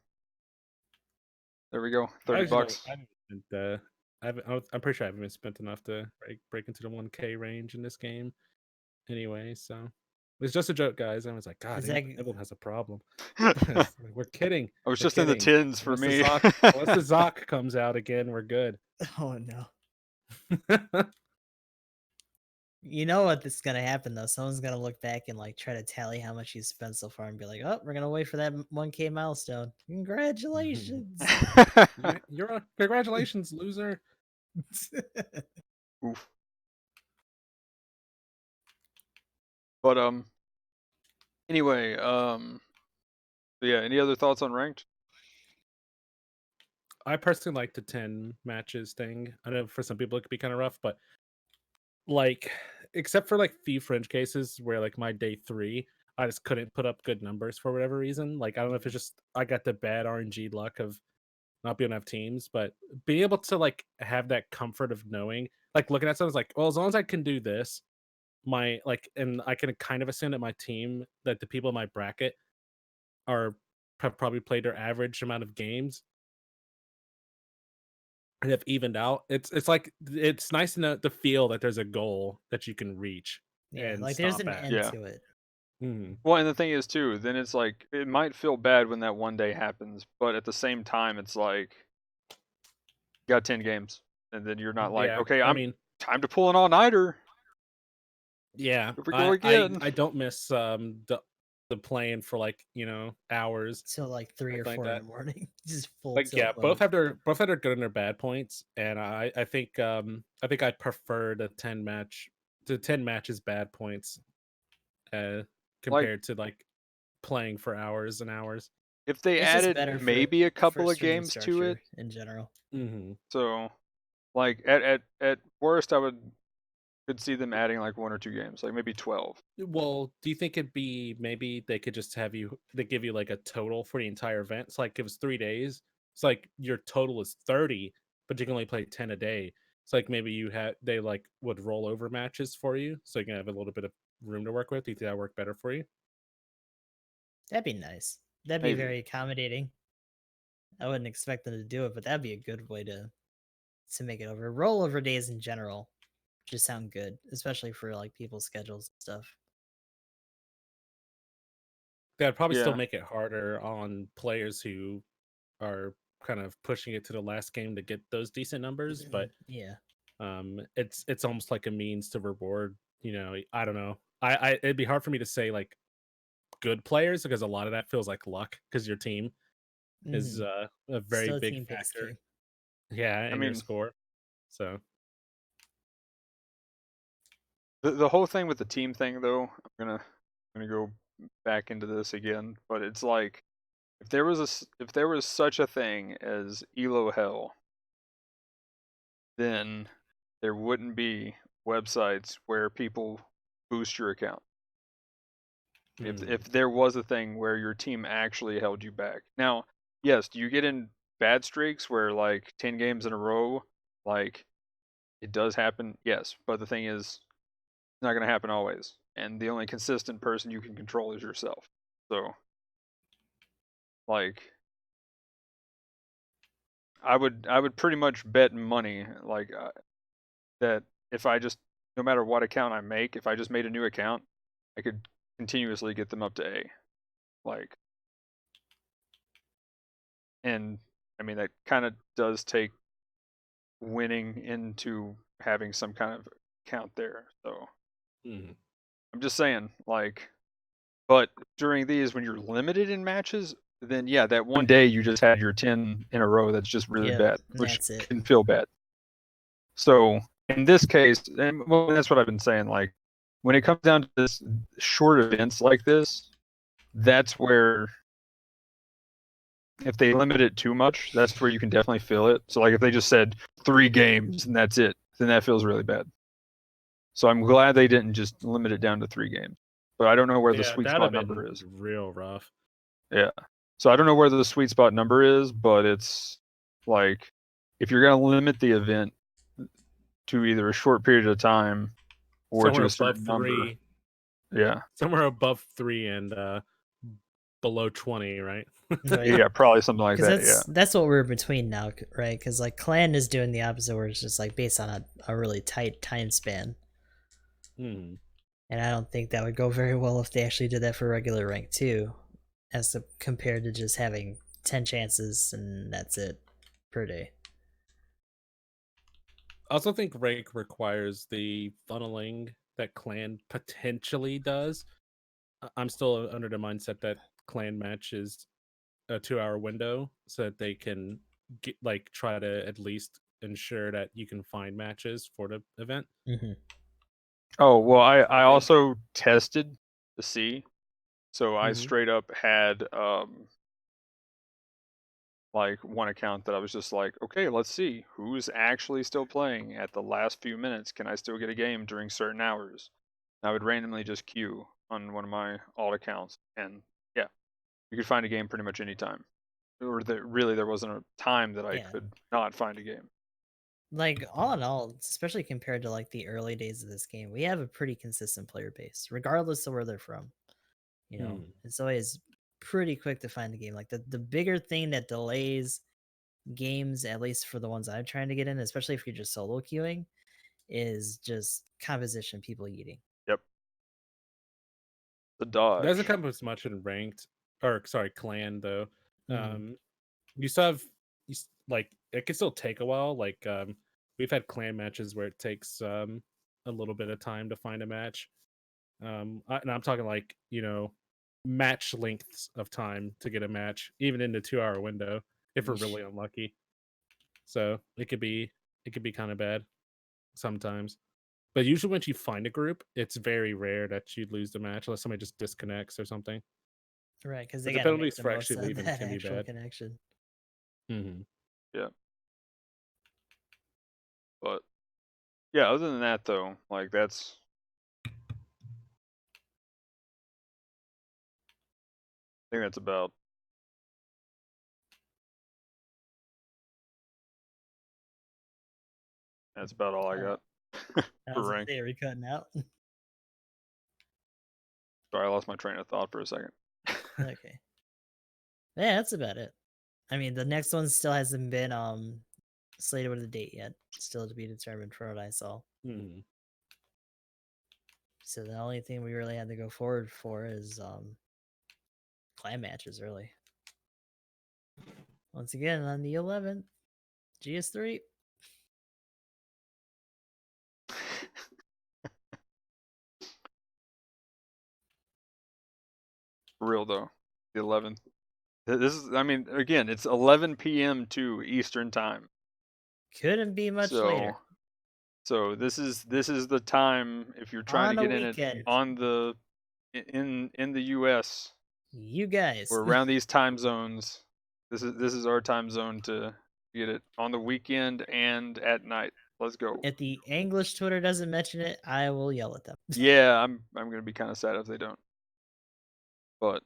There we go. $30. I'm pretty sure I haven't been spent enough to break into the 1K range in this game. Anyway, so It's just a joke, guys. And I was like, God, Is that Emblem has a problem. I We're kidding. was We're just in the kidding. tins for Unless me. unless the Zoc comes out again, we're good. oh no. You know what is gonna happen though? Someone's gonna look back and like try to tally how much you spent so far and be like, "Oh, we're gonna wait for that 1K milestone." Congratulations! You're congratulations, loser. Oof. But anyway, yeah. Any other thoughts on ranked? I personally like the 10 matches thing. I know for some people it could be kind of rough, but like, except for like few fringe cases where like my day 3, I just couldn't put up good numbers for whatever reason. Like, I don't know if it's just I got the bad RNG luck of not being enough teams, but being able to like have that comfort of knowing, like looking at someone's like, well, as long as I can do this, my like, and I can kind of assume that my team, that the people in my bracket are have probably played their average amount of games and have evened out. It's like it's nice to know to feel that there's a goal that you can reach Yeah, and like there's stop an at. end Yeah. to it. Well, and the thing is too, then it's like it might feel bad when that one day happens, but at the same time, it's like you got 10 games, and then you're not like, Yeah, okay, I I'm mean, time to pull an all-nighter. yeah, Here we go again. I don't miss the playing for like hours Till like 3 or like 4 in the that. morning. Just full Like yeah, tilt mode. both have their good and their bad points, and I think I prefer the 10 matches bad points uh Like compared to like playing for hours and hours. if they It's just added better maybe a for couple of stream games to it, structure in general. Mm-hmm. so like at worst, could see them adding like 1 or 2 games, like maybe 12. Well, do you think it'd be maybe they could just they give you like a total for the entire event? It's like it was 3 days. It's like your total is 30, but you can only play 10 a day. It's like maybe they like would roll over matches for you, so you can have a little bit of room to work with. Do you think that work better for you? That'd be nice. That'd be Maybe. very accommodating. I wouldn't expect them to do it, but that'd be a good way to make it over. Rollover days in general just sound good, especially for like people's schedules and stuff. That'd probably still Yeah. make it harder on players who are kind of pushing it to the last game to get those decent numbers, but yeah, it's almost like a means to reward. I don't know. I it'd be hard for me to say like good players because a lot of that feels like luck because your team is a very still a big team-based factor. game. Yeah, I and your mean, score. So the whole thing with the team thing though, I'm gonna go back into this again, but it's like if there was such a thing as Elo Hell, then there wouldn't be websites where people boost your account. If there was a thing where your team actually held you back. Now, yes, do you get in bad streaks where like 10 games in a row, like it does happen? Yes, but the thing is, it's not going to happen always, and the only consistent person you can control is yourself. So, like, I would pretty much bet money like that if I just no matter what account I make, if I just made a new account, I could continuously get them up to A. Like, and I mean that kind of does take winning into having some kind of account there. So I'm just saying, like, but during these when you're limited in matches, then yeah, that one day you just had your 10 in a row that's just really Yep, bad, and which that's it. can feel bad. So in this case, and well, that's what I've been saying. Like when it comes down to this short events like this, that's where if they limit it too much, that's where you can definitely feel it. So like if they just said 3 games and that's it, then that feels really bad. So I'm glad they didn't just limit it down to 3 games. But I don't know where the yeah, sweet that'd spot have been number is. real rough. Yeah. So I don't know where the sweet spot number is, but it's like if you're gonna limit the event to either a short period of time or Somewhere to a above certain number. 3. Yeah. Somewhere above 3 and below 20, right? Right. Yeah, probably something like that. Yeah. That's what we're between now, right? Because like Clan is doing the opposite, where it's just like based on a really tight time span. And I don't think that would go very well if they actually did that for regular rank too, compared to just having 10 chances and that's it per day. I also think rank requires the funneling that clan potentially does. I'm still under the mindset that clan match is a 2-hour window so that they can try to at least ensure that you can find matches for the event. Mm-hmm. Oh well, I also tested to see, so I Mhm. straight up had like one account that I was just like, okay, let's see who's actually still playing at the last few minutes. Can I still get a game during certain hours? And I would randomly just queue on one of my alt accounts, and yeah, you could find a game pretty much any time. Or there wasn't a time that I Yeah. could not find a game. Like all in all, especially compared to like the early days of this game, we have a pretty consistent player base, regardless of where they're from. You know, Hmm. it's always pretty quick to find a game. Like the bigger thing that delays games, at least for the ones I'm trying to get in, especially if you're just solo queuing, is just composition, people eating. Yep, the It doesn't dodge. come as much in ranked, or sorry, clan though. Mhm. You still have like it can still take a while. Like we've had clan matches where it takes a little bit of time to find a match. And I'm talking like match lengths of time to get a match, even in the 2-hour window if we're Yeesh. really unlucky. So it could be kind of bad sometimes. But usually, once you find a group, it's very rare that you lose the match unless somebody just disconnects or something. Right, because they But the got to make penalties the for most actually of leaving that can be actual bad. connection. Hmm. Yeah, but yeah. Other than that, though, like I think that's about all I Uh, got I for was gonna rank. say, are we cutting out? Sorry, I lost my train of thought for a second. Okay. Yeah, that's about it. I mean, the next one still hasn't been slated with a date yet. Still to be determined for what I saw. Hmm. So the only thing we really had to go forward for is clan matches, really. Once again, on the 11th, GS3. For real though, the 11th. This is, I mean, again, it's 11 p.m. to Eastern time. Couldn't be much later. So this is the time if you're trying to On a get in it weekend. on the in the U.S. You guys. or around these time zones. This is our time zone to get it on the weekend and at night. Let's go. If the English Twitter doesn't mention it, I will yell at them. Yeah, I'm gonna be kind of sad if they don't. But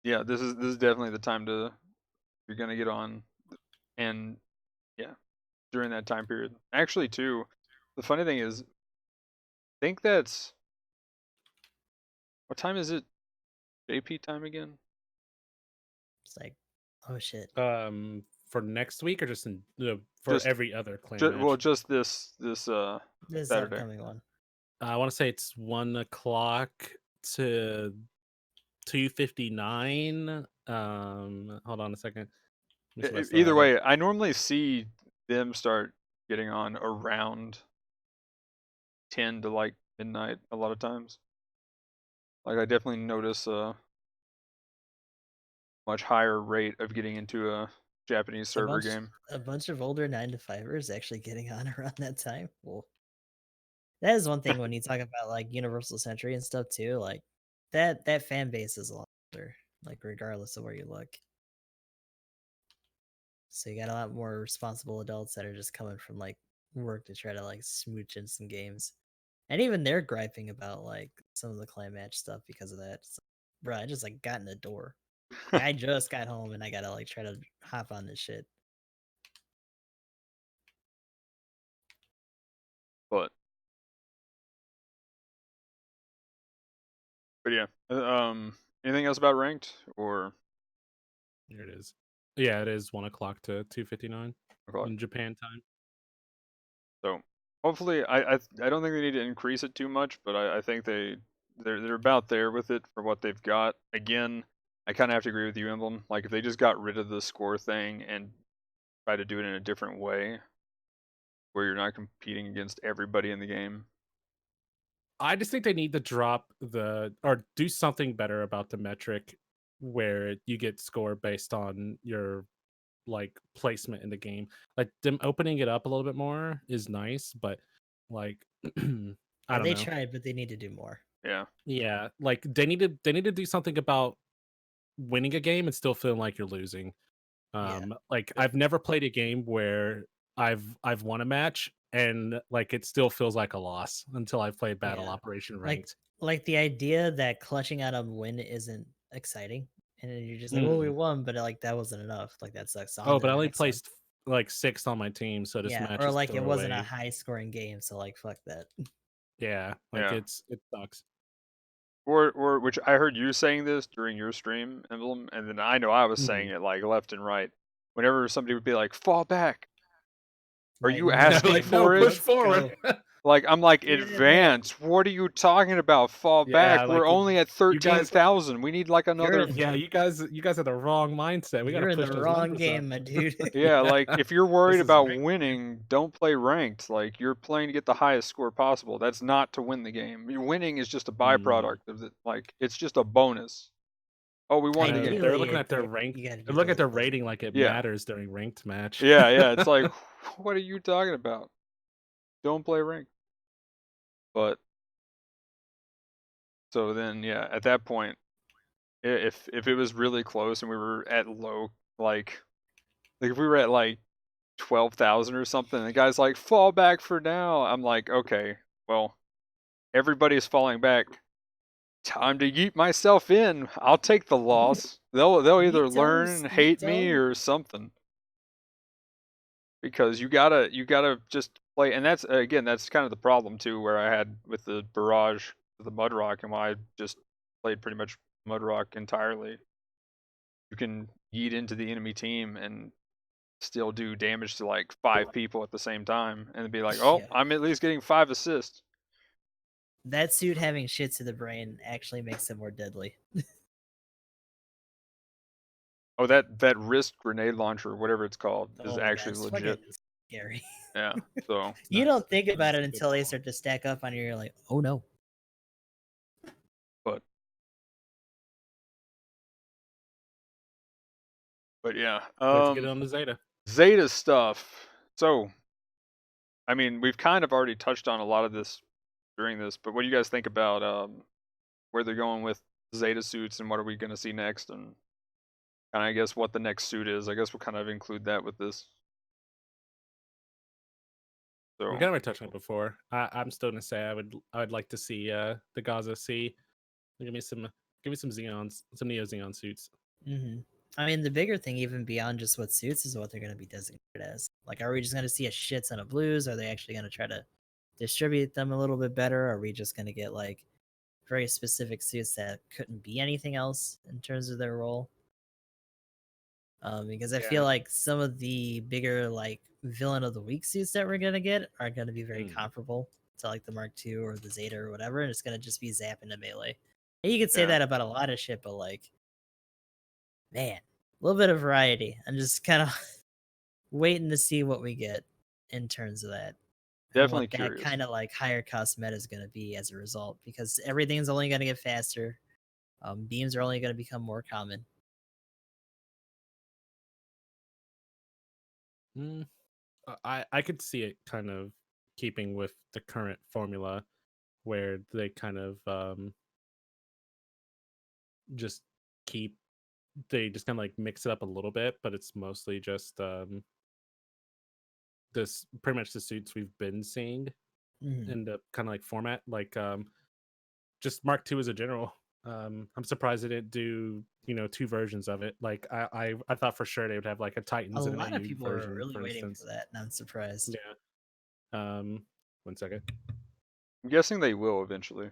yeah, this is definitely the time to you're gonna get on, and yeah, during that time period. Actually, too, the funny thing is, I think that's what time is it? JP time again? It's like, oh shit. For next week or just for Just, every other clan well, match? just this This Saturday. upcoming one. I want to say it's 1 o'clock to 2:59. Hold on a second. Let me see if I still Either have it. way, I normally see them start getting on around 10 to like midnight a lot of times. Like I definitely notice a much higher rate of getting into a Japanese A server bunch game. a bunch of older 9 to 5ers actually getting on around that time. Well, that is one thing when you talk about like Universal Century and stuff too. Like that fan base is a lot older, like regardless of where you look. So you got a lot more responsible adults that are just coming from like work to try to like smooch in some games. And even they're griping about like some of the clan match stuff because of that. It's like, bro, I just like got in the door. Like I just got home and I gotta like try to hop on this shit. but but yeah. Anything else about ranked or Here it is. Yeah, it is 1 o'clock to 2:59 o'clock? in Japan time. So hopefully, I don't think they need to increase it too much, but I think they're about there with it for what they've got. Again, I kind of have to agree with you, Emblem. Like if they just got rid of the score thing and try to do it in a different way, where you're not competing against everybody in the game. I just think they need to drop or do something better about the metric where you get score based on your like placement in the game. Like them opening it up a little bit more is nice, but like I Yeah, don't they know. tried, but they need to do more. Yeah. Yeah, like they need to do something about winning a game and still feeling like you're losing. Yeah. Like I've never played a game where I've won a match and like it still feels like a loss until I've played Battle Yeah. Operation Like Ranked. like the idea that clutching out a win isn't exciting. And then you're just like, well, we Mm. won, but like that wasn't enough. Like that sucks. On Oh, to but I the only next one. placed like 6th on my team, so this Yeah. match Or is like it wasn't a throwaway. high scoring game, so like fuck that. Yeah, like Yeah. it sucks. Or which I heard you saying this during your stream, Emblem, and then I know I was saying Mhm. it like left and right. Whenever somebody would be like, "Fall back," are Like, you no, asking Like no, for it? push let's forward. go. Like I'm like Get in there. advance. What are you talking about? Fall Yeah, back. We're like only at you guys 13,000. We need like You're another. in yeah, you guys have the wrong mindset. We got to you're in push the those wrong numbers up. game, my dude. Yeah, like if you're worried This is about ranked, man. winning, don't play ranked. Like you're playing to get the highest score possible. That's not to win the game. Winning is just a Mm. byproduct of it. Like it's just a bonus. Oh, we won the No, game. they're Ideally, looking at their it rank. you gotta They're do looking at both their though. rating like it Yeah. matters during ranked match. Yeah, yeah. It's like, what are you talking about? Don't play ranked. But so then, yeah, at that point, if it was really close and we were at low, like if we were at like 12,000 or something, and the guy's like, fall back for now. I'm like, okay, well, everybody's falling back. Time to yeet myself in. I'll take the loss. They'll either Yeeto, learn and hate me Skeeto. or something. Because you gotta just play, and that's again that's kind of the problem too, where I had with the barrage, the mud rock, and why I just played pretty much mud rock entirely. You can yeet into the enemy team and still do damage to like 5 people at the same time, and be like, oh, Yeah. I'm at least getting 5 assists. That suit having shit to the brain actually makes it more deadly. Oh, that wrist grenade launcher, whatever it's called, is Oh my god, actually it's legit. fucking scary. Yeah. So, You That's don't think about that's it a good until they call. start to stack up on you. You're like, oh no. but yeah. Let's get on the Zeta. Zeta stuff. So, I mean, we've kind of already touched on a lot of this during this, but what do you guys think about where they're going with Zeta suits and what are we going to see next, and kind of I guess what the next suit is? I guess we'll kind of include that with this. We So, kind of touched on it before. I'm still gonna say I would like to see the Gaza C. Give me some Xeons, some Neo Xeon suits. hmm I mean, the bigger thing, even beyond just what suits, is what they're going to be designated as. Like, are we just going to see a shit ton of blues? Are they actually going to try to distribute them a little bit better? Are we just going to get like very specific suits that couldn't be anything else in terms of their role? Because I feel Yeah. like some of the bigger like villain of the week suits that we're gonna get are gonna be very Mm. comparable to like the Mark II or the Zeta or whatever, and it's gonna just be zap into melee. And you could say yeah, that about a lot of shit, but like, man, a little bit of variety. I'm just kind of waiting to see what we get in terms of that and definitely what that curious. kind of like higher cost meta is gonna be as a result, because everything's only gonna get faster. Beams are only gonna become more common. Mm, I could see it kind of keeping with the current formula where they kind of just keep they just kind of like mix it up a little bit, but it's mostly just this pretty much the suits we've been seeing Mhm. in the kind of like format, like just Mark II as a general. I'm surprised they didn't do 2 versions of it. Like I thought for sure they would have like a A Titans and an lot of AU people are version, really for waiting for instance. that, and I'm surprised. Yeah. 1 second. I'm guessing they will eventually.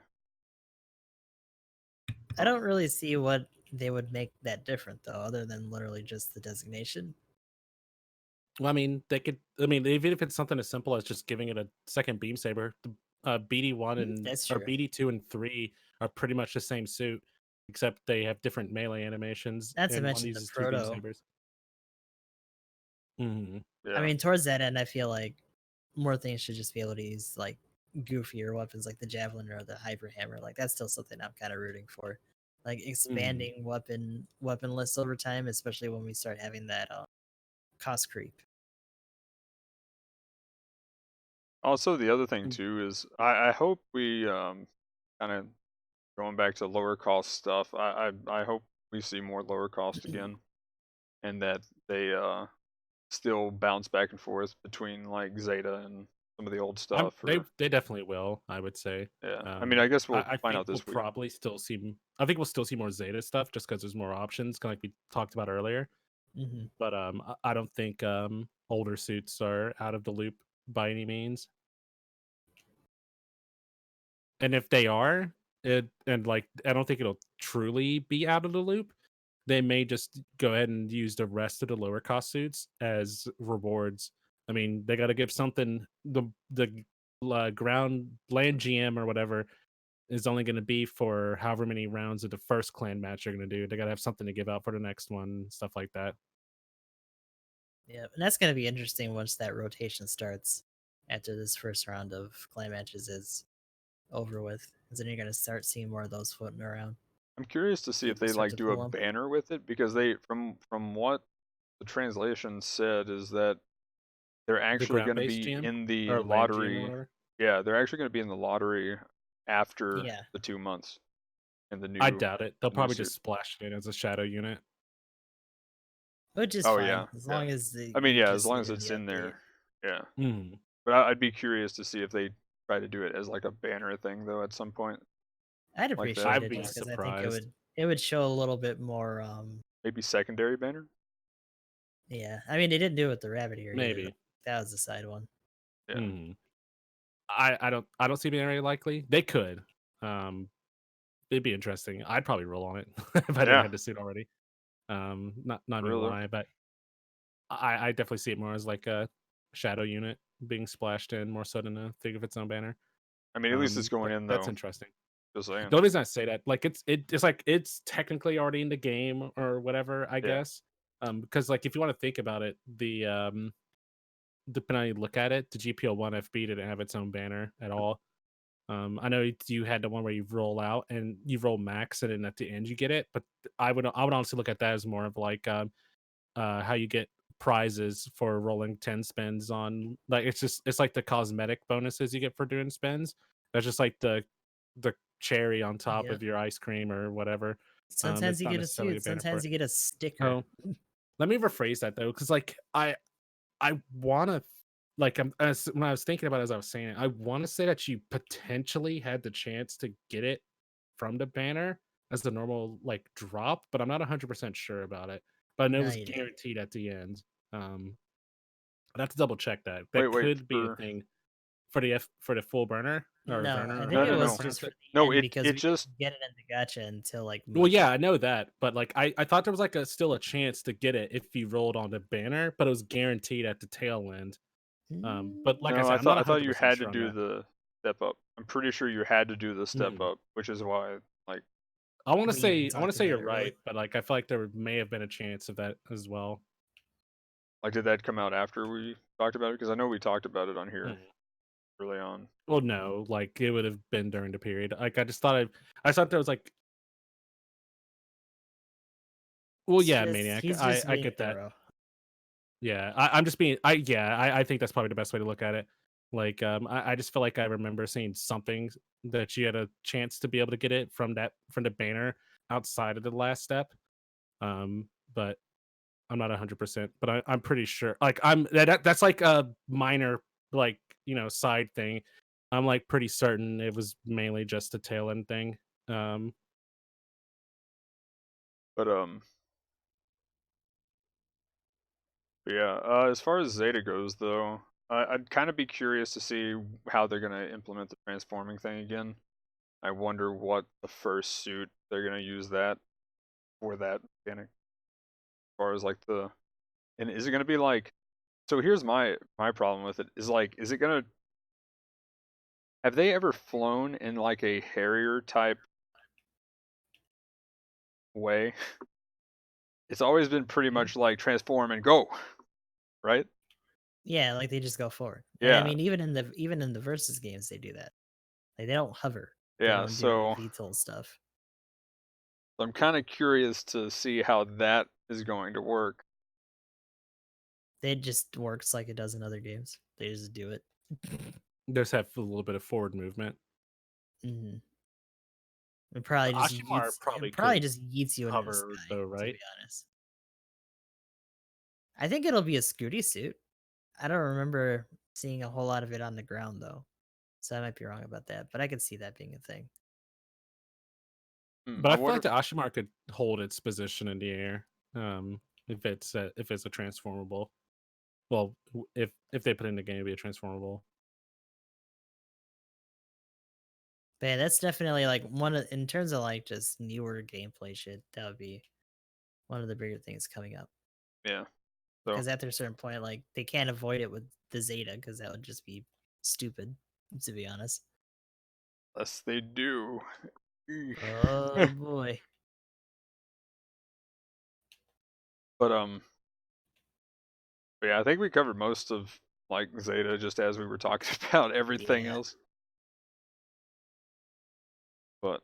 I don't really see what they would make that different though, other than literally just the designation. Well, I mean, they could. I mean, even if it's something as simple as just giving it a second beam saber, the BD1 and That's or true. BD2 and 3 are pretty much the same suit, except they have different melee animations, Not to and one mention the uses two beam proto. sabers. Hmm. I Yeah. mean, towards that end, I feel like more things should just be able to use like goofier weapons like the javelin or the hyper hammer. Like that's still something I'm kind of rooting for. Like Hmm. expanding weapon lists over time, especially when we start having that cost creep. Also, the other thing too is I hope we kind of going back to lower cost stuff. I hope we see more lower cost again, and that they still bounce back and forth between like Zeta and some of the old I'm stuff. Or they definitely will. I would say. yeah, I mean, I guess we'll I find think out we'll this week. probably still see. I think we'll still see more Zeta stuff just because there's more options, kind of like we talked about earlier. Hmm. But I don't think older suits are out of the loop by any means. And if they are, I don't think it'll truly be out of the loop. They may just go ahead and use the rest of the lower cost suits as rewards. I mean, they got to give something. The ground land GM or whatever is only going to be for however many rounds of the first clan match you're going to do. They got to have something to give out for the next one, stuff like that. Yeah, and that's gonna be interesting once that rotation starts after this first round of clan matches is over with. Because then you're gonna start seeing more of those floating around. I'm curious to see if People they start like to do a pull them. banner with it, because they from what the translation said is that they're The actually ground going to based be GM in the or land GM or lottery. whatever. Yeah, they're actually going to be in the lottery after Yeah, the 2 months in I doubt it. They'll the new probably suit. just splash it in as a shadow unit. which is Oh fine yeah, as yeah. long as I mean, you yeah, as just long get as in the it's in update. there. Yeah, Mhm. but I'd be curious to see if they try to do it as like a banner thing though at some point I'd like that. appreciate I'd it be just because I think it surprised. would show a little bit more. Maybe secondary banner. Yeah, I mean they didn't do it with the rabbit ear either. Maybe. That was the side one. Yeah. Mhm. I don't see being very likely. They could. Um, it'd be interesting. I'd probably roll on it if I didn't Yeah. have the suit already. Not For gonna real though. lie, but I definitely see it more as like a shadow unit being splashed in more so than a thing of its own banner. I mean, at least it's going But in that's though. interesting. Just The saying. only reason I say that, like, it's like it's technically already in the game or whatever, I Yeah. guess. Because like if you want to think about it, depending on how you look at it, the GPO1 FB didn't have its own banner at all. I know you had the one where you roll out and you roll max, and then at the end you get it. But I would honestly look at that as more of like how you get prizes for rolling 10 spins on, like, it's like the cosmetic bonuses you get for doing spins. That's just like the cherry on top Yep. of your ice cream or whatever. Sometimes It's you not get a necessarily a suit. banner for Sometimes it. you get a sticker. Oh, let me rephrase that though, because like I want to, like, when I was thinking about it as I was saying it, I want to say that you potentially had the chance to get it from the banner as the normal like drop, but I'm not 100% sure about it. But I know it No, was you didn't. guaranteed at the end. I'd have to double check that. Wait, That wait could be a for thing for the full burner or No, I burner, think no, it no, however you was no, pronounce just for it. the no. end It because we just didn't get it in the gacha until like Well, much yeah, I later. know that, but like I thought there was like still a chance to get it if you rolled on the banner, but it was guaranteed at the tail end. But like I no. said, I'm not I thought you 100% had to sure on do that. the step up. I'm pretty sure you had to do the step Mhm. up, which is why like We even I want talked to say about you're it really. right, but like I feel like there may have been a chance of that as well. did that come out after we talked about it? Because I know we talked about it on here Mhm. early on. Well, no, like it would have been during the period. Like I thought there was like, well, It's yeah, just Maniac. he's just I being get that. thorough. Yeah, I'm just being. I think that's probably the best way to look at it. Like, I just feel like I remember seeing something that you had a chance to be able to get it from the banner outside of the last step. But I'm not 100%, but I'm pretty sure. Like, that's like a minor, like, side thing. I'm like pretty certain it was mainly just a tail end thing. Um, But yeah. As far as Zeta goes, though, I'd kind of be curious to see how they're gonna implement the transforming thing again. I wonder what the first suit they're gonna use that for that mechanic. As far as like and is it gonna be like So here's my problem with it is like, is it gonna? Have they ever flown in like a Harrier type way? It's always been pretty Mhm. much like transform and go, right? Yeah, like they just go forward. And I Yeah, mean, even in the versus games, they do that. Like they don't hover. They yeah. don't do any So VTOL stuff. I'm kind of curious to see how that is going to work. It just works like it does in other games. They just do it. Just have a little bit of forward movement. hmm It probably just Ashimar yeets. probably It probably could just yeets you into the hover sky. though, To right? be honest, I think it'll be a Scooty suit. I don't remember seeing a whole lot of it on the ground though, so I might be wrong about that. But I could see that being a thing. But I I feel like wonder. the Ashimar could hold its position in the air, if it's a transformable. Well, if they put it in the game to be a transformable. But yeah, that's definitely like in terms of like just newer gameplay shit. That would be one of the bigger things coming up. Yeah. So Because after a certain point, like they can't avoid it with the Zeta, because that would just be stupid, to be honest. unless they do. Oh boy. But but yeah, I think we covered most of like Zeta just as we were talking about everything Yeah. else. But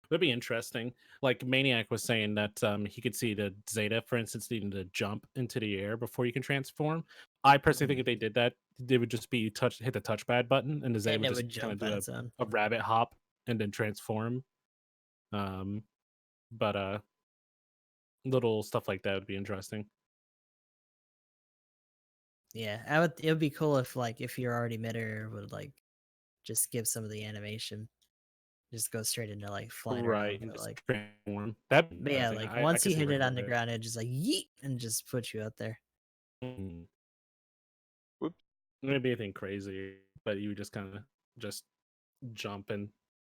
That'd be interesting. Like Maniac was saying that he could see the Zeta, for instance, needing to jump into the air before you can transform. I personally think Mhm. if they did that, they would just be hit the touchpad button, and the Zeta And would it just would kind of jump do on its own. a rabbit hop and then transform. Um, but little stuff like that would be interesting. Yeah. It would be cool if like if you're already midair would like just give some of the animation. Just go straight into like flying Right, around. and But just like transform. That'd be but yeah, interesting. like I once could you see hit it working on with the it. ground, it just like yeet and just put you out there. Mm. whoop. Maybe anything crazy, but you just kind of just jump and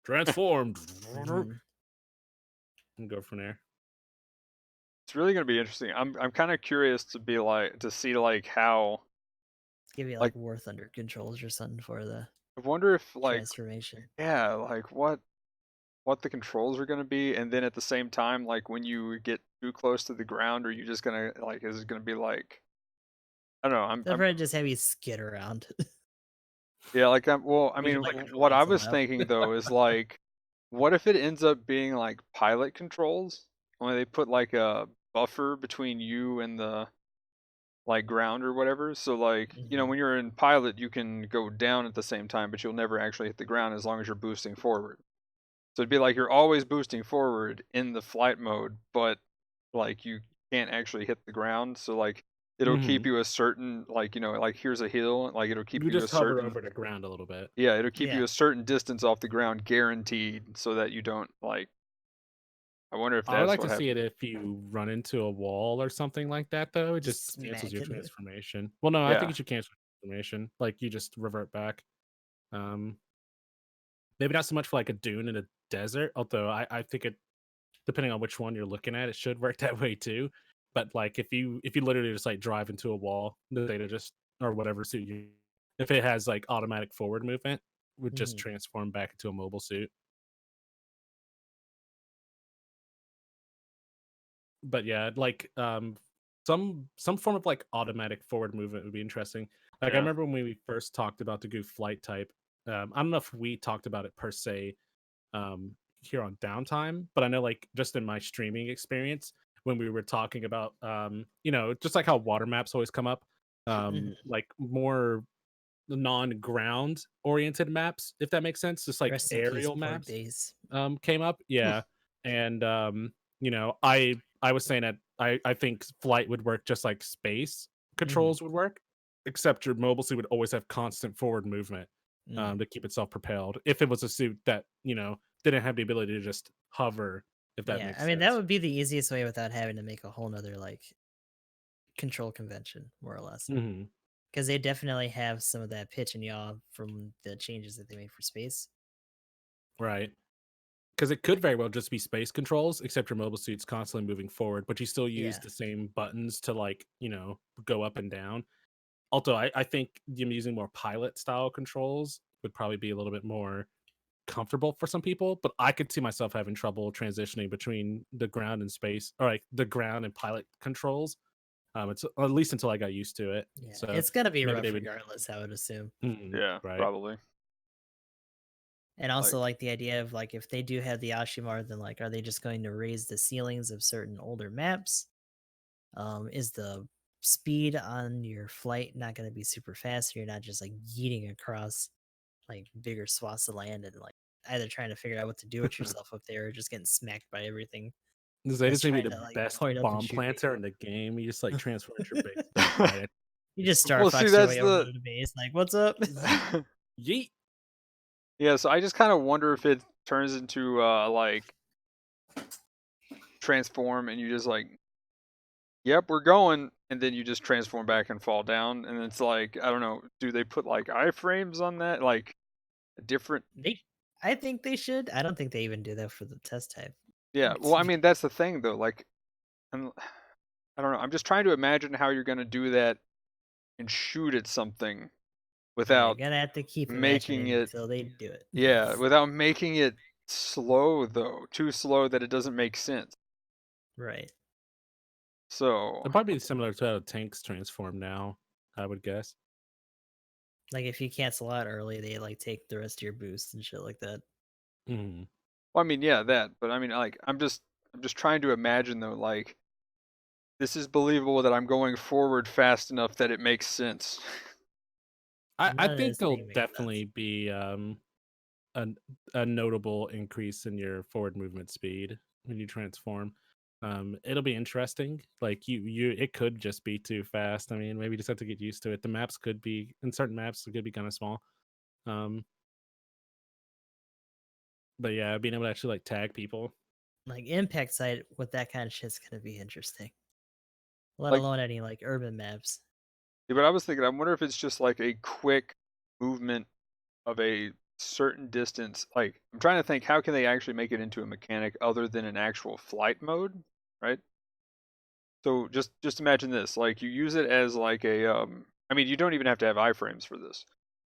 transform Mhm. and go from there. It's really gonna be interesting. I'm kind of curious to be like to see like how Give you like like War Thunder controls or something for the I wonder if like transformation. yeah like what the controls are gonna be, and then at the same time like when you get too close to the ground, are you just gonna like is it gonna be like I don't know They'll I'm probably just have you skid around. yeah like I'm well I Make it mean like what I cancel was out. thinking though is like what if it ends up being like pilot controls only they put like a buffer between you and the like ground or whatever. So like, Mhm. when you're in pilot, you can go down at the same time, but you'll never actually hit the ground as long as you're boosting forward. So it'd be like you're always boosting forward in the flight mode, but like you can't actually hit the ground. So like it'll keep Hmm. you a certain like, like here's a hill, like it'll keep You you a just hover certain over the ground a little bit. yeah, it'll keep you Yeah. a certain distance off the ground guaranteed so that you don't like I wonder if I would that's like what to see it happened. if you run into a wall or something like that, though. It just Just cancels smack your it. transformation. Well, no, I think Yeah. you should cancel transformation. Like you just revert back. Um, Maybe not so much for like a dune in a desert, although I think it, depending on which one you're looking at, it should work that way too. But like if you literally just like drive into a wall, the data just or whatever suit you, if it has like automatic forward movement, would just Mhm. transform back into a mobile suit. But yeah, like some form of like automatic forward movement would be interesting. Like I Yeah. remember when we first talked about the goof flight type. I don't know if we talked about it per se here on Downtime, but I know like just in my streaming experience when we were talking about just like how water maps always come up, Mhm. like more non-ground oriented maps, if that makes sense, just like Rest in peace, aerial Port maps Base. came up. Yeah. And I was saying that I think flight would work just like space Mhm. controls would work, except your mobile suit would always have constant forward movement Mhm. to keep itself propelled. If it was a suit that, didn't have the ability to just hover, if that Yeah, I makes mean that sense. would be the easiest way without having to make a whole nother like control convention, more or less. Hmm. Because they definitely have some of that pitch and yaw from the changes that they made for space. Right. Because it could very well just be space controls, except your mobile suit's constantly moving forward, but you still use Yeah. the same buttons to like, go up and down. although I think using more pilot style controls would probably be a little bit more comfortable for some people, but I could see myself having trouble transitioning between the ground and space, or like the ground and pilot controls. It's at least until I got used to it. Yeah, So it's gonna be maybe rough they would. regardless, I would assume. Yeah, Right. probably. And also, Like, like, the idea of, like, if they do have the Ashimar, then, like, are they just going to raise the ceilings of certain older maps? Is the speed on your flight not gonna be super fast, so you're not just, like, yeeting across, like, bigger swaths of land and, like, either trying to figure out what to do with yourself up there or just getting smacked by everything Zeta's that's gonna be trying the to, like, best point up and bomb shoot you. planter in the game. You just like transfer into your base, start fighting. You just Star well, see, Fox your that's way over the. to the base, like, "What's up?" Yeet. Yeah, so I just kind of wonder if it turns into like transform and you just like, yep, we're going, and then you just transform back and fall down, and it's like, I don't know, do they put like iframes on that, like a different? They I think they should. I don't think they even do that for the test type. Yeah, well, I mean that's the thing though, like, and I don't know, I'm just trying to imagine how you're gonna do that and shoot at something Yeah, you're without gonna have to keep making imagining it, until they do it. yeah, without making it slow though, too slow that it doesn't make sense. Right. So, It'd probably be similar to how tanks transform now, I would guess. Like, if you cancel out early, they, like, take the rest of your boost and shit like that. Mm. well, I mean, yeah, that, but I mean, like, I'm just trying to imagine though, like, this is believable that I'm going forward fast enough that it makes sense. I None of think this there'll thing makes sense. definitely be a, a notable increase in your forward movement speed when you transform. It'll be interesting. Like it could just be too fast. I mean, maybe you just have to get used to it. The maps could be in certain maps it could be kind of small. Um, but yeah, being able to actually like tag people. Like, impact site with that kind of shit's gonna be interesting. Let Like, alone any, like, urban maps. yeah, but I was thinking, I wonder if it's just like a quick movement of a certain distance. Like, I'm trying to think, how can they actually make it into a mechanic other than an actual flight mode, right? So just imagine this, like you use it as like a I mean, you don't even have to have iframes for this.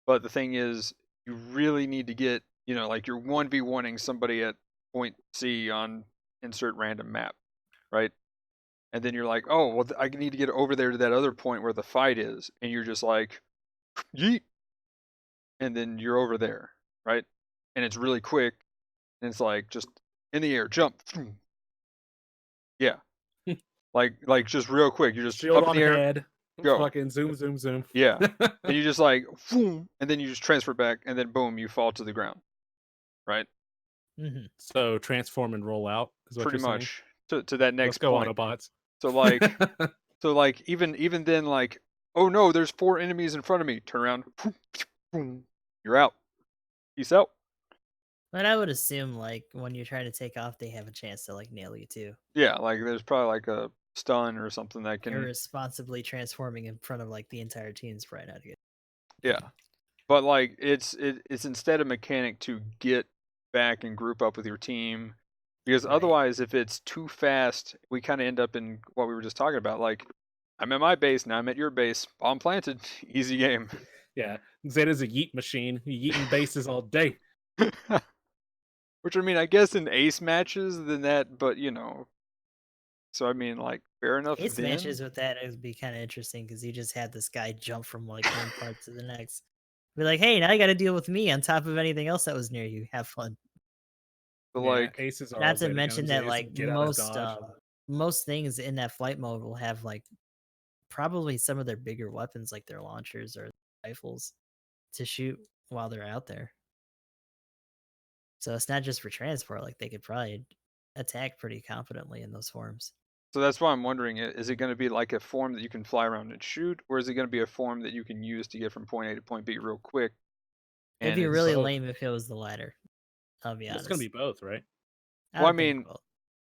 But the thing is, you really need to get, like you're 1v1ing somebody at point C on insert random map, right? And then you're like, "Oh, well I need to get over there to that other point where the fight is." And you're just like, "Yeet." And then you're over there, right? And it's really quick and it's like just in the air, jump. Yeah. Like just real quick. You're just Shield up in on the air, head. go. Fucking zoom, zoom, zoom. Yeah. And you just like, boom, and then you just transfer back, and then boom, you fall to the ground, right? Mhm. So transform and roll out is what Pretty you're saying. much to that Let's next go point. Autobots. So like, even then, like, oh no, there's 4 enemies in front of me. Turn around, boom, you're out. Peace out. But I would assume, like, when you're trying to take off, they have a chance to, like, nail you too. Yeah, like there's probably like a stun or something that can, Irresponsibly transforming in front of, like, the entire team's probably not good. yeah. But like it's instead a mechanic to get back and group up with your team, because Right. otherwise, if it's too fast, we kind of end up in what we were just talking about. Like, I'm at my base, now I'm at your base, bomb planted, easy game. Yeah, Zeta's a yeet machine. Yeeting bases all day. Which, I mean, I guess in ace matches, then that, but so I mean, like, fair enough Ace then. matches with that would be kind of interesting because you just had this guy jump from, like, one part to the next. Be like, hey, now you got to deal with me on top of anything else that was near you. Have fun. But Yeah, like, aces are all Not to Zeta mention guns. that, They just like, get out of dodge. most things in that flight mode will have, like, probably some of their bigger weapons, like their launchers or rifles, to shoot while they're out there. So it's not just for transport. Like, they could probably attack pretty confidently in those forms. so that's why I'm wondering, is it going to be like a form that you can fly around and shoot, or is it going to be a form that you can use to get from point A to point B real quick? It'd And be it's, really both. lame if it was the latter. I'll be It's honest. gonna be both, right? I well, I would think mean, both.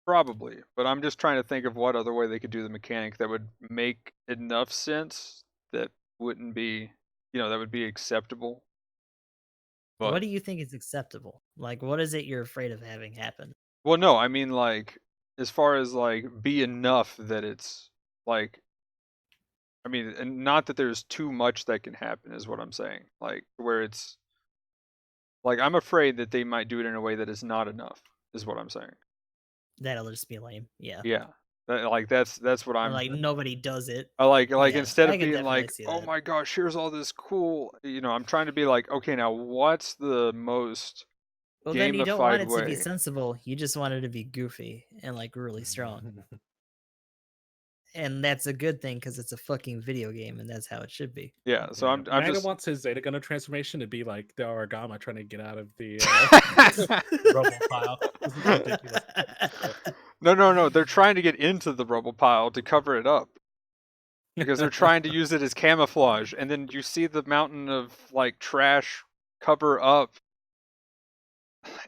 probably, but I'm just trying to think of what other way they could do the mechanic that would make enough sense that wouldn't be, that would be acceptable. But What do you think is acceptable? Like, what is it you're afraid of having happen? well, no, I mean like as far as like be enough that it's like I mean, and not that there's too much that can happen, is what I'm saying. Like where it's like I'm afraid that they might do it in a way that is not enough, is what I'm saying. That'll just be lame. Yeah. Yeah, like that's what Or I'm. like nobody does it. I like Yeah, instead I of could being definitely like, see oh that. my gosh, here's all this cool, I'm trying to be like, okay, now what's the most Well, then you don't want gamified it to be way? sensible. You just want it to be goofy and like really strong. And that's a good thing because it's a fucking video game and that's how it should be. Yeah, so Yeah, I'm Magnum just. wants his Zeta Gunner transformation to be like the Origami trying to get out of the rubble pile. This is ridiculous. No. They're trying to get into the rubble pile to cover it up because they're trying to use it as camouflage, and then you see the mountain of like trash cover up,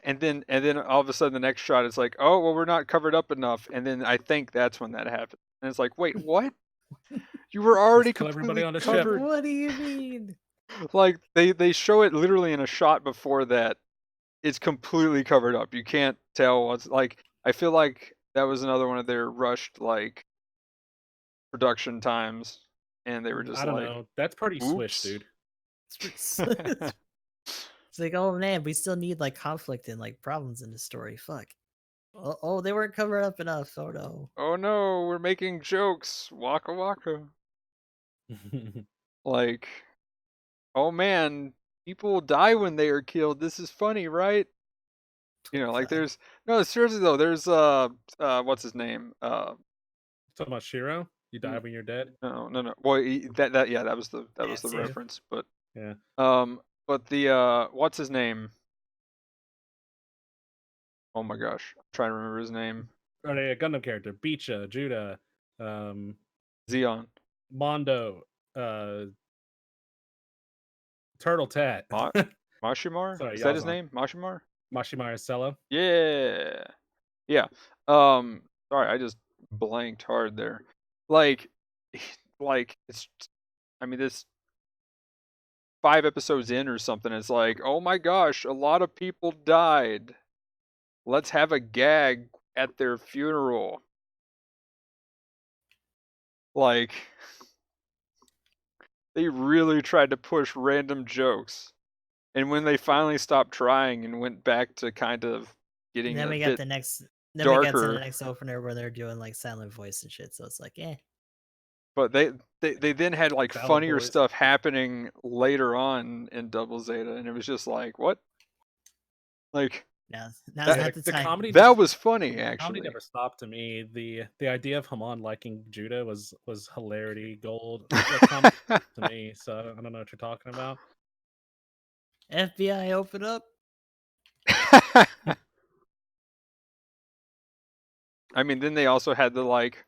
and then all of a sudden the next shot is like, oh well, we're not covered up enough, and then I think that's when that happened, and it's like, wait, what? You were Let's already kill everybody completely on the ship. covered. What do you mean? Like they show it literally in a shot before that. It's completely covered up. You can't tell what's like. I feel like that was another one of their rushed like production times, and they were just I don't like, know. That's pretty swish, "Oops." dude. It's like, oh man, we still need like conflict and like problems in the story. Fuck. Oh, they weren't covered up enough. Oh no. Oh no, we're making jokes. Waka waka. Like, oh man, people die when they are killed. This is funny, right? Like God. there's no seriously though. There's what's his name? Talking about Shiro? You die when you're dead? No. Well, that yeah, that was the That's it. reference. But Yeah. but the what's his name? Oh my gosh, I'm trying to remember his name. Or a Gundam character. Beecha, Judah, Zeon. Mondo, Turtle Tat. Mashimar? Sorry, Is that his Yazan. name? Mashimar? Mashimara Cello. Yeah. Yeah. Sorry, I just blanked hard there. Like it's I mean this 5 episodes in or something, it's like, "Oh my gosh, a lot of people died. Let's have a gag at their funeral." Like they really tried to push random jokes. And when they finally stopped trying and went back to kind of And getting then a we got bit the next. Then we got to the darker, next opener where they're doing like silent voice and shit. So it's like, eh. but they then had like Salad funnier Boys. stuff happening later on in Double Zeta, and it was just like, what? Like Now's that, not the time. comedy that was funny comedy actually. never stopped to me. The idea of Haman liking Judah was hilarity gold. Like comedy to me. So I don't know what you're talking about. FBI, open up. I mean, then they also had the like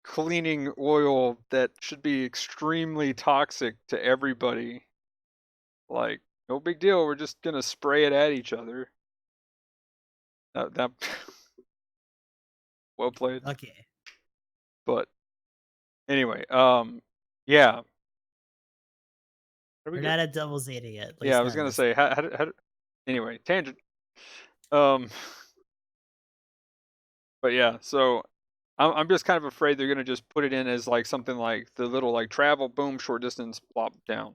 cleaning oil that should be extremely toxic to everybody. Like, no big deal. We're just gonna spray it at each other. That well played. Okay. But anyway, yeah. We're not at double Zeta yet. At Yeah, least I was not in gonna this. say anyway, tangent. Um, but yeah, so I'm just kind of afraid they're gonna just put it in as like something like the little like travel boom short distance plop down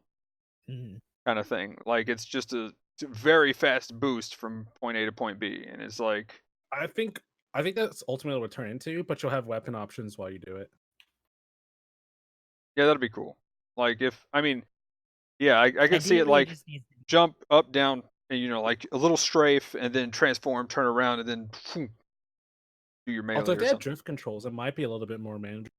Mhm. kind of thing. Like it's just a very fast boost from point A to point B, and it's like I think that's ultimately what it'll turn into, but you'll have weapon options while you do it. yeah, that'd be cool. Like if I mean, yeah, I could see it Ideally, like just needs to be jump up down and like a little strafe and then transform, turn around, and then do your melee Although if or they had something. drift controls, it might be a little bit more manageable.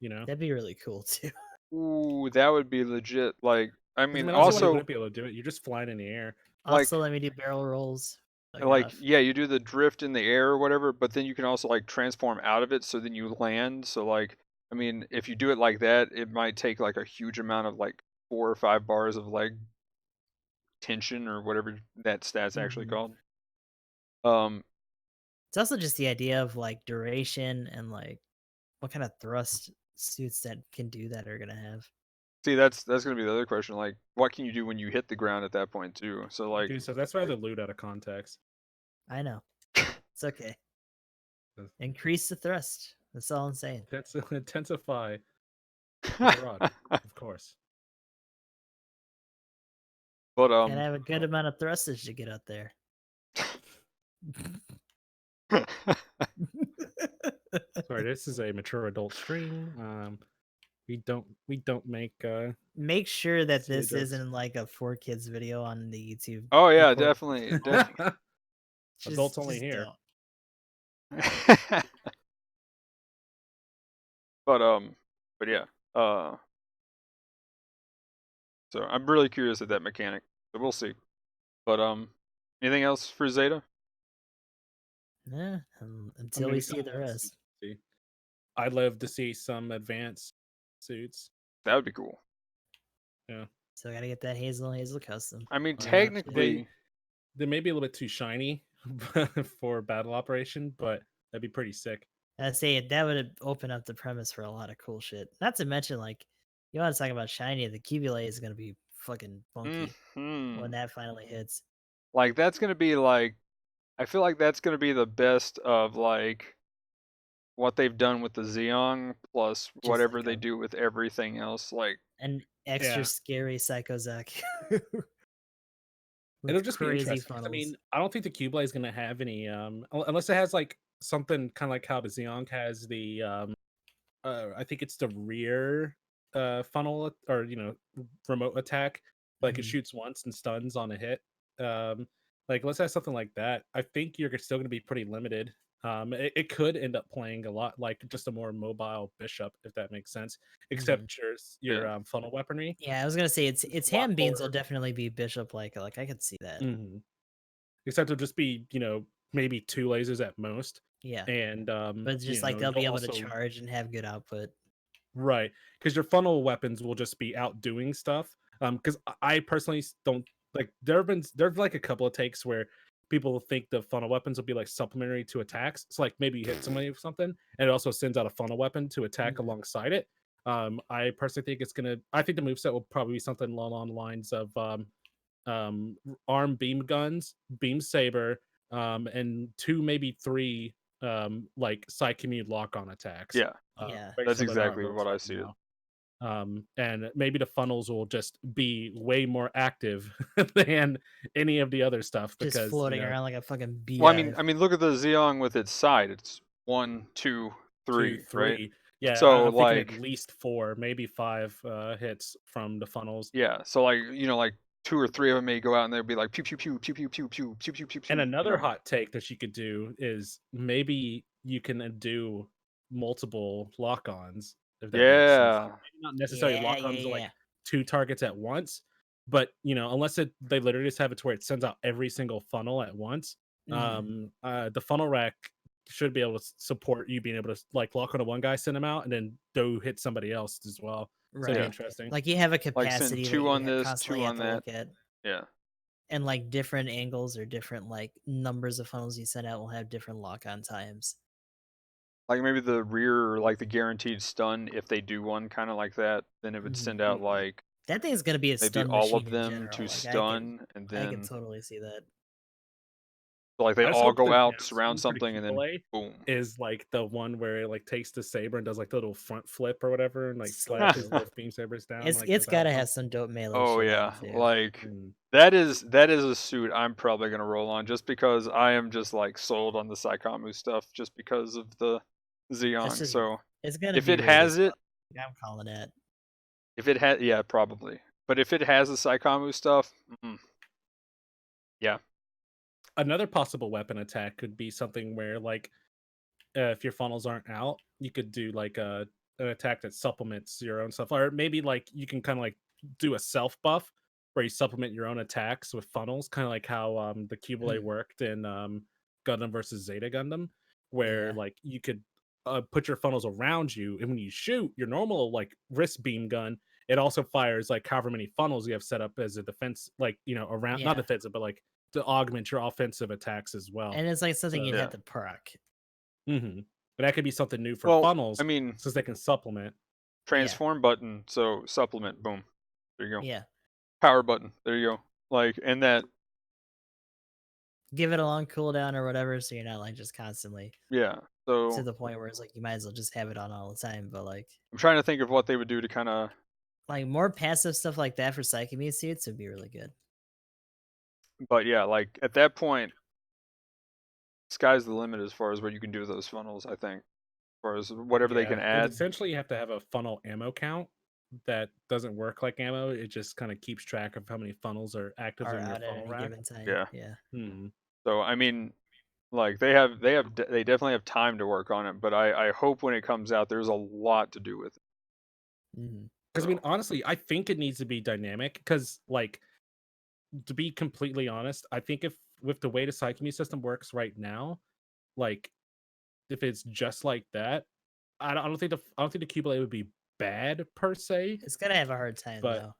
That'd be really cool too. Ooh, that would be legit. Like, I 'Cause, I mean, mean, also you also, wouldn't be able to do it. You're just flying in the air. like, Also, let me do barrel rolls. Fuck like, off. yeah, you do the drift in the air or whatever, but then you can also like transform out of it, so then you land. So like, I mean, if you do it like that, it might take like a huge amount of like 4 or 5 bars of leg tension or whatever that stat's actually Mhm. called. It's also just the idea of like duration and like what kind of thrust suits that can do that are gonna have. See, that's gonna be the other question. Like, what can you do when you hit the ground at that point too? So like, Dude, so that's rather lewd out of context. I know. It's okay. Increase the thrust. That's all I'm saying. That's intensify. With a rod, of course. But Gotta have a good amount of thrustage to get out there. Sorry, this is a mature adult stream. We don't make Make sure that silly this jokes. isn't like a 4Kids video on the YouTube. oh yeah, record. definitely, definitely. Adults only just here. don't. But yeah. So I'm really curious at that mechanic. So we'll see. But anything else for Zeta? Yeah, until we see the rest. I'd love to see some advanced suits. That would be cool. Yeah. So I gotta get that Hazel custom. I mean, Or technically, they may be a little bit too shiny for battle operation, but that'd be pretty sick. I'd say that would open up the premise for a lot of cool shit. Not to mention, like, you want to talk about shiny, the Cubulate is gonna be fucking funky when that finally hits. like that's gonna be like, I feel like that's gonna be the best of like what they've done with the Xeon plus Just whatever like they do with everything else. Like, an extra Yeah. scary Psycho Zack. It'll just be crazy interesting. 'Cause, I funnels. mean, I don't think the Cubeblade is gonna have any unless it has like something kind of like how the Xeon has the I think it's the rear funnel or remote attack, like it Mhm. shoots once and stuns on a hit. Like let's have something like that. I think you're still gonna be pretty limited. It could end up playing a lot like just a more mobile bishop, if that makes sense. Except your Yeah. funnel weaponry. Yeah, I was gonna say its a lot hand beans will more- definitely be bishop like I could see that. Mhm. Except it'll just be, maybe 2 lasers at most. Yeah. And But just like they'll you'll be able to also charge and have good output. right, because your funnel weapons will just be outdoing stuff. Because I personally don't like there've like a couple of takes where people think the funnel weapons will be like supplementary to attacks. So like maybe you hit somebody with something, and it also sends out a funnel weapon to attack Mhm. alongside it. I personally think I think the moveset will probably be something along the lines of arm beam guns, beam saber, and 2 maybe 3 like side commute lock on attacks. Yeah. Yeah. Very That's similar to how it exactly works what I right see it. now. And maybe the funnels will just be way more active than any of the other stuff Just because floating around like a fucking beehive. Well, I mean, look at the Xeon with its side. It's 1, 2, 2, 3, right? 3. Yeah, So I'm thinking at like, least 4, maybe 5 hits from the funnels. yeah. So like, like 2 or 3 of them may go out and they'll be like pew pew pew pew pew pew pew pew pew pew And pew. another hot take that you could do is maybe you can do multiple lock-ons, if that makes sense. Yeah. Maybe not necessarily Yeah, lock-ons yeah, to like yeah. 2 targets at once, but unless they literally just have it to where it sends out every single funnel at once. Mhm. The funnel rack should be able to support you being able to like lock onto one guy, send him out, and then go hit somebody else as well. So it'd be Right. interesting. Like you have a Like send capacity that 2 you on this, constantly 2 have on to that. look at. Yeah. And like different angles or different like numbers of funnels you send out will have different lock-on times. Like maybe the rear, like the guaranteed stun, if they do one kind of like that, then it would send out Mhm. like That thing's gonna be a maybe stun all machine of in them general. to Like stun, and I can then totally see that. like they I just all hope go the out, down surround swing for the something, and then Cubelay boom. is like the one where it like takes the saber and does like the little front flip or whatever and like So slashes cool. both beam sabers down like It's the battle gotta pump. have some dope melee Oh shit on yeah, it too. like Mm. that is a suit I'm probably gonna roll on just because I am just like sold on the Saikamu stuff just because of the It's Xeon. just So it's gonna if be it weird as has it, fuck. I'm calling it. yeah, probably. But if it has the Saikamu stuff, yeah, Another possible weapon attack could be something where like if your funnels aren't out, you could do like an attack that supplements your own stuff, or maybe like you can kind of like do a self buff where you supplement your own attacks with funnels, kind of like how the Cubelay worked in Gundam versus Zeta Gundam, where Yeah. like you could put your funnels around you, and when you shoot your normal like wrist beam gun, it also fires like however many funnels you have set up as a defense, like around not Yeah. defensive, but like to augment your offensive attacks as well. And it's like something So, you'd yeah. have to proc. but that could be something new for Well, funnels, I mean, since they can supplement. transform button, so supplement, boom, there you go. Yeah. Power button, there you go. Like, and that, Give it a long cooldown or whatever, so you're not like just constantly yeah. So to the point where it's like you might as well just have it on all the time. But like I'm trying to think of what they would do to kind of. more passive stuff like that for Psyche suits would be really good. But yeah, like at that point, sky's the limit as far as what you can do with those funnels. I think, as far as whatever they can And add. essentially, you have to have a funnel ammo count that doesn't work like ammo. It just kind of keeps track of how many funnels are active Are in your out at funnel any rack. given time. Yeah. Yeah. Hmm. So I mean, like they definitely have time to work on it. But I hope when it comes out, there's a lot to do with it. Mhm. Because I mean, So, honestly, I think it needs to be dynamic. Because, like, to be completely honest, I think if with the way the Psyche system works right now, like, if it's just like that, I don't think the Cubelay would be bad per se. It's gonna have a hard time But though.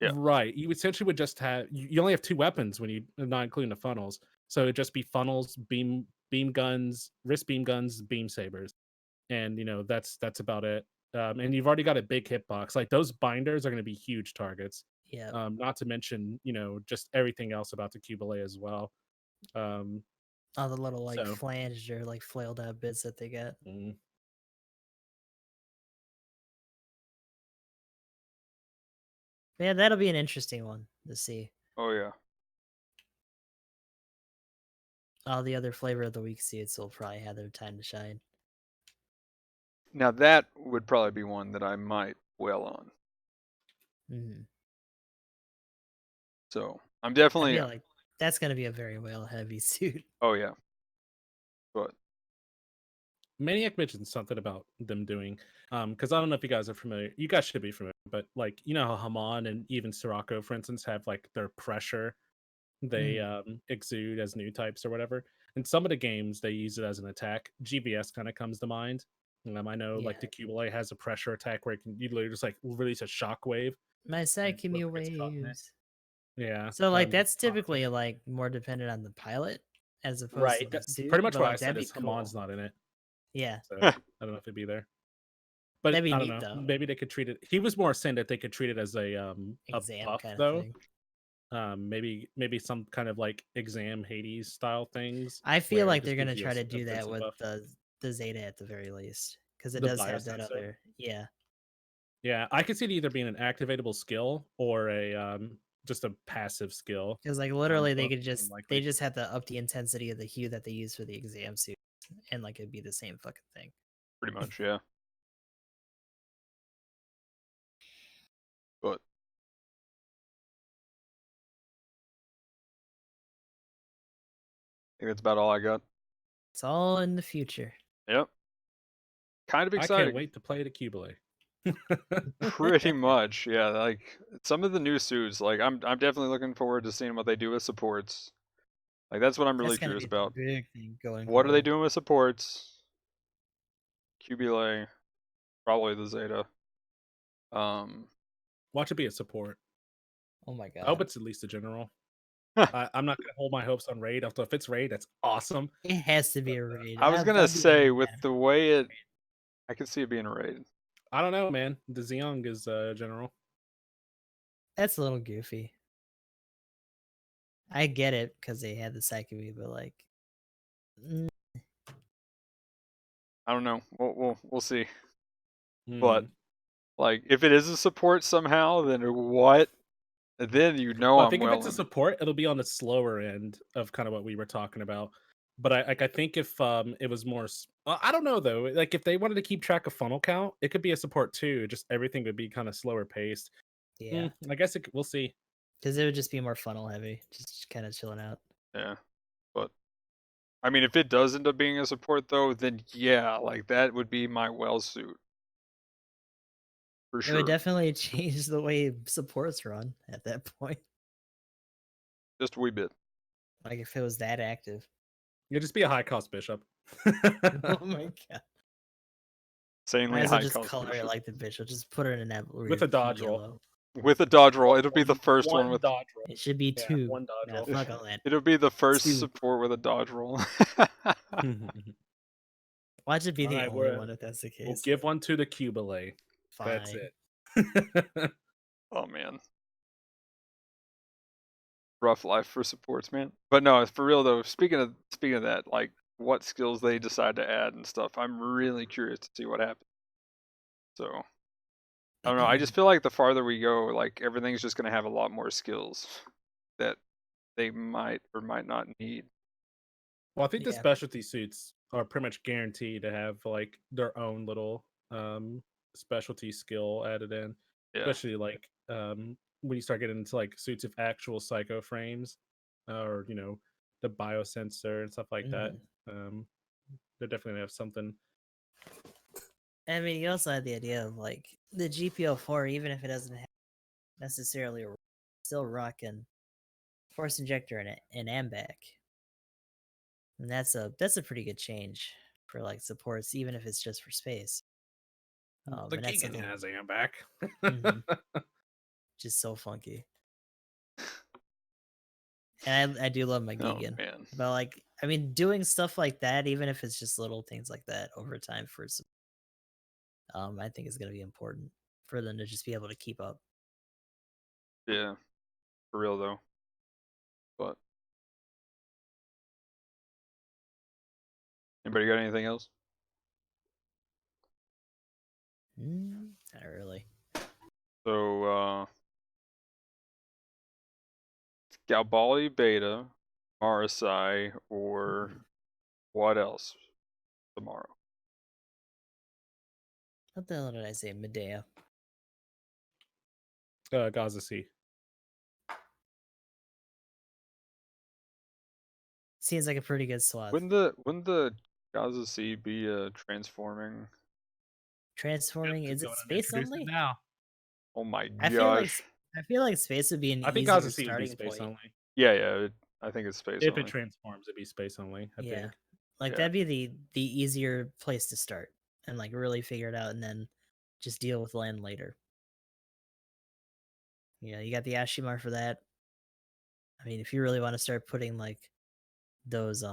yeah. right, you essentially would just have you only have 2 weapons when you not including the funnels. So it'd just be funnels, beam guns, wrist beam guns, beam sabers, and that's about it. And you've already got a big hitbox. Like those binders are going to be huge targets. Yeah. Not to mention just everything else about the Cubelay as well. Um, All the little like so flanged or like flailed out bits that they get. mm, But yeah, that'll be an interesting one to see. Oh yeah. All the other flavor of the week seeds will probably have their time to shine. Now that would probably be one that I might well on. Mhm. So I'm I definitely. feel like that's gonna be a very well heavy suit. Oh yeah. But Maniac mentioned something about them doing, because I don't know if you guys are familiar. You guys should be familiar, but like how Haman and even Sirocco, for instance, have like their pressure they exude as new types or whatever. In some of the games, they use it as an attack. GBS kind of comes to mind. I know like the Yeah. Cubelay has a pressure attack where you literally just like release a shockwave My and Psyche whoever gets caught in it. waves. Yeah. So like Gets that's caught in it. typically like more dependent on the pilot as opposed to Right. the suit. Pretty much But what I like said that'd be is cool. Haman's not in it, Yeah. so I don't know if it'd be there. But That'd be I don't neat know. though. Maybe they could treat it. He was more saying that they could treat it as a Exam buff kind of though. thing. Maybe some kind of like exam Hades style things. I feel where it like just they're gives gonna you try to a do that defensive with buff. the Zeta at the very least. Because it The does have that biosensor. other yeah. Yeah, I could see it either being an activatable skill or a just a passive skill. Because like literally they Both could seem just likely. have to up the intensity of the hue that they use for the exam suit. And like it'd be the same fucking thing. pretty much, yeah. But I think that's about all I got. It's all in the future. Yep. Kind of I can't exciting. wait to play the Cubelay. Pretty much, yeah. Like some of the new suits, like I'm definitely looking forward to seeing what they do with supports. Like that's what I'm really That's gonna curious be the about. big thing going What are they forward. doing with supports? QBLA, probably the Zeta. Watch it be a support. Oh my I hope god. it's at least a general. I'm not gonna hold my hopes on raid. Although if it's raid, that's awesome. It has to be a raid. I was gonna I'd be say like, with yeah. the way I could see it being a raid. I don't know, man. The Zeong is general. That's a little goofy. I get it because they had the Psyche, but like I don't know. We'll see. But Hmm. like, if it is a support somehow, then what? Then Well, I I'm think if it's a well. support, it'll be on the slower end of kind of what we were talking about. But I think if it was more, I don't know though. Like if they wanted to keep track of funnel count, it could be a support too. Just everything would be kind of slower paced. yeah, I guess we'll see. because it would just be more funnel heavy, just kind of chilling out. Yeah, but I mean, if it does end up being a support though, then yeah, like that would be my well suit for It sure. would definitely change the way supports run at that point. Just a wee bit. Like if it was that active. You'll just be a high cost bishop. Oh my god. Insanely Might as well high just cost color it bishop. like the bishop. Just put it in that With a dodge roll. yellow. With a dodge roll. It'll be the first one with. dodge roll. It should be Yeah, 2. one dodge Nah, roll. fuck all that. It'll be the first 2. support with a dodge roll. Watch it be the Alright, only one if that's the case. We'll give one to the Cubelay. Fine. That's it. Oh man. Rough life for supports, man. But no, for real though. Speaking of that, like what skills they decide to add and stuff. I'm really curious to see what happens. So I don't know. I just feel like the farther we go, like everything's just gonna have a lot more skills that they might or might not need. Well, I think the Yeah. specialty suits are pretty much guaranteed to have like their own little specialty skill added in. Yeah. Especially like when you start getting into like suits of actual psycho frames or the biosensor and stuff like that. They're definitely gonna have something. I mean, you also had the idea of like the GPO4, even if it doesn't have necessarily still rocking force injector and AMBAC, and that's a pretty good change for like supports, even if it's just for space. The And that's Keegan something has AM back. just so funky. And I do love my Oh Gigan, man. but like, I mean, doing stuff like that, even if it's just little things like that over time for some, I think is going to be important for them to just be able to keep up. Yeah. For real though. But anybody got anything else? Not really. So Galbali Beta, Marasai, or what else tomorrow? What the hell did I say? Medea. Gaza Sea. Seems like a pretty good swap. Wouldn't the Gaza Sea be transforming? Transforming, is it space only? Now. Oh my I gosh. feel like space would be an I think easier Gaza Sea would be starting space point. only. Yeah. I think it's space If only. it transforms, it'd be space only. I Yeah. think. Like Yeah. that'd be the easier place to start and like really figure it out and then just deal with land later. Yeah, you got the Ashimar for that. I mean, if you really want to start putting like those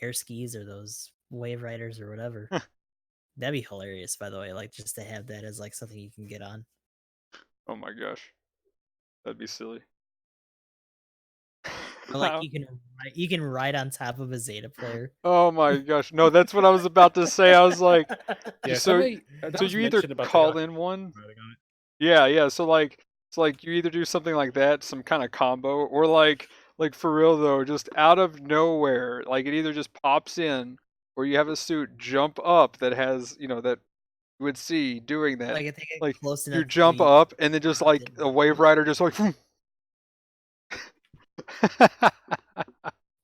air skis or those wave riders or whatever, that'd be hilarious, by the way, like just to have that as like something you can get on. Oh my gosh. That'd be silly. Or like you can ride on top of a Zeta player. Oh my gosh. No, that's what I was about to say. I was like, Yeah, so that so was you either mentioned about the call Yacht in one. riding on it. Yeah. So like it's like you either do something like that, some kind of combo, or like for real though, just out of nowhere, like it either just pops in, or you have a suit jump up that has that you would see doing that. Like if they get Like close you enough to jump you, up and then just drop like in. a wave rider just like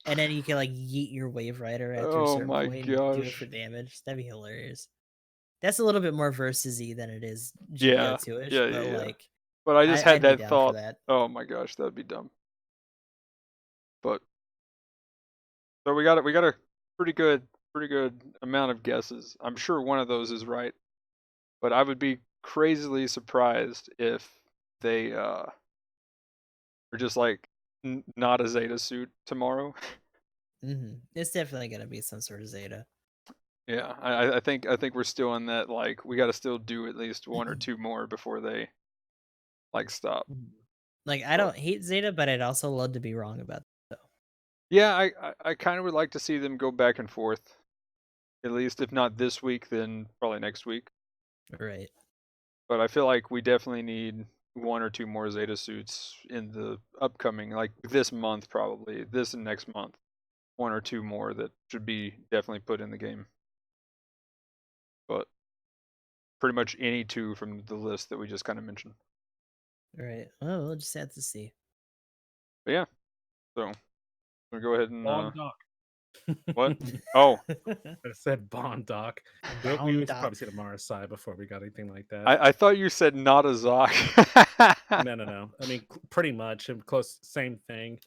And then you can like yeet your wave rider after a oh certain my point and do it for gosh. damage. That'd be hilarious. That's a little bit more versus-y than it is Yeah. GBO2-ish, Yeah, but yeah, yeah. like But I just had I'd be that down for thought. that. Oh my gosh, that'd be dumb. But so we got a pretty good amount of guesses. I'm sure one of those is right, but I would be crazily surprised if they are just like not a Zeta suit tomorrow. It's definitely gonna be some sort of Zeta. Yeah, I think we're still in that like we got to still do at least one or two more before they like stop. Like I don't hate Zeta, but I'd also love to be wrong about that. Yeah, I kind of would like to see them go back and forth. At least if not this week, then probably next week. Right. But I feel like we definitely need one or two more Zeta suits in the upcoming, like this month probably, this and next month. One or two more that should be definitely put in the game. But pretty much any two from the list that we just kind of mentioned. Right. Well, we'll just have to see. But yeah, so we'll go ahead and Bond Doc. what? Oh, I said Bond Doc. We Bond would Doc. probably see the Mars side before we got anything like that. I thought you said not a Zoc. No. I mean, pretty much close, same thing.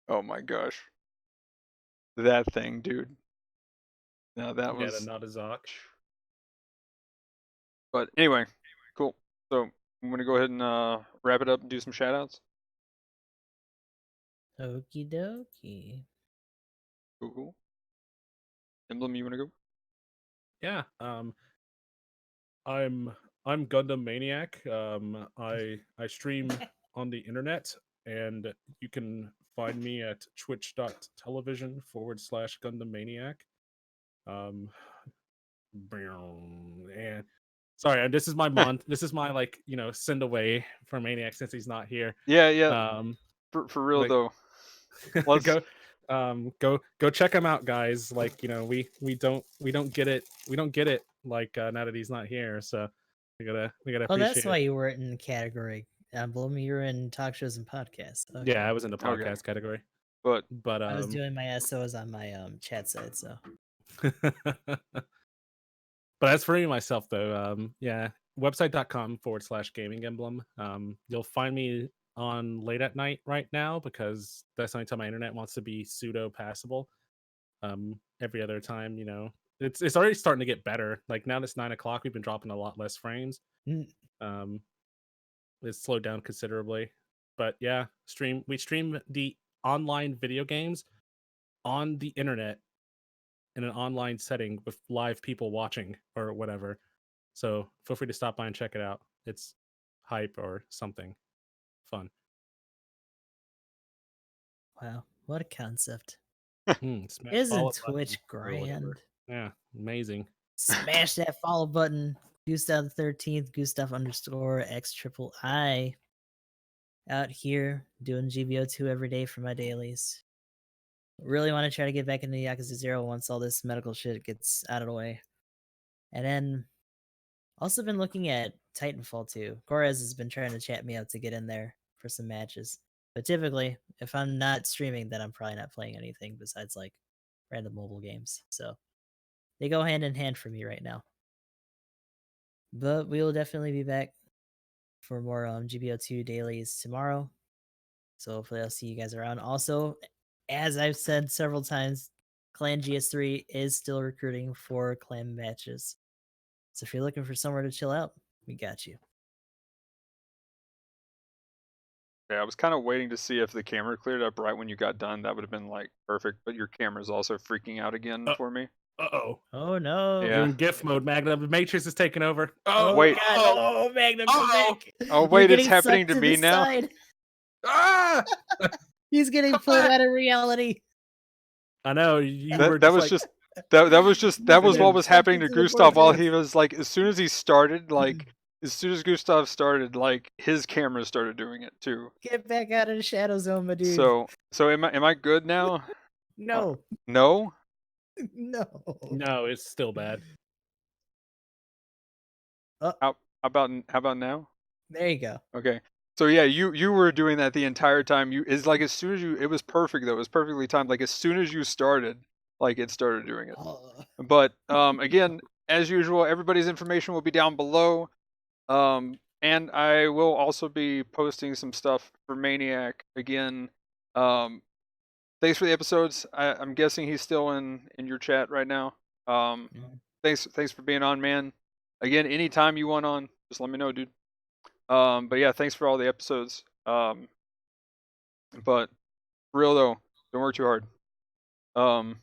Oh my gosh, that thing, dude. No, that Yeah, was. not a Zoc. But anyway, cool. So I'm gonna go ahead and wrap it up and do some shoutouts. Okie dokie. Cool. Emblem, you wanna go? Yeah. I'm GundmManiac. I stream on the internet, and you can find me at twitch.tv/GundamManiac. And sorry, this is my month. This is my send away for Maniac since he's not here. Yeah. For real like- though. Let's go check him out, guys. We don't get it now that he's not here, so we gotta Oh, appreciate that's it. why you weren't in category emblem. You were in talk shows and podcasts. Okay. Yeah, I was in the Okay. podcast category, but I was doing my SOs on my chat side, so but as for me myself though, yeah, website.com/GamingEmblem. You'll find me on late at night right now because that's the only time my internet wants to be pseudo passable. Every other time, it's already starting to get better. Like now that it's 9 o'clock, we've been dropping a lot less frames. Mm. It's slowed down considerably. But yeah, we stream the online video games on the internet in an online setting with live people watching or whatever. So feel free to stop by and check it out. It's hype or something fun. wow, what a concept! Isn't Isn't Twitch grand? Yeah, amazing. Smash that follow button. Gustav the 13th, Gustav_X_I. Out here doing GBO2 every day for my dailies. Really want to try to get back into Yakuza 0 once all this medical shit gets out of the way. And then also been looking at Titanfall 2. Gorez has been trying to chat me up to get in there for some matches. But typically, if I'm not streaming, then I'm probably not playing anything besides like random mobile games. So they go hand in hand for me right now. But we will definitely be back for more GBO2 dailies tomorrow. So hopefully I'll see you guys around. Also, as I've said several times, Clan GS3 is still recruiting for clan matches. So if you're looking for somewhere to chill out, we got you. yeah, I was kind of waiting to see if the camera cleared up right when you got done. That would have been like perfect. But your camera's also freaking out again for me. Uh-oh. Oh no. You're in GIF mode, Magnum. The Matrix is taking over. Oh wait. God. Oh, Magnum, come back. Oh You're wait, it's getting happening sucked to me the now. side. Ah! He's getting pulled out of reality. I know. You That, were that just was like, just that was what was happening to Sucked into the Gustav while vortex. he was like, as soon as he started, like as soon as Gustav started, like his camera started doing it too. Get back out of the shadow zone, my dude. So am I good now? No. No. No. no, it's still bad. How about now? There you go. Okay. So yeah, you were doing that the entire time. It's like as soon as it was perfect though. It was perfectly timed. Like as soon as you started, like it started doing it. But again, as usual, everybody's information will be down below. And I will also be posting some stuff for Maniac again. Thanks for the episodes. I'm guessing he's still in your chat right now. Thanks for being on, man. Again, anytime you want on, just let me know, dude. But yeah, thanks for all the episodes. But for real though, don't work too hard. But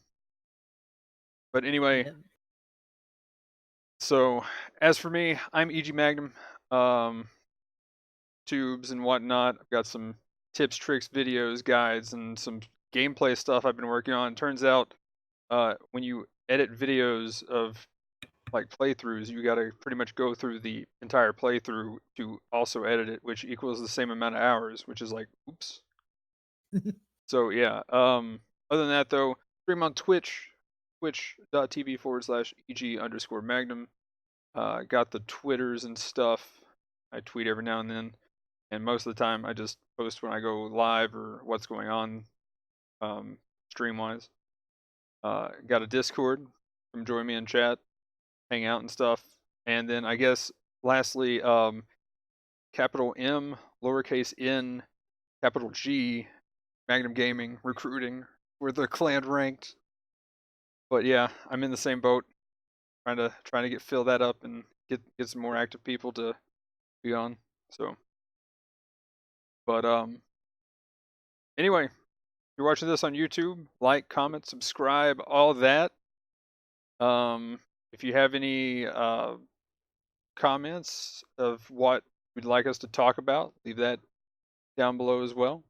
anyway, Yep. so as for me, I'm EG Magnum. Tubes and whatnot. I've got some tips, tricks, videos, guides, and some gameplay stuff I've been working on. Turns out, when you edit videos of like playthroughs, you got to pretty much go through the entire playthrough to also edit it, which equals the same amount of hours, which is like, oops. So yeah. Other than that though, stream on Twitch, twitch.tv/EG_Magnum. Got the Twitters and stuff. I tweet every now and then. And most of the time, I just post when I go live or what's going on, stream-wise. Got a Discord. Come join me in chat, hang out and stuff. And then I guess lastly, capital M, lowercase n, capital G, Magnum Gaming, recruiting. We're the clan ranked. But yeah, I'm in the same boat, trying to get fill that up and get some more active people to be on. So. But anyway, if you're watching this on YouTube, like, comment, subscribe, all that. If you have any comments of what you'd like us to talk about, leave that down below as well.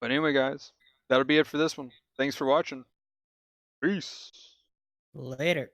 But anyway, guys, that'll be it for this one. Thanks for watching. Peace. Later.